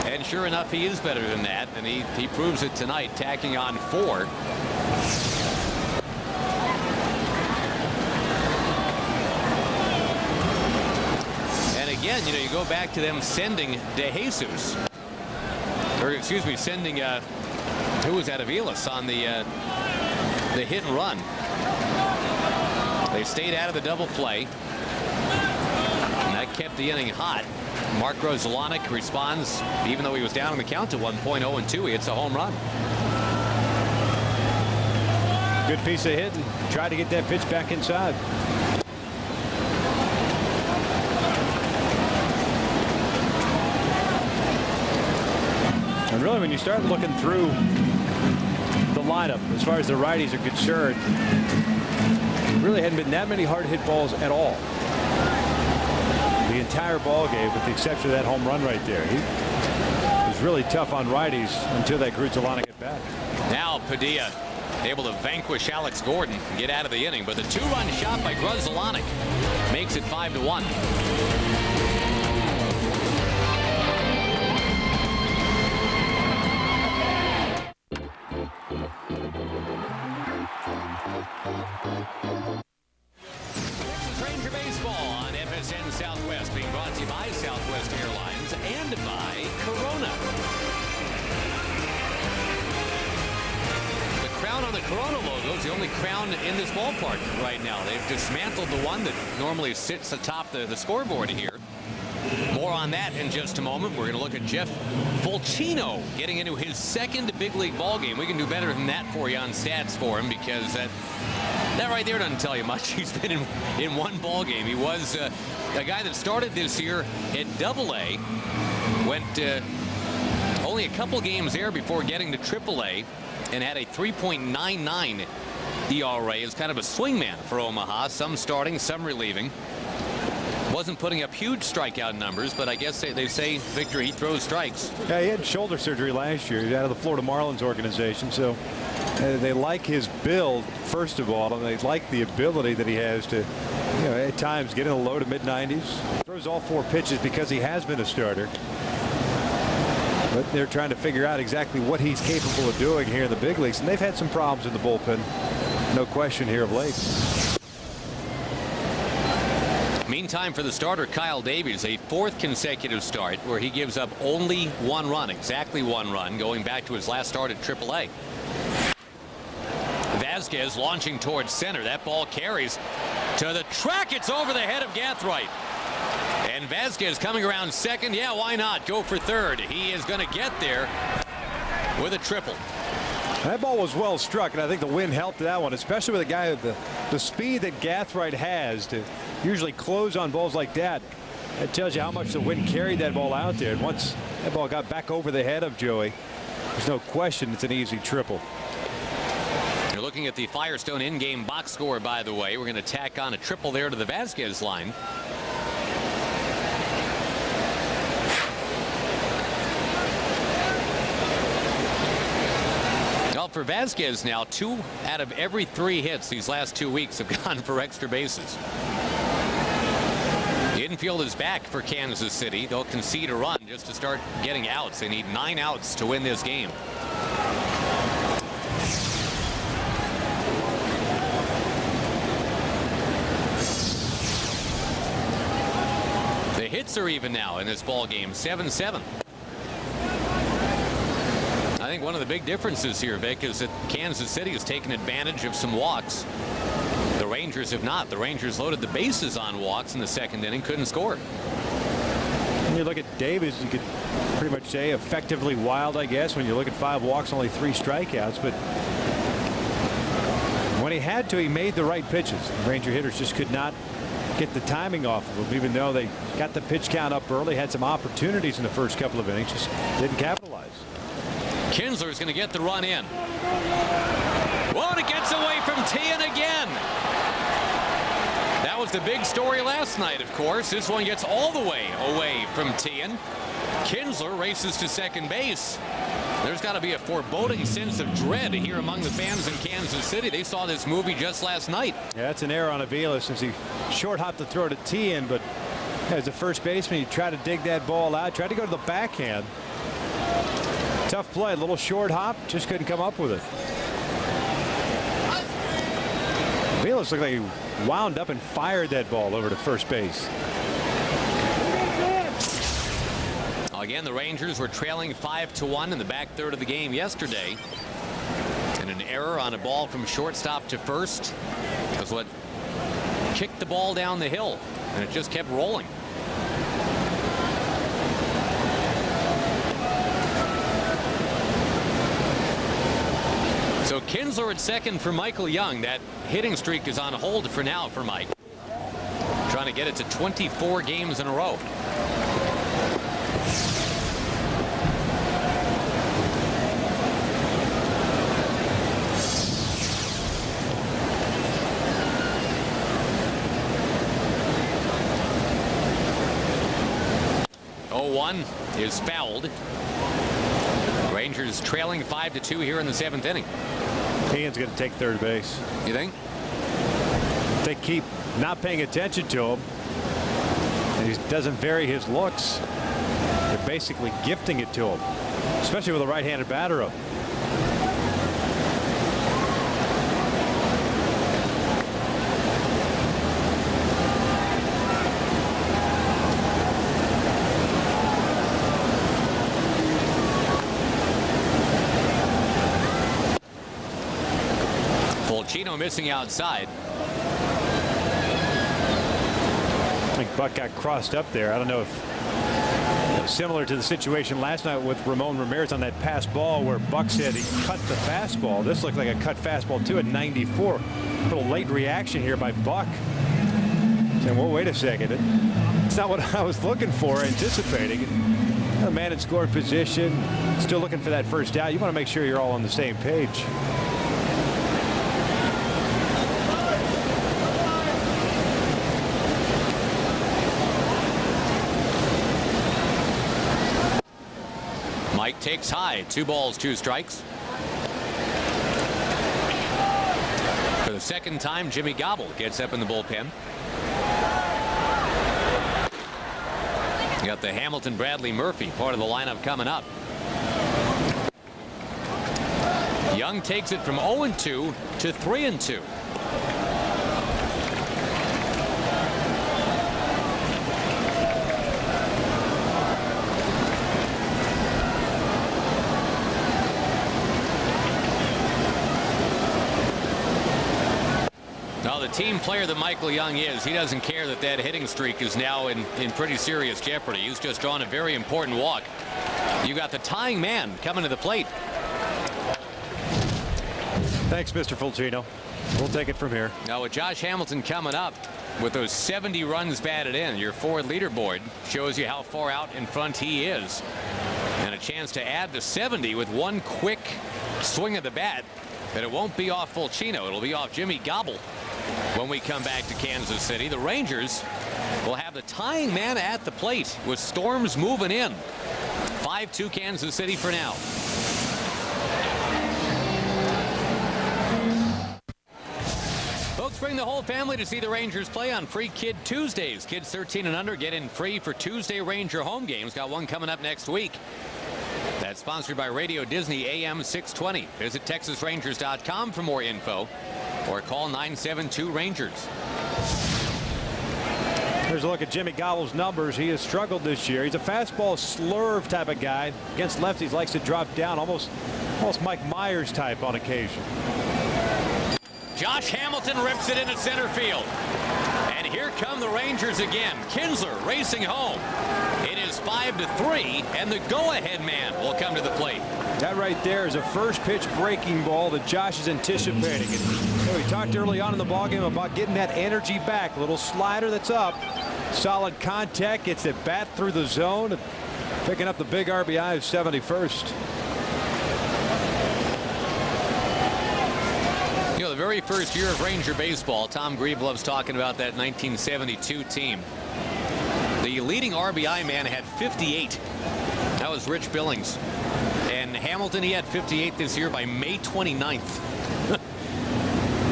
And sure enough, he is better than that, and he proves it tonight, tacking on 4. Again, you know, you go back to them sending DeJesus, or excuse me, sending who was that, Aviles on the hit and run. They stayed out of the double play, and that kept the inning hot. Mark Grudzielanek responds, even though he was down on the count to 1.0-2. He hits a home run. Good piece of hitting. Tried to get that pitch back inside. And really, when you start looking through the lineup, as far as the righties are concerned, really hadn't been that many hard hit balls at all. The entire ball game, with the exception of that home run right there. He was really tough on righties until that Grudzielanek at bat. Now Padilla able to vanquish Alex Gordon and get out of the inning, but the 2-run shot by Grudzielanek makes it 5-1. Ranger Baseball on FSN Southwest, being brought to you by Southwest Airlines and by Corona. The crown on the Corona logo is the only crown in this ballpark right now. They've dismantled the one that normally sits atop the scoreboard here. More on that in just a moment. We're going to look at Jeff Fulcino getting into his 2nd big league ball game. We can do better than that for you on stats for him, because that right there doesn't tell you much. He's been in one ball game. He was a guy that started this year at AA, went only a couple games there before getting to AAA, and had a 3.99 ERA as kind of a swingman for Omaha, some starting, some relieving. Wasn't putting up huge strikeout numbers, but I guess they say, Victor, he throws strikes. Yeah, he had shoulder surgery last year. He's out of the Florida Marlins organization, so they like his build, first of all, and they like the ability that he has to, you know, at times get in the low to mid-90s. Throws all 4 pitches because he has been a starter. But they're trying to figure out exactly what he's capable of doing here in the big leagues, and they've had some problems in the bullpen, no question, here of late. Meantime, for the starter, Kyle Davies, a 4th consecutive start where he gives up only 1 run, exactly 1 run, going back to his last start at AAA. Vasquez launching towards center. That ball carries to the track. It's over the head of Gathright. And Vasquez coming around 2nd. Yeah, why not? Go for 3rd. He is going to get there with a triple. That ball was well struck, and I think the wind helped that one, especially with a guy with the speed that Gathright has to usually close on balls like that. That tells you how much the wind carried that ball out there. And once that ball got back over the head of Joey, there's no question it's an easy triple. You're looking at the Firestone in-game box score, by the way. We're going to tack on a triple there to the Vasquez line. For Vasquez now, 2 out of every 3 hits these last 2 weeks have gone for extra bases. The infield is back for Kansas City. They'll concede a run just to start getting outs. They need 9 outs to win this game. The hits are even now in this ball game, 7-7. I think one of the big differences here, Vic, is that Kansas City has taken advantage of some walks. The Rangers have not. The Rangers loaded the bases on walks in the 2nd inning, couldn't score. You You look at Davis, you could pretty much say effectively wild, I guess, when you look at 5 walks, only 3 strikeouts. But when he had to, he made the right pitches. Ranger hitters just could not get the timing off of him, even though they got the pitch count up early, had some opportunities in the first couple of innings, just didn't capitalize. Kinsler's going to get the run in. Whoa, and it gets away from Tian again. That was the big story last night, of course. This one gets all the way away from Tian. Kinsler races to second base. There's got to be a foreboding sense of dread here among the fans in Kansas City. They saw this movie just last night. Yeah, that's an error on Avila since he short hopped the throw to Tian, but as a first baseman, he tried to dig that ball out, tried to go to the backhand. Tough play, a little short hop, just couldn't come up with it. Avila's looked like he wound up and fired that ball over to first base. Again, the Rangers were trailing 5-1 in the back third of the game yesterday. And an error on a ball from shortstop to first was what kicked the ball down the hill, and it just kept rolling. So Kinsler at second for Michael Young. That hitting streak is on hold for now for Mike. Trying to get it to 24 games in a row. Is fouled. Rangers trailing 5-2 here in the 7th inning. Tian's going to take third base. You think? They keep not paying attention to him, and he doesn't vary his looks. They're basically gifting it to him, especially with a right-handed batter up. Fulcino missing outside. I think Buck got crossed up there. I don't know if similar to the situation last night with Ramon Ramirez on that pass ball where Buck said he cut the fastball. This looked like a cut fastball too at 94. A little late reaction here by Buck. Saying, well, wait a second. It's not what I was looking for, anticipating. The man in scoring position, still looking for that first out. You want to make sure you're all on the same page. Mike takes high. 2 balls, 2 strikes. For the second time, Jimmy Gobble gets up in the bullpen. You got the Hamilton Bradley Murphy part of the lineup coming up. Young takes it from 0-2 to 3-2. Team player that Michael Young is, he doesn't care that that hitting streak is now in pretty serious jeopardy. He's just drawn a very important walk. You got the tying man coming to the plate. Thanks, Mr. Fulcino. We'll take it from here. Now with Josh Hamilton coming up with those 70 runs batted in, your forward leaderboard shows you how far out in front he is, and a chance to add the 70 with one quick swing of the bat. But it won't be off Fulcino. It'll be off Jimmy Gobble. When we come back to Kansas City, the Rangers will have the tying man at the plate with Storms moving in. 5-2 Kansas City for now. Folks, bring the whole family to see the Rangers play on Free Kid Tuesdays. Kids 13 and under get in free for Tuesday Ranger home games. Got one coming up next week. That's sponsored by Radio Disney AM 620. Visit TexasRangers.com for more info or call 972-RANGERS. Here's a look at Jimmy Gobble's numbers. He has struggled this year. He's a fastball slurve type of guy. Against lefties, likes to drop down, almost Mike Myers type on occasion. Josh Hamilton rips it into center field. And here come the Rangers again. Kinsler racing home. It is 5-3, and the go-ahead man will come to the plate. That right there is a first pitch breaking ball that Josh is anticipating. And we talked early on in the ballgame about getting that energy back. Little slider that's up. Solid contact. Gets it bat through the zone. Picking up the big RBI of 71st. You know, the very first year of Ranger baseball, Tom Grieve loves talking about that 1972 team. The leading RBI man had 58. That was Rich Billings. And Hamilton, he had 58 this year by May 29th.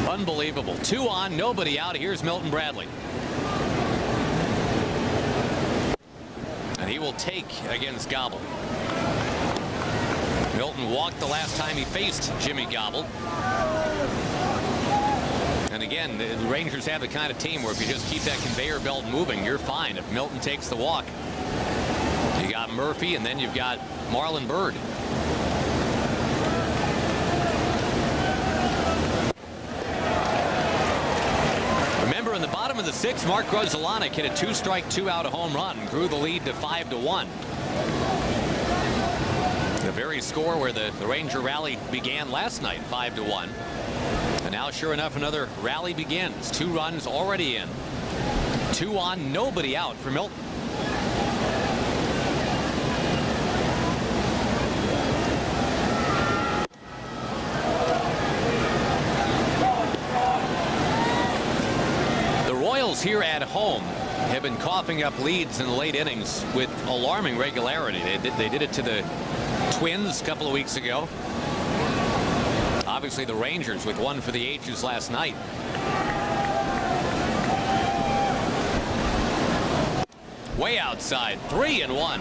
Unbelievable. 2 on, nobody out. Here's Milton Bradley. And he will take against Gobble. Milton walked the last time he faced Jimmy Gobble. And again, the Rangers have the kind of team where if you just keep that conveyor belt moving, you're fine. If Milton takes the walk, you got Murphy, and then you've got Marlon Byrd. Remember, in the bottom of the 6th, Mark Grudzielanek hit a 2-strike, 2-out home run and grew the lead to 5-1. The very score where the Ranger rally began last night, 5-1. And now, sure enough, another rally begins. 2 runs already in. 2 on, nobody out for Milton. The Royals here at home have been coughing up leads in the late innings with alarming regularity. They did it to the Twins a couple of weeks ago. Obviously, the Rangers with one for the ages last night. Way outside, 3-1.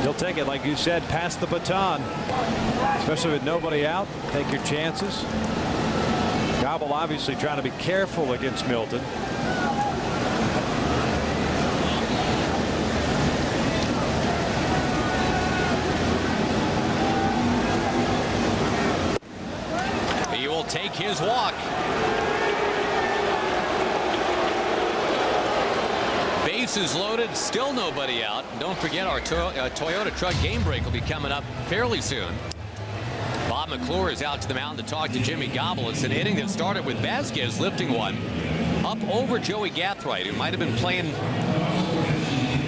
He'll take it, like you said, pass the baton. Especially with nobody out. Take your chances. Gobble obviously trying to be careful against Milton. He will take his walk. Bases loaded, still nobody out. Don't forget, our Toyota truck game break will be coming up fairly soon. Bob McClure is out to the mound to talk to Jimmy Gobble. It's an inning that started with Vasquez lifting one up over Joey Gathright, who might have been playing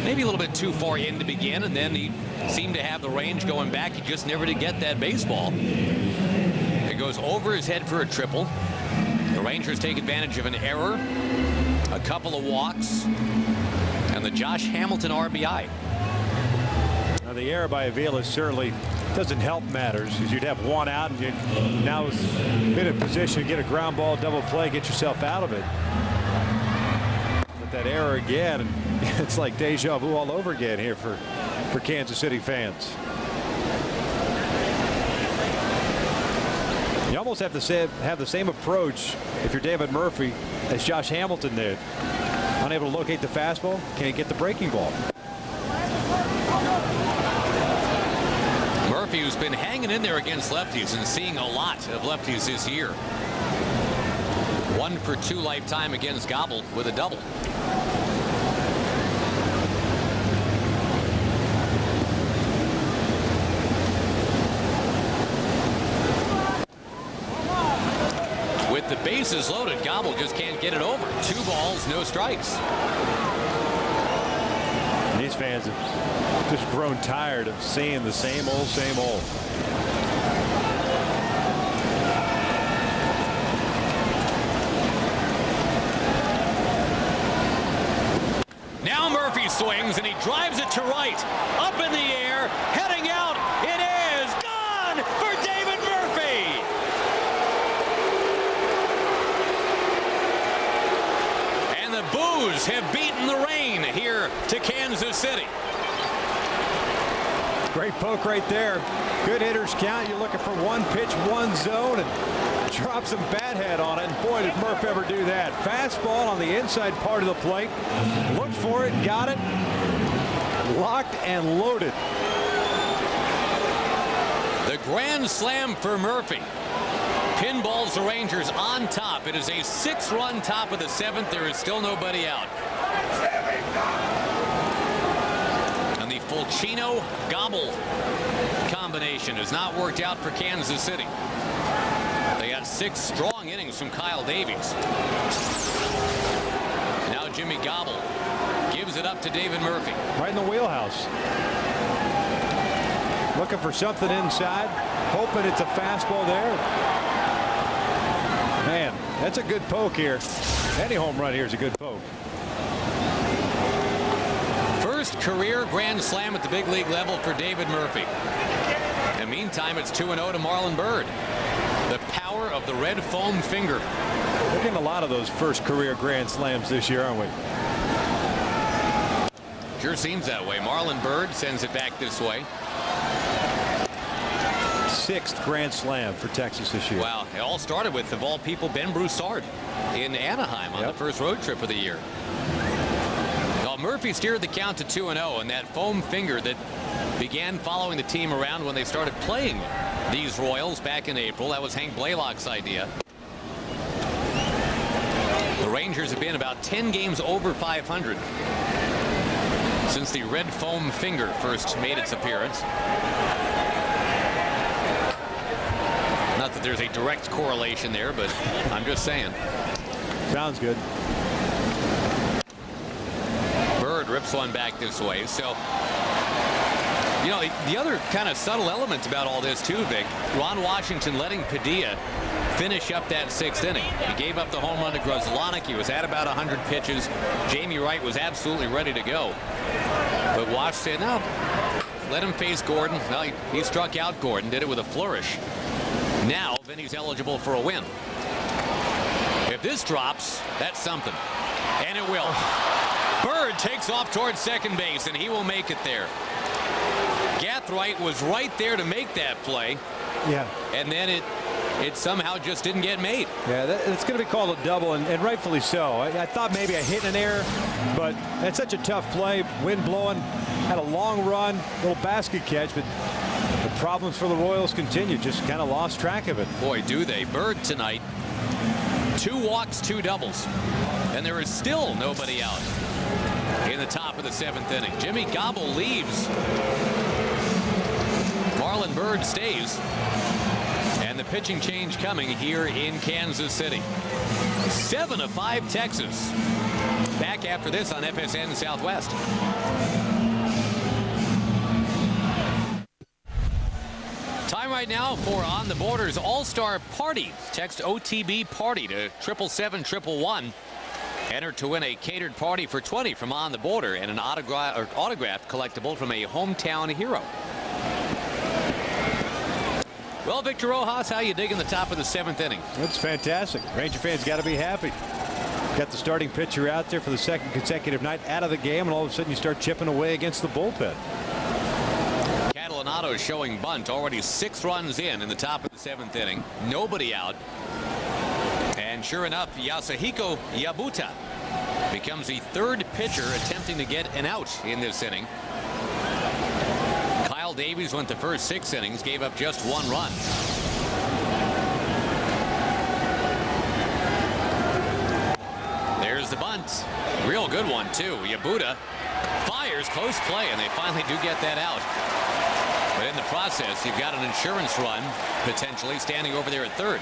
maybe a little bit too far in to begin, and then he seemed to have the range going back. He just never did get that baseball. It goes over his head for a triple. The Rangers take advantage of an error, a couple of walks, and the Josh Hamilton RBI. Now, the error by Avila certainly doesn't help matters, because you'd have one out and you'd now been in a position to get a ground ball double play, get yourself out of it. But that error again, and it's like deja vu all over again here for Kansas City fans. You almost have to have the same approach if you're David Murphy as Josh Hamilton did. Unable to locate the fastball, can't get the breaking ball. Murphy, who's been hanging in there against lefties and seeing a lot of lefties this year. 1 for 2 lifetime against Gobble with a double. With the bases loaded, Gobble just can't get it over. 2 balls, no strikes. And these fans have just grown tired of seeing the same old, same old. Now Murphy swings and he drives it to right. Up in the air, heading out. It is gone for David Murphy. And the Boos have beaten the rain here to Kansas City. Great poke right there. Good hitters count. You're looking for 1 pitch, 1 zone, and drop some bat head on it. And boy, did Murph ever do that. Fastball on the inside part of the plate. Looked for it, got it. Locked and loaded. The grand slam for Murphy. pinballs the Rangers on top. It is a 6-run top of the 7th. There is still nobody out. And the Fulchino Gobble combination has not worked out for Kansas City. They got 6 strong innings from Kyle Davies. Now Jimmy Gobble gives it up to David Murphy. Right in the wheelhouse. Looking for something inside, hoping it's a fastball there. Man, that's a good poke here. Any home run here is a good poke. First career grand slam at the big league level for David Murphy. In the meantime, it's 2-0 to Marlon Byrd. The power of the red foam finger. We're getting a lot of those first career grand slams this year, aren't we? Sure seems that way. Marlon Byrd sends it back this way. 6th grand slam for Texas this year. Wow. It all started with, of all people, Ben Broussard in Anaheim on the first road trip of the year. Well, Murphy steered the count to 2-0, and that foam finger that began following the team around when they started playing these Royals back in April. That was Hank Blaylock's idea. The Rangers have been about 10 games over 500 since the red foam finger first made its appearance. Not that there's a direct correlation there, but I'm just saying. Sounds good. Byrd rips one back this way. So, you know, the other kind of subtle element about all this too, Vic, Ron Washington letting Padilla finish up that 6th inning. He gave up the home run to Grzelcyk. He was at about 100 pitches. Jamie Wright was absolutely ready to go. But Wash said, no, let him face Gordon. Well, he struck out Gordon, did it with a flourish. Now, Vinny's eligible for a win. If this drops, that's something. And it will. Byrd takes off towards second base, and he will make it there. Gathright was right there to make that play. Yeah. And then it somehow just didn't get made. Yeah, it's going to be called a double, and rightfully so. I thought maybe a hit and an error, but that's such a tough play. Wind blowing, had a long run, little basket catch, but the problems for the Royals continue. Just kind of lost track of it. Boy, do they. Byrd tonight, 2 walks, 2 doubles, and there is still nobody out in the top of the 7th inning. Jimmy Gobble leaves. Marlon Byrd stays. And the pitching change coming here in Kansas City. 7-5 Texas. Back after this on FSN Southwest. Time right now for On the Border's All-Star Party. Text OTB Party to 777-111. Enter to win a catered party for 20 from On the Border and an autographed collectible from a hometown hero. Well, Victor Rojas, how you digging the top of the 7th inning? It's fantastic. Ranger fans got to be happy. Got the starting pitcher out there for the 2nd consecutive night out of the game, and all of a sudden you start chipping away against the bullpen. Catalanato showing bunt, already 6 runs in the top of the 7th inning. Nobody out. And sure enough, Yasuhiko Yabuta becomes the 3rd pitcher attempting to get an out in this inning. Kyle Davies went the first 6 innings, gave up just 1 run. There's the bunt. Real good one, too. Yabuta fires, close play, and they finally do get that out. But in the process, you've got an insurance run, potentially, standing over there at 3rd.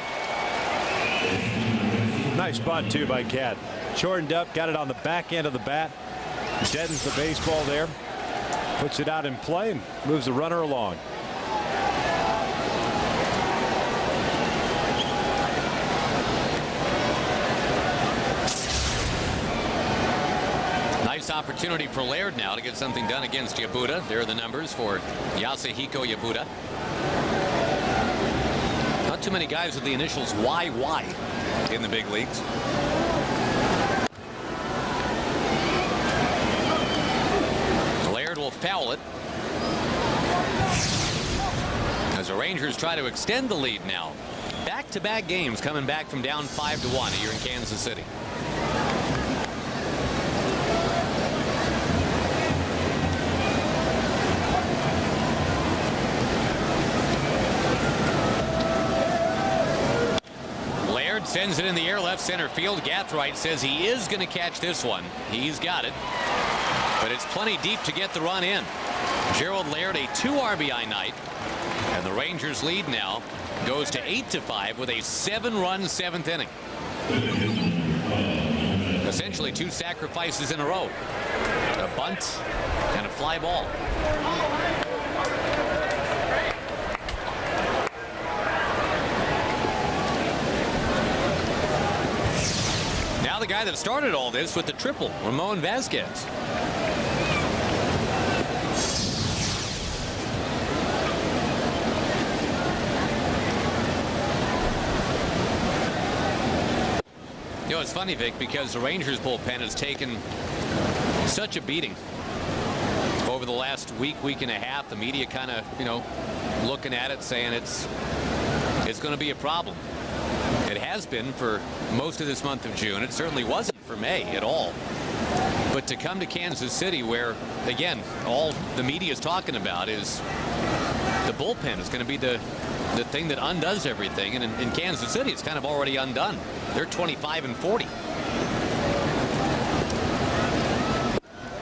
Nice bunt, too, by Cat. Shortened up, got it on the back end of the bat. Deadens the baseball there. Puts it out in play and moves the runner along. Nice opportunity for Laird now to get something done against Yabuta. There are the numbers for Yasuhiko Yabuta. Not too many guys with the initials YY in the big leagues. Laird will foul it as the Rangers try to extend the lead now. Back-to-back games coming back from down 5-1 here in Kansas City. sends it in the air left center field. Gathright says he is going to catch this one. He's got it. But it's plenty deep to get the run in. Gerald Laird, a 2 RBI night. And the Rangers lead now goes to 8-5 with a 7-run 7th inning. Essentially 2 sacrifices in a row. A bunt and a fly ball. Now the guy that started all this with the triple, Ramon Vasquez. You know, it's funny, Vic, because the Rangers bullpen has taken such a beating over the last week and a half. The media kind of, you know, looking at it saying it's going to be a problem. It has been for most of this month of June. It certainly wasn't for May at all. But to come to Kansas City, where, again, all the media is talking about is the bullpen is going to be the thing that undoes everything. And in Kansas City, it's kind of already undone. They're 25-40.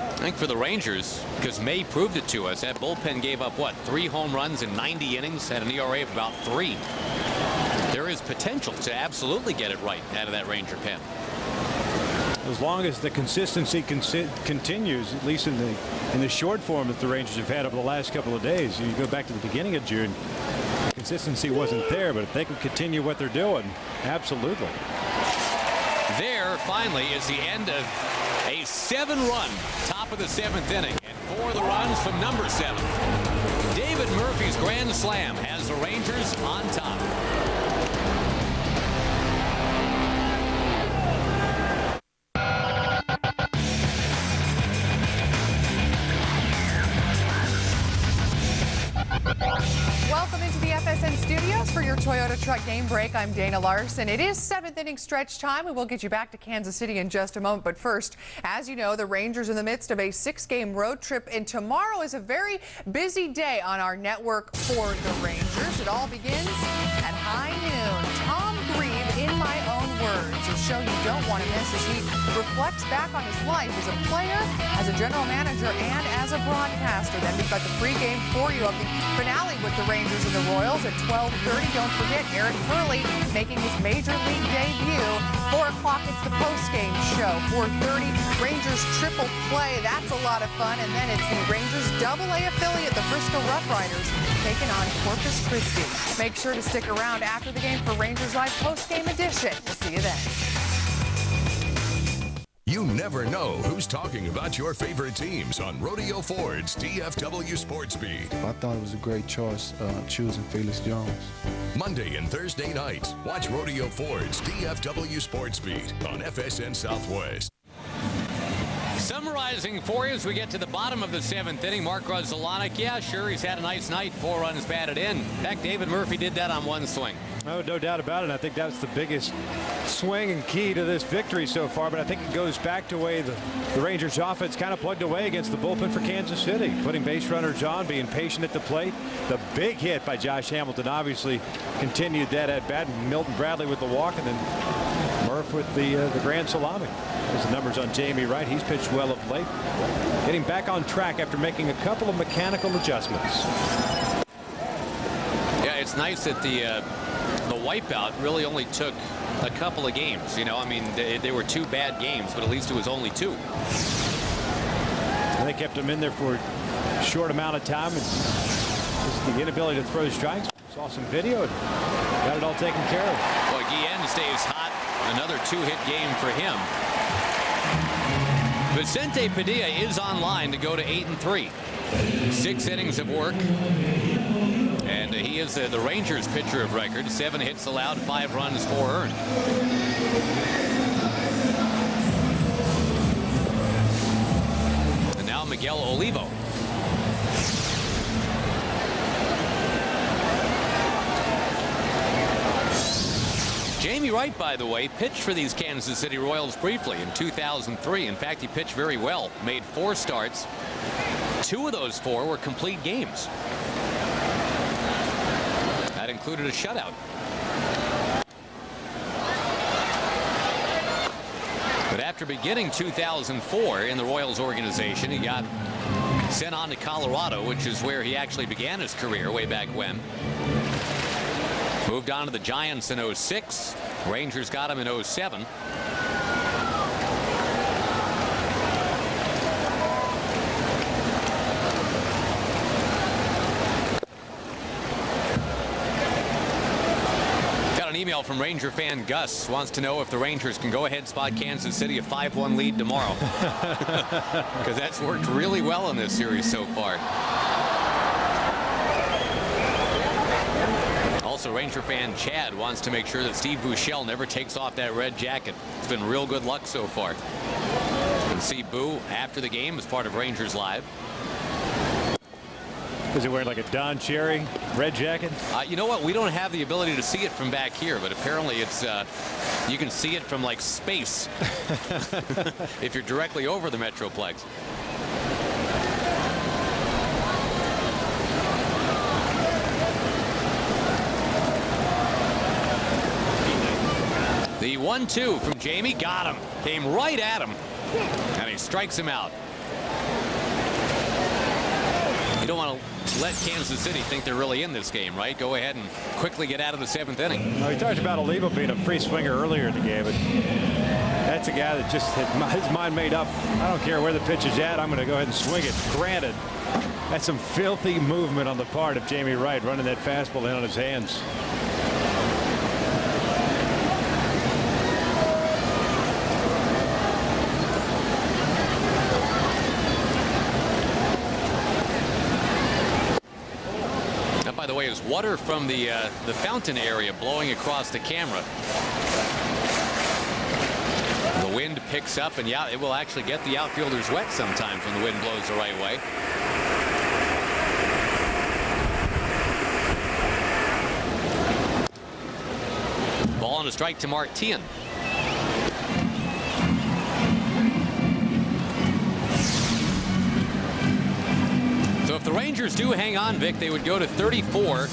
I think for the Rangers, because May proved it to us, that bullpen gave up, what, 3 home runs in 90 innings, had an ERA of about 3. There is potential to absolutely get it right out of that Ranger pen. As long as the consistency continues, at least in the short form that the Rangers have had over the last couple of days. You go back to the beginning of June, consistency wasn't there, but if they can continue what they're doing, absolutely. There finally is the end of a 7-run top of the 7th inning, and 4 of the runs from number 7. David Murphy's grand slam has the Rangers on top. Welcome into the FSN studios for your Toyota Truck Game Break. I'm Dana Larson. It is 7th inning stretch time, and we'll get you back to Kansas City in just a moment. But first, as you know, the Rangers are in the midst of a 6-game road trip, and tomorrow is a very busy day on our network for the Rangers. It all begins at high noon. Tom Grieve, in my own words, a show you don't want to miss as he reflects back on his life as a player, as a general manager, and as a broadcaster. Then we've got the pregame for you of the finale with the Rangers and the Royals at 12:30. Don't forget Eric Hurley making his major league debut. 4 o'clock, it's the postgame show. 4:30, Rangers triple play. That's a lot of fun. And then it's the Rangers AA affiliate, the Frisco Rough Riders, taking on Corpus Christi. Make sure to stick around after the game for Rangers Live postgame edition. We'll see you then. You never know who's talking about your favorite teams on Rodeo Ford's DFW Sports Beat. I thought it was a great choice choosing Felix Jones. Monday and Thursday nights, watch Rodeo Ford's DFW Sports Beat on FSN Southwest. Summarizing for you as we get to the bottom of the 7th inning, Mark Grudzielanek, yeah, sure, he's had a nice night. 4 runs batted in. In fact, David Murphy did that on 1 swing. Oh, no doubt about it. I think that's the biggest swing and key to this victory so far, but I think it goes back to the way the Rangers offense kind of plugged away against the bullpen for Kansas City, putting base runners on, being patient at the plate. The big hit by Josh Hamilton obviously continued that at bat. Milton Bradley with the walk, and then Murph with the grand salami. There's the numbers on Jamie Wright. He's pitched well of late, getting back on track after making a couple of mechanical adjustments. Yeah, it's nice that the wipeout really only took a couple of games. You know, I mean, they were 2 bad games, but at least it was only 2. And they kept him in there for a short amount of time. And just the inability to throw strikes. Saw some video and got it all taken care of. Well, Guillen stays hot. Another 2-hit game for him. Vicente Padilla is on line to go to 8-3. 6 innings of work. And he is the Rangers pitcher of record. 7 hits allowed, 5 runs, 4 earned. And now Miguel Olivo. Jamie Wright, by the way, pitched for these Kansas City Royals briefly in 2003. In fact, he pitched very well, made 4 starts. 2 of those 4 were complete games. That included a shutout. After beginning 2004 in the Royals organization, he got sent on to Colorado, which is where he actually began his career way back when. Moved on to the Giants in 06. Rangers got him in 07. Email from Ranger fan Gus wants to know if the Rangers can go ahead spot Kansas City a 5-1 lead tomorrow, because that's worked really well in this series so far. Also, Ranger fan Chad wants to make sure that Steve Buechele never takes off that red jacket. It's been real good luck so far. You can see Boo after the game as part of Rangers Live. Is he wearing like a Don Cherry red jacket? You know what? We don't have the ability to see it from back here, but apparently it's you can see it from like space if you're directly over the Metroplex. The 1-2 from Jamie, got him, came right at him, and he strikes him out. You don't want to let Kansas City think they're really in this game, right? Go ahead and quickly get out of the 7th inning. Well, we talked about Olivo being a free swinger earlier in the game, but that's a guy that just had his mind made up. I don't care where the pitch is at. I'm going to go ahead and swing it. Granted, that's some filthy movement on the part of Jamie Wright, running that fastball in on his hands. By the way, is water from the fountain area blowing across the camera. The wind picks up, and yeah, it will actually get the outfielders wet sometimes when the wind blows the right way. Ball and a strike to Martian. So if the Rangers do hang on, Vic, they would go to 34 and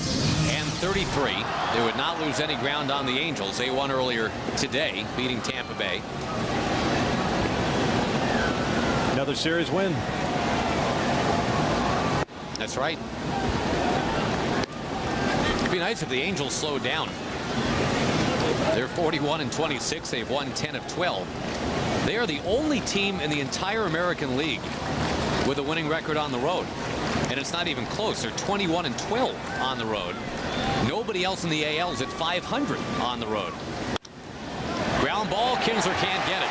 33. They would not lose any ground on the Angels. They won earlier today, beating Tampa Bay. Another series win. That's right. It'd be nice if the Angels slowed down. They're 41 and 26. They've won 10 of 12. They are the only team in the entire American League with a winning record on the road. And it's not even close. They're 21 and 12 on the road. Nobody else in the AL is at 500 on the road. Ground ball, Kinsler can't get it.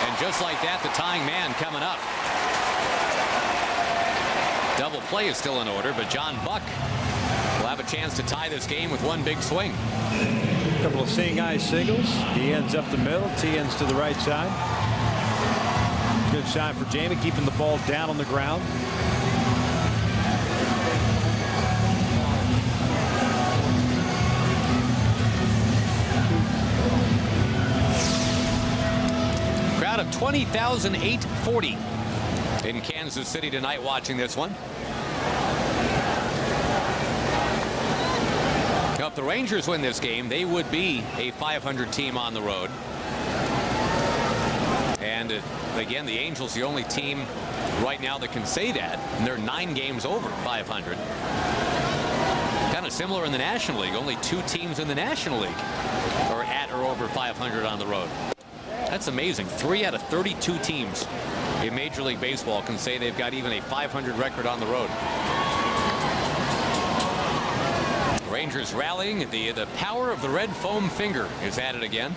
And just like that, the tying man coming up. Double play is still in order, but John Buck will have a chance to tie this game with one big swing. A couple of seeing eye singles. He ends up the middle. T ends to the right side. Good shot for Jamie, keeping the ball down on the ground. Crowd of 20,840 in Kansas City tonight watching this one. Now, if the Rangers win this game, they would be a 500 team on the road. And again, the Angels, the only team right now that can say that, and they're 9 games over 500. Kind of similar in the National League. Only 2 teams in the National League are at or over 500 on the road. That's amazing. 3 out of 32 teams in Major League Baseball can say they've got even a 500 record on the road. Rangers rallying. The power of the red foam finger is at it again.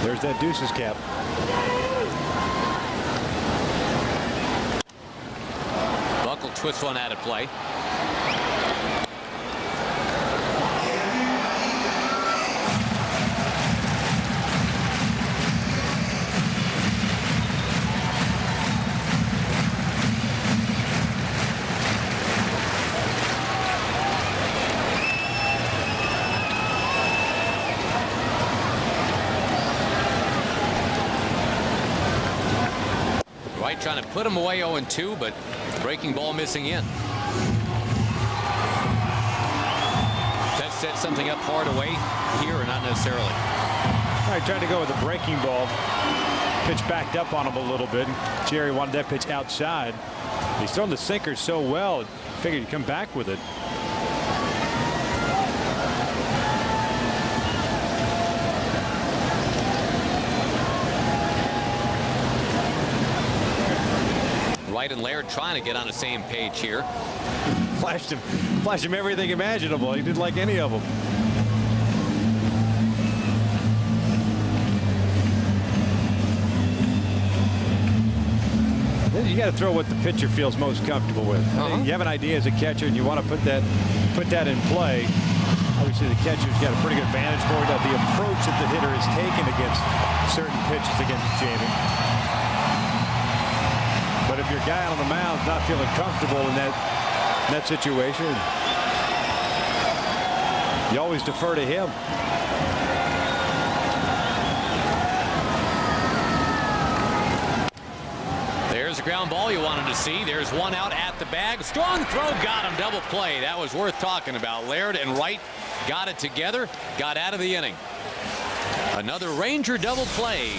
There's that Deuces cap. Buckle twists one out of play. Trying to put him away 0-2, but breaking ball missing in. That's set something up hard away here or not necessarily? All right, tried to go with a breaking ball. Pitch backed up on him a little bit. Jerry wanted that pitch outside. He's thrown the sinker so well, figured he'd come back with it. Wright and Laird trying to get on the same page here. Flashed him everything imaginable. He didn't like any of them. You got to throw what the pitcher feels most comfortable with. You have an idea as a catcher, and you want to put that in play. Obviously, the catcher's got a pretty good vantage point of the approach that the hitter has taken against certain pitches against Jamie. But if your guy on the mound's not feeling comfortable in that situation, you always defer to him. There's a ground ball you wanted to see. There's one out at the bag. Strong throw, got him. Double play. That was worth talking about. Laird and Wright got it together, got out of the inning. Another Ranger double play.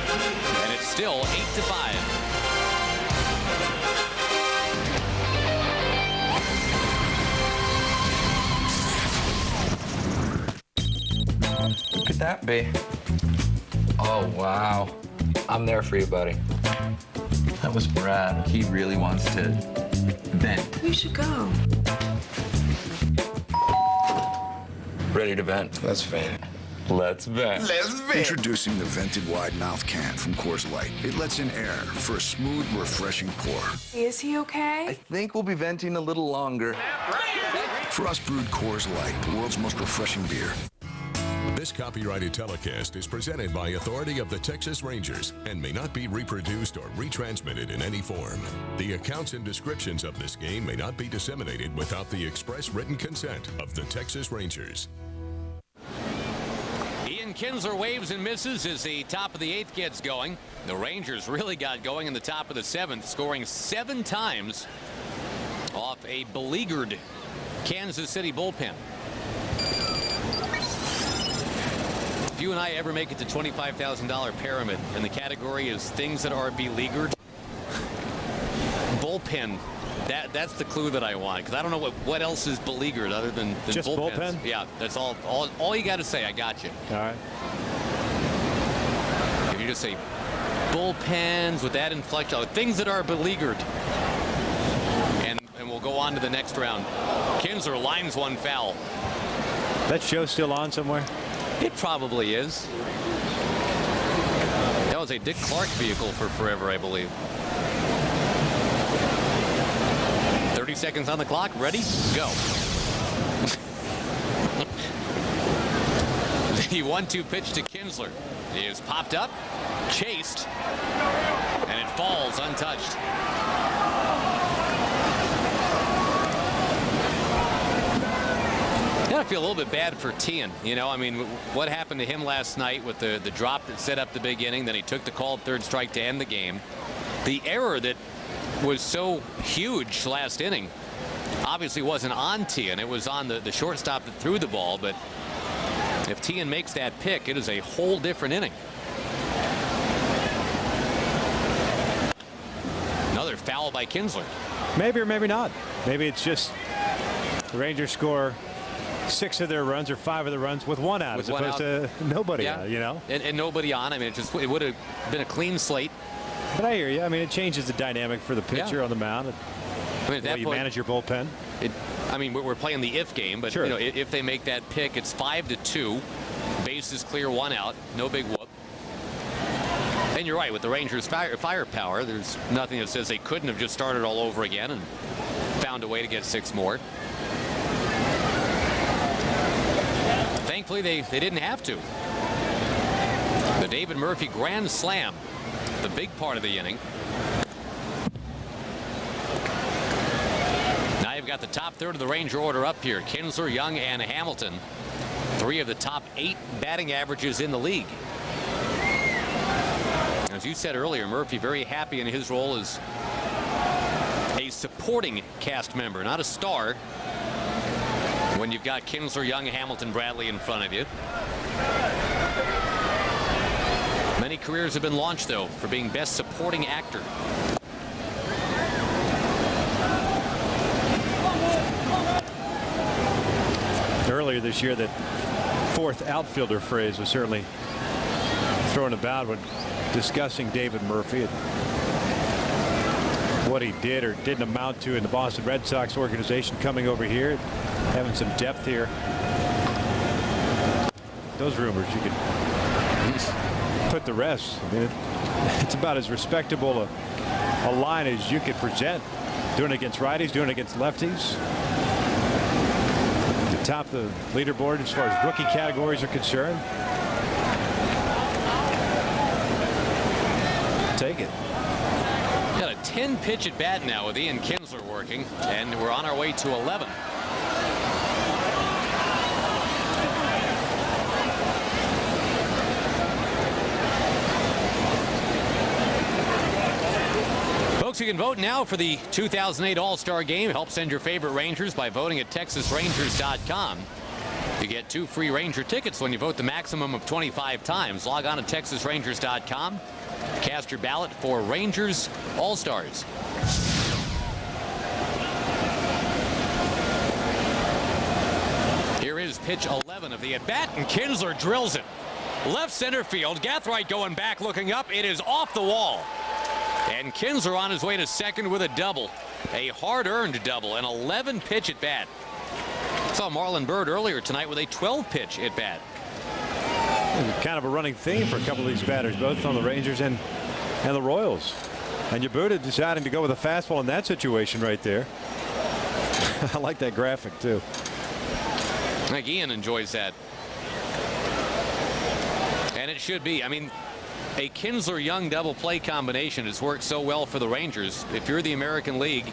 And it's still 8-5. Who could that be? Oh, wow. I'm there for you, buddy. That was Brad. He really wants to vent. We should go. Ready to vent? Let's vent. Let's vent. Let's vent. Introducing the vented wide mouth can from Coors Light. It lets in air for a smooth, refreshing pour. Is he okay? I think we'll be venting a little longer. Frost brewed Coors Light, the world's most refreshing beer. This copyrighted telecast is presented by authority of the Texas Rangers and may not be reproduced or retransmitted in any form. The accounts and descriptions of this game may not be disseminated without the express written consent of the Texas Rangers. Ian Kinsler waves and misses as the top of the 8th gets going. The Rangers really got going in the top of the 7th, scoring 7 times off a beleaguered Kansas City bullpen. If you and I ever make it to $25,000 pyramid and the category is things that are beleaguered, bullpen, that's the clue that I want, because I don't know what else is beleaguered other than just bullpens. Bullpen? Yeah, that's all you got to say. I got you. All right. If you just say bullpens with that inflection, things that are beleaguered, and we'll go on to the next round. Kinsler lines one foul. That show's still on somewhere? It probably is. That was a Dick Clark vehicle for forever, I believe. 30 seconds on the clock. Ready? Go. The 1-2 pitch to Kinsler is popped up, chased, and it falls untouched. I feel a little bit bad for Tian. You know, I mean, what happened to him last night with the drop that set up the big inning, then he took the called 3rd strike to end the game. The error that was so huge last inning obviously wasn't on Tian. It was on the shortstop that threw the ball, but if Tian makes that pick, it is a whole different inning. Another foul by Kinsler. Maybe or maybe not. Maybe it's just the Rangers score 6 of their runs or 5 of the runs with 1 out, as opposed to nobody out, you know? And nobody on. I mean, it would have been a clean slate. But I hear you. I mean, it changes the dynamic for the pitcher on the mound. I mean, at that you point, manage your bullpen. I mean, we're playing the if game, but sure. You know, if they make that pick, it's 5-2. Bases clear, 1 out. No big whoop. And you're right, with the Rangers' firepower, there's nothing that says they couldn't have just started all over again and found a way to get 6 more. Thankfully, they didn't have to. The David Murphy grand slam, the big part of the inning. Now you've got the top third of the Ranger order up here. Kinsler, Young, and Hamilton. 3 of the top 8 batting averages in the league. As you said earlier, Murphy very happy in his role as a supporting cast member, not a star. when you've got Kinsler, Young, Hamilton, Bradley in front of you. Many careers have been launched, though, for being Best Supporting Actor. Earlier this year, that fourth outfielder phrase was certainly thrown about when discussing David Murphy and what he did or didn't amount to in the Boston Red Sox organization, coming over here, having some depth here. Those rumors you could put the rest. I mean, it's about as respectable a line as you could present. Doing it against righties, doing it against lefties. To top the leaderboard as far as rookie categories are concerned. Take it. Got a 10-pitch at bat now with Ian Kinsler working, and we're on our way to 11. Folks, you can vote now for the 2008 All-Star Game. Help send your favorite Rangers by voting at TexasRangers.com. You get 2 free Ranger tickets when you vote the maximum of 25 times. Log on to TexasRangers.com. Cast your ballot for Rangers All-Stars. Here is pitch 11 of the at-bat, and Kinsler drills it. Left center field. Gathright going back, looking up. It is off the wall. And Kinsler on his way to second with a double. A hard-earned double, an 11-pitch at bat. Saw Marlon Byrd earlier tonight with a 12-pitch at bat. Kind of a running theme for a couple of these batters, both on the Rangers and the Royals. And Yabuda deciding to go with a fastball in that situation right there. I like that graphic, too. I think Ian enjoys that. And it should be. I mean, a Kinsler-Young double play combination has worked so well for the Rangers. If you're the American League,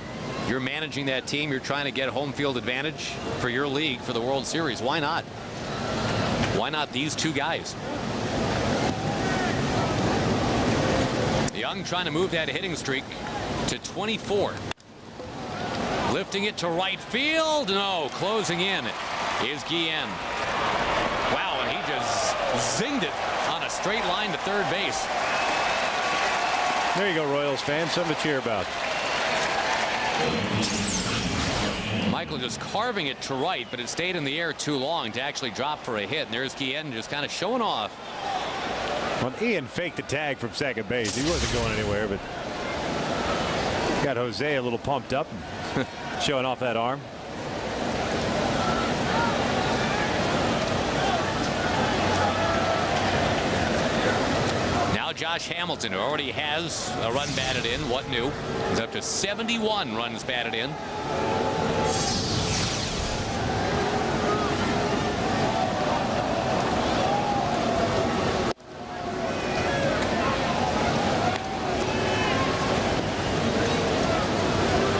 you're managing that team, you're trying to get home field advantage for your league for the World Series. Why not? Why not these two guys? Young trying to move that hitting streak to 24. Lifting it to right field. No, closing in is Guillen. Wow, and he just zinged it on a straight line to third base. There you go, Royals fans. Something to cheer about. Michael just carving it to right, but it stayed in the air too long to actually drop for a hit. And there's Guillen just kind of showing off. Well, Ian faked the tag from second base. He wasn't going anywhere, but got Jose a little pumped up and showing off that arm. Now Josh Hamilton, who already has a run batted in. What new? He's up to 71 runs batted in.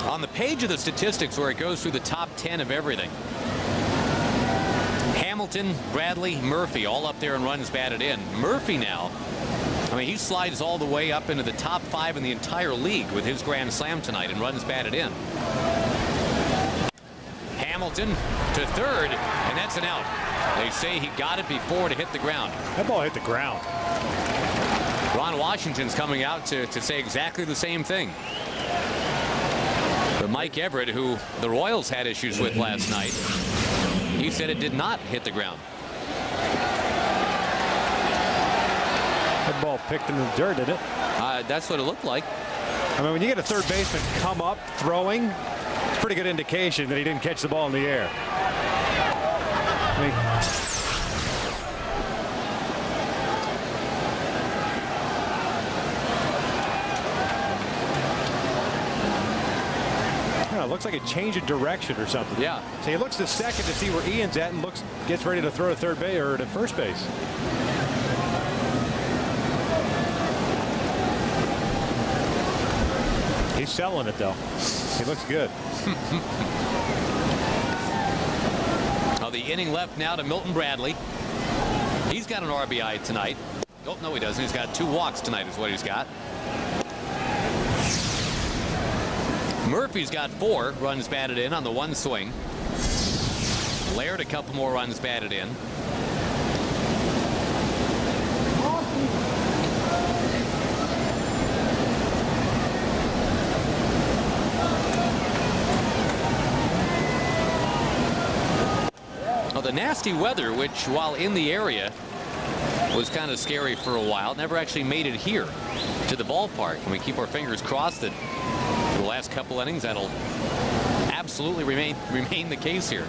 On the page of the statistics where it goes through the top 10 of everything, Hamilton, Bradley, Murphy all up there in runs batted in. Murphy now, I mean, he slides all the way up into the top 5 in the entire league with his grand slam tonight in runs batted in. Hamilton to third, and that's an out. They say he got it before it hit the ground. That ball hit the ground. Ron Washington's coming out to say exactly the same thing. But Mike Everett, who the Royals had issues with last night, he said it did not hit the ground. That ball picked in the dirt, didn't it? That's what it looked like. I mean, when you get a third baseman come up throwing, it's a pretty good indication that he didn't catch the ball in the air. I mean, it looks like a change of direction or something. Yeah. So he looks to second to see where Ian's at and gets ready to throw to third base or to first base. He's selling it, though. He looks good. Oh, the inning left now to Milton Bradley. He's got an RBI tonight. Oh, no, he doesn't. He's got 2 walks tonight is what he's got. Murphy's got 4 runs batted in on the 1 swing. Laird, a couple more runs batted in. Well, the nasty weather, which while in the area was kind of scary for a while, never actually made it here to the ballpark. And we keep our fingers crossed that the last couple innings that'll absolutely remain the case here.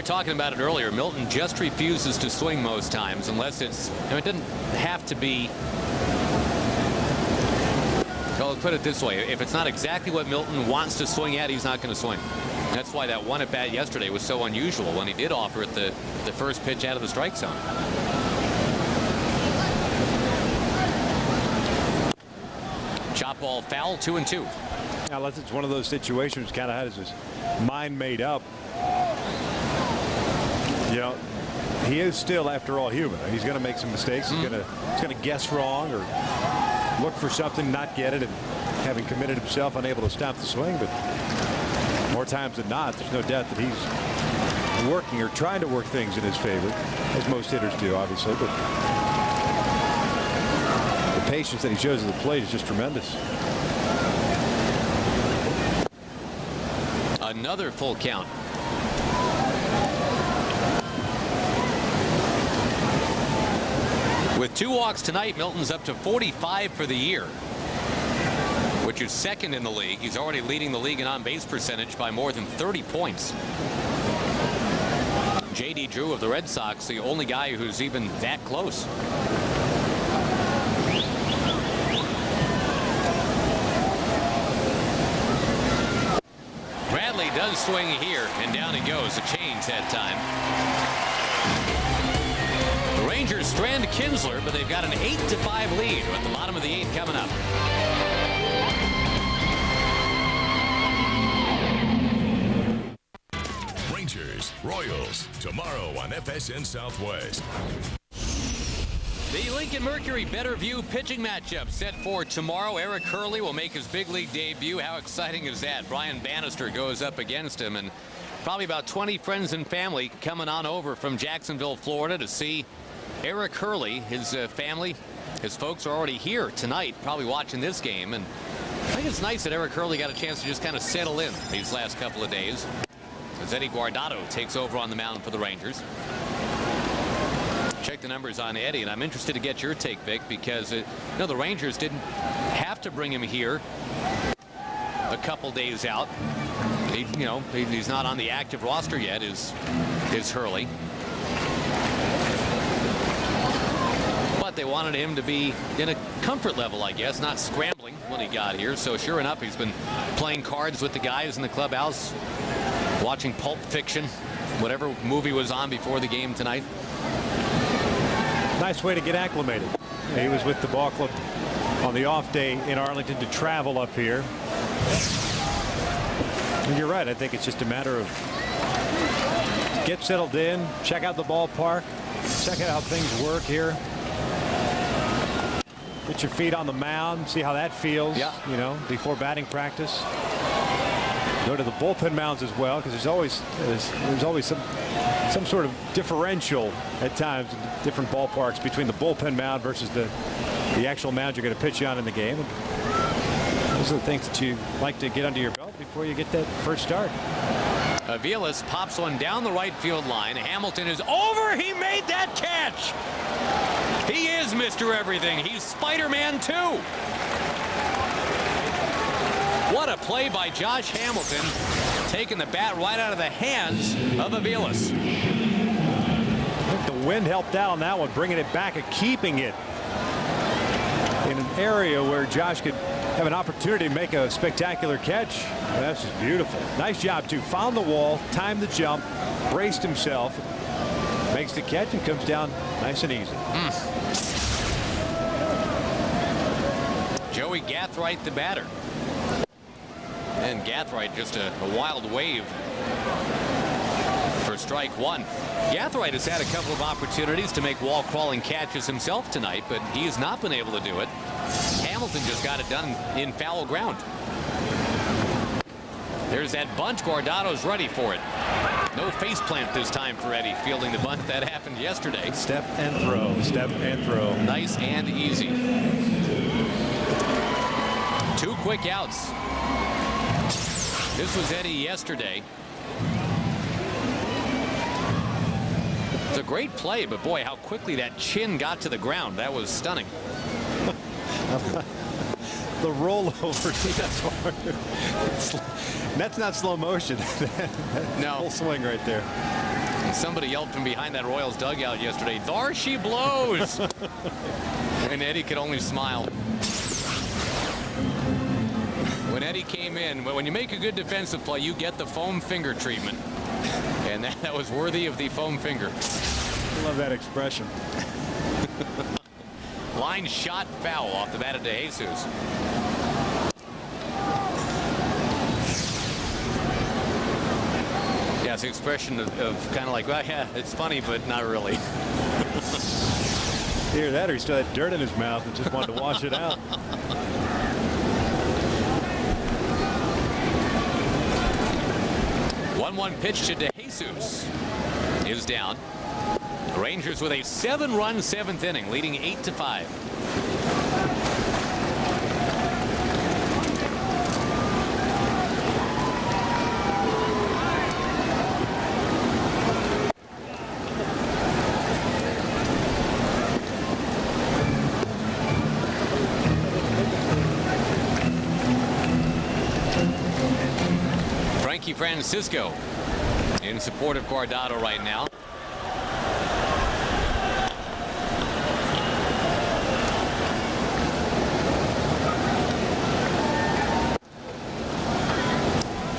Talking about it earlier, Milton just refuses to swing most times unless it's, it doesn't have to be, well, put it this way, if it's not exactly what Milton wants to swing at, he's not going to swing. That's why that one at bat yesterday was so unusual when he did offer it the first pitch out of the strike zone. Chop ball foul, 2-2. Now, unless it's one of those situations, kind of has his mind made up. You know, he is still, after all, human. He's going to make some mistakes. He's going to guess wrong or look for something, not get it, and having committed himself, unable to stop the swing. But more times than not, there's no doubt that he's working or trying to work things in his favor, as most hitters do, obviously. But the patience that he shows at the plate is just tremendous. Another full count. With 2 walks tonight, Milton's up to 45 for the year, which is second in the league. He's already leading the league in on-base percentage by more than 30 points. J.D. Drew of the Red Sox, the only guy who's even that close. Bradley does swing here, and down he goes. A change that time. Rangers strand Kinsler, but they've got an 8-5 lead at the bottom of the 8th coming up. Rangers, Royals, tomorrow on FSN Southwest. The Lincoln Mercury Better View pitching matchup set for tomorrow. Eric Hurley will make his big league debut. How exciting is that? Brian Bannister goes up against him, and probably about 20 friends and family coming on over from Jacksonville, Florida to see Eric Hurley. His family, his folks are already here tonight, probably watching this game. And I think it's nice that Eric Hurley got a chance to just kind of settle in these last couple of days as Eddie Guardado takes over on the mound for the Rangers. Check the numbers on Eddie, and I'm interested to get your take, Vic, because you know, the Rangers didn't have to bring him here a couple days out. He's not on the active roster yet, is Hurley. But they wanted him to be in a comfort level, I guess, not scrambling when he got here. So sure enough, he's been playing cards with the guys in the clubhouse, watching Pulp Fiction, whatever movie was on before the game tonight. Nice way to get acclimated. He was with the ball club on the off day in Arlington to travel up here. And you're right. I think it's just a matter of get settled in, check out the ballpark, check out how things work here. Get your feet on the mound, see how that feels, you know, before batting practice. Go to the bullpen mounds as well, because there's always some sort of differential at times in different ballparks between the bullpen mound versus the actual mound you're going to pitch on in the game. And those are the things that you like to get under your belt before you get that first start. Aviles pops one down the right field line. Hamilton is over. He made that catch. He is Mr. Everything. He's Spider-Man too. What a play by Josh Hamilton, taking the bat right out of the hands of Aviles. I think the wind helped out on that one, bringing it back and keeping it in an area where Josh could have an opportunity to make a spectacular catch. That's just beautiful. Nice job, too. Found the wall, timed the jump, braced himself, makes the catch, and comes down nice and easy. Joey Gathright, the batter. And Gathright just a wild wave for strike one. Gathright has had a couple of opportunities to make wall crawling catches himself tonight, but he has not been able to do it. Hamilton just got it done in foul ground. There's that bunt. Guardado's ready for it. No face plant this time for Eddie, fielding the bunt that happened yesterday. Step and throw. Step and throw. Nice and easy. 2 quick outs. This was Eddie yesterday. It's a great play, but boy, how quickly that chin got to the ground. That was stunning. The rollover. That's hard. That's not slow motion. No. Full swing right there. Somebody yelled from behind that Royals dugout yesterday, "There she blows!" And Eddie could only smile. When Eddie came in, when you make a good defensive play, you get the foam finger treatment. And that was worthy of the foam finger. I love that expression. Line shot foul off the bat of DeJesus. Yeah, it's the expression of kind of like, well, yeah, it's funny, but not really. Either that or he still had dirt in his mouth and just wanted to wash it out. 1-1 pitch to DeJesus is down. The Rangers with a 7-run 7th inning, leading 8-5. Francisco in support of Guardado right now.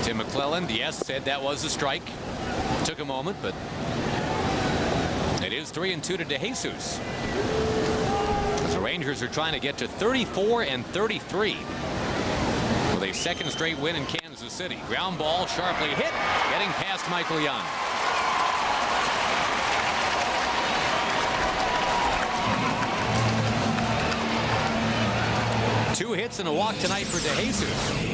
Tim McClelland, yes, said that was a strike. Took a moment, but it is 3-2 to DeJesus. The Rangers are trying to get to 34-33 with a second straight win in Kansas City. Ground ball sharply hit, getting past Michael Young. Two hits and a walk tonight for DeJesus.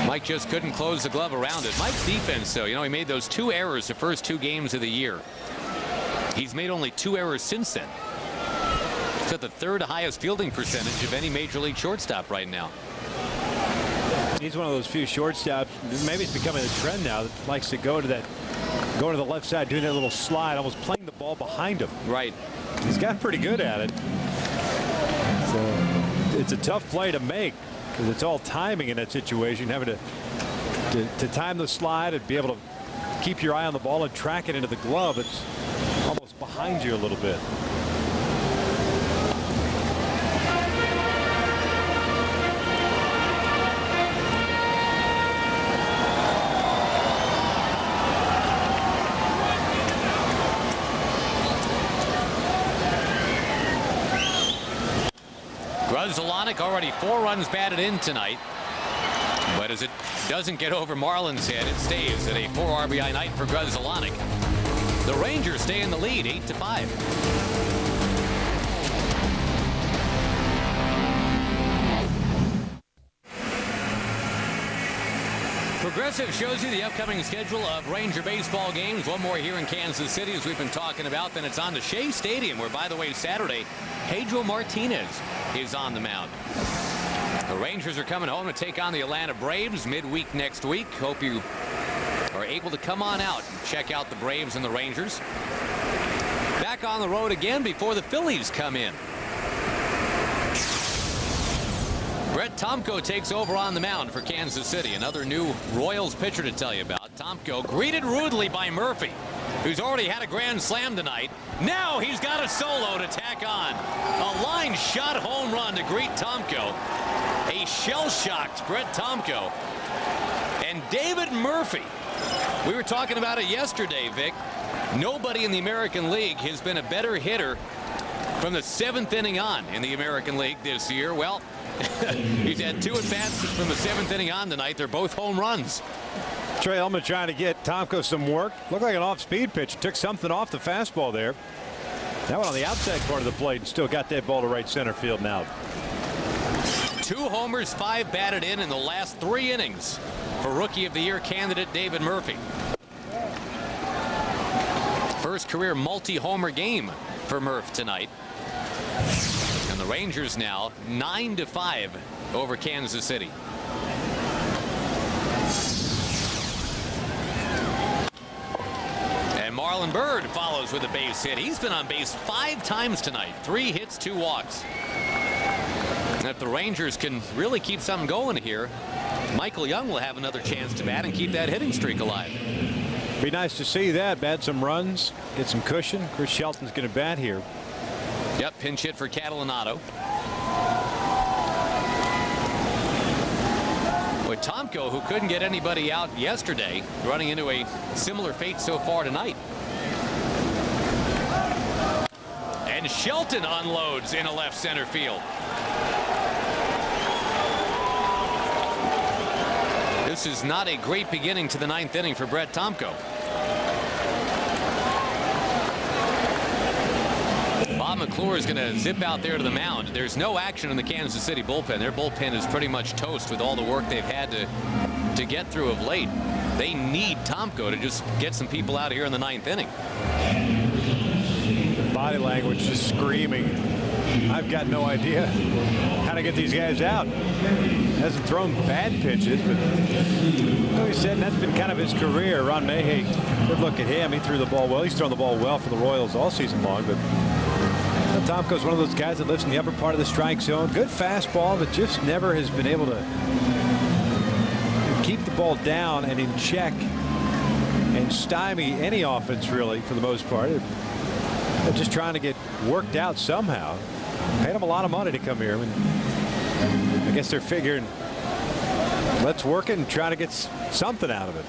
Mike just couldn't close the glove around it. Mike's defense, though, you know, he made those 2 errors the first 2 games of the year. He's made only 2 errors since then. He's at the 3rd highest fielding percentage of any major league shortstop right now. He's one of those few shortstops. Maybe it's becoming a trend now that likes to go to the left side, doing that little slide, almost playing the ball behind him. Right. He's gotten pretty good at it. So it's a tough play to make because it's all timing in that situation, having to time the slide and be able to keep your eye on the ball and track it into the glove. It's almost behind you a little bit. Grzelcyk already 4 runs batted in tonight. But as it doesn't get over Marlin's head, it stays at a 4 RBI night for Grzelcyk. The Rangers stay in the lead 8-5. Progressive shows you the upcoming schedule of Ranger baseball games. One more here in Kansas City, as we've been talking about. Then it's on to Shea Stadium, where, by the way, Saturday, Pedro Martinez is on the mound. The Rangers are coming home to take on the Atlanta Braves midweek next week. Hope you are able to come on out and check out the Braves and the Rangers. Back on the road again before the Phillies come in. Brett Tomko takes over on the mound for Kansas City. Another new Royals pitcher to tell you about. Tomko greeted rudely by Murphy, who's already had a grand slam tonight. Now he's got a solo to tack on. A line shot home run to greet Tomko. A shell-shocked Brett Tomko. And David Murphy. We were talking about it yesterday, Vic. Nobody in the American League has been a better hitter from the 7th inning on in the American League this year. Well, he's had 2 at-bats from the 7th inning on tonight. They're both home runs. Trey Ullman trying to get Tomko some work. Looked like an off-speed pitch. Took something off the fastball there. That one on the outside part of the plate and still got that ball to right center field now. 2 homers, 5 batted in the last 3 innings for Rookie of the Year candidate David Murphy. First career multi-homer game for Murph tonight. And the Rangers now 9-5 over Kansas City. And Marlon Byrd follows with a base hit. He's been on base 5 times tonight. 3 hits, 2 walks. And if the Rangers can really keep something going here, Michael Young will have another chance to bat and keep that hitting streak alive. Be nice to see that. Bat some runs, get some cushion. Chris Shelton's going to bat here. Yep, pinch hit for Catalinato. With Tomko, who couldn't get anybody out yesterday, running into a similar fate so far tonight. And Shelton unloads into left center field. This is not a great beginning to the 9th inning for Brett Tomko. Bob McClure is going to zip out there to the mound. There's no action in the Kansas City bullpen. Their bullpen is pretty much toast with all the work they've had to get through of late. They need Tomko to just get some people out of here in the 9th inning. Body language just screaming. I've got no idea how to get these guys out. Hasn't thrown bad pitches, but like he said, that's been kind of his career. Ron Mayhew, good look at him. He threw the ball well. He's thrown the ball well for the Royals all season long, but Tomko's one of those guys that lives in the upper part of the strike zone. Good fastball, but just never has been able to keep the ball down and in check and stymie any offense, really, for the most part. They're just trying to get worked out somehow. Paid him a lot of money to come here. I mean, I guess they're figuring, let's work it and try to get something out of it.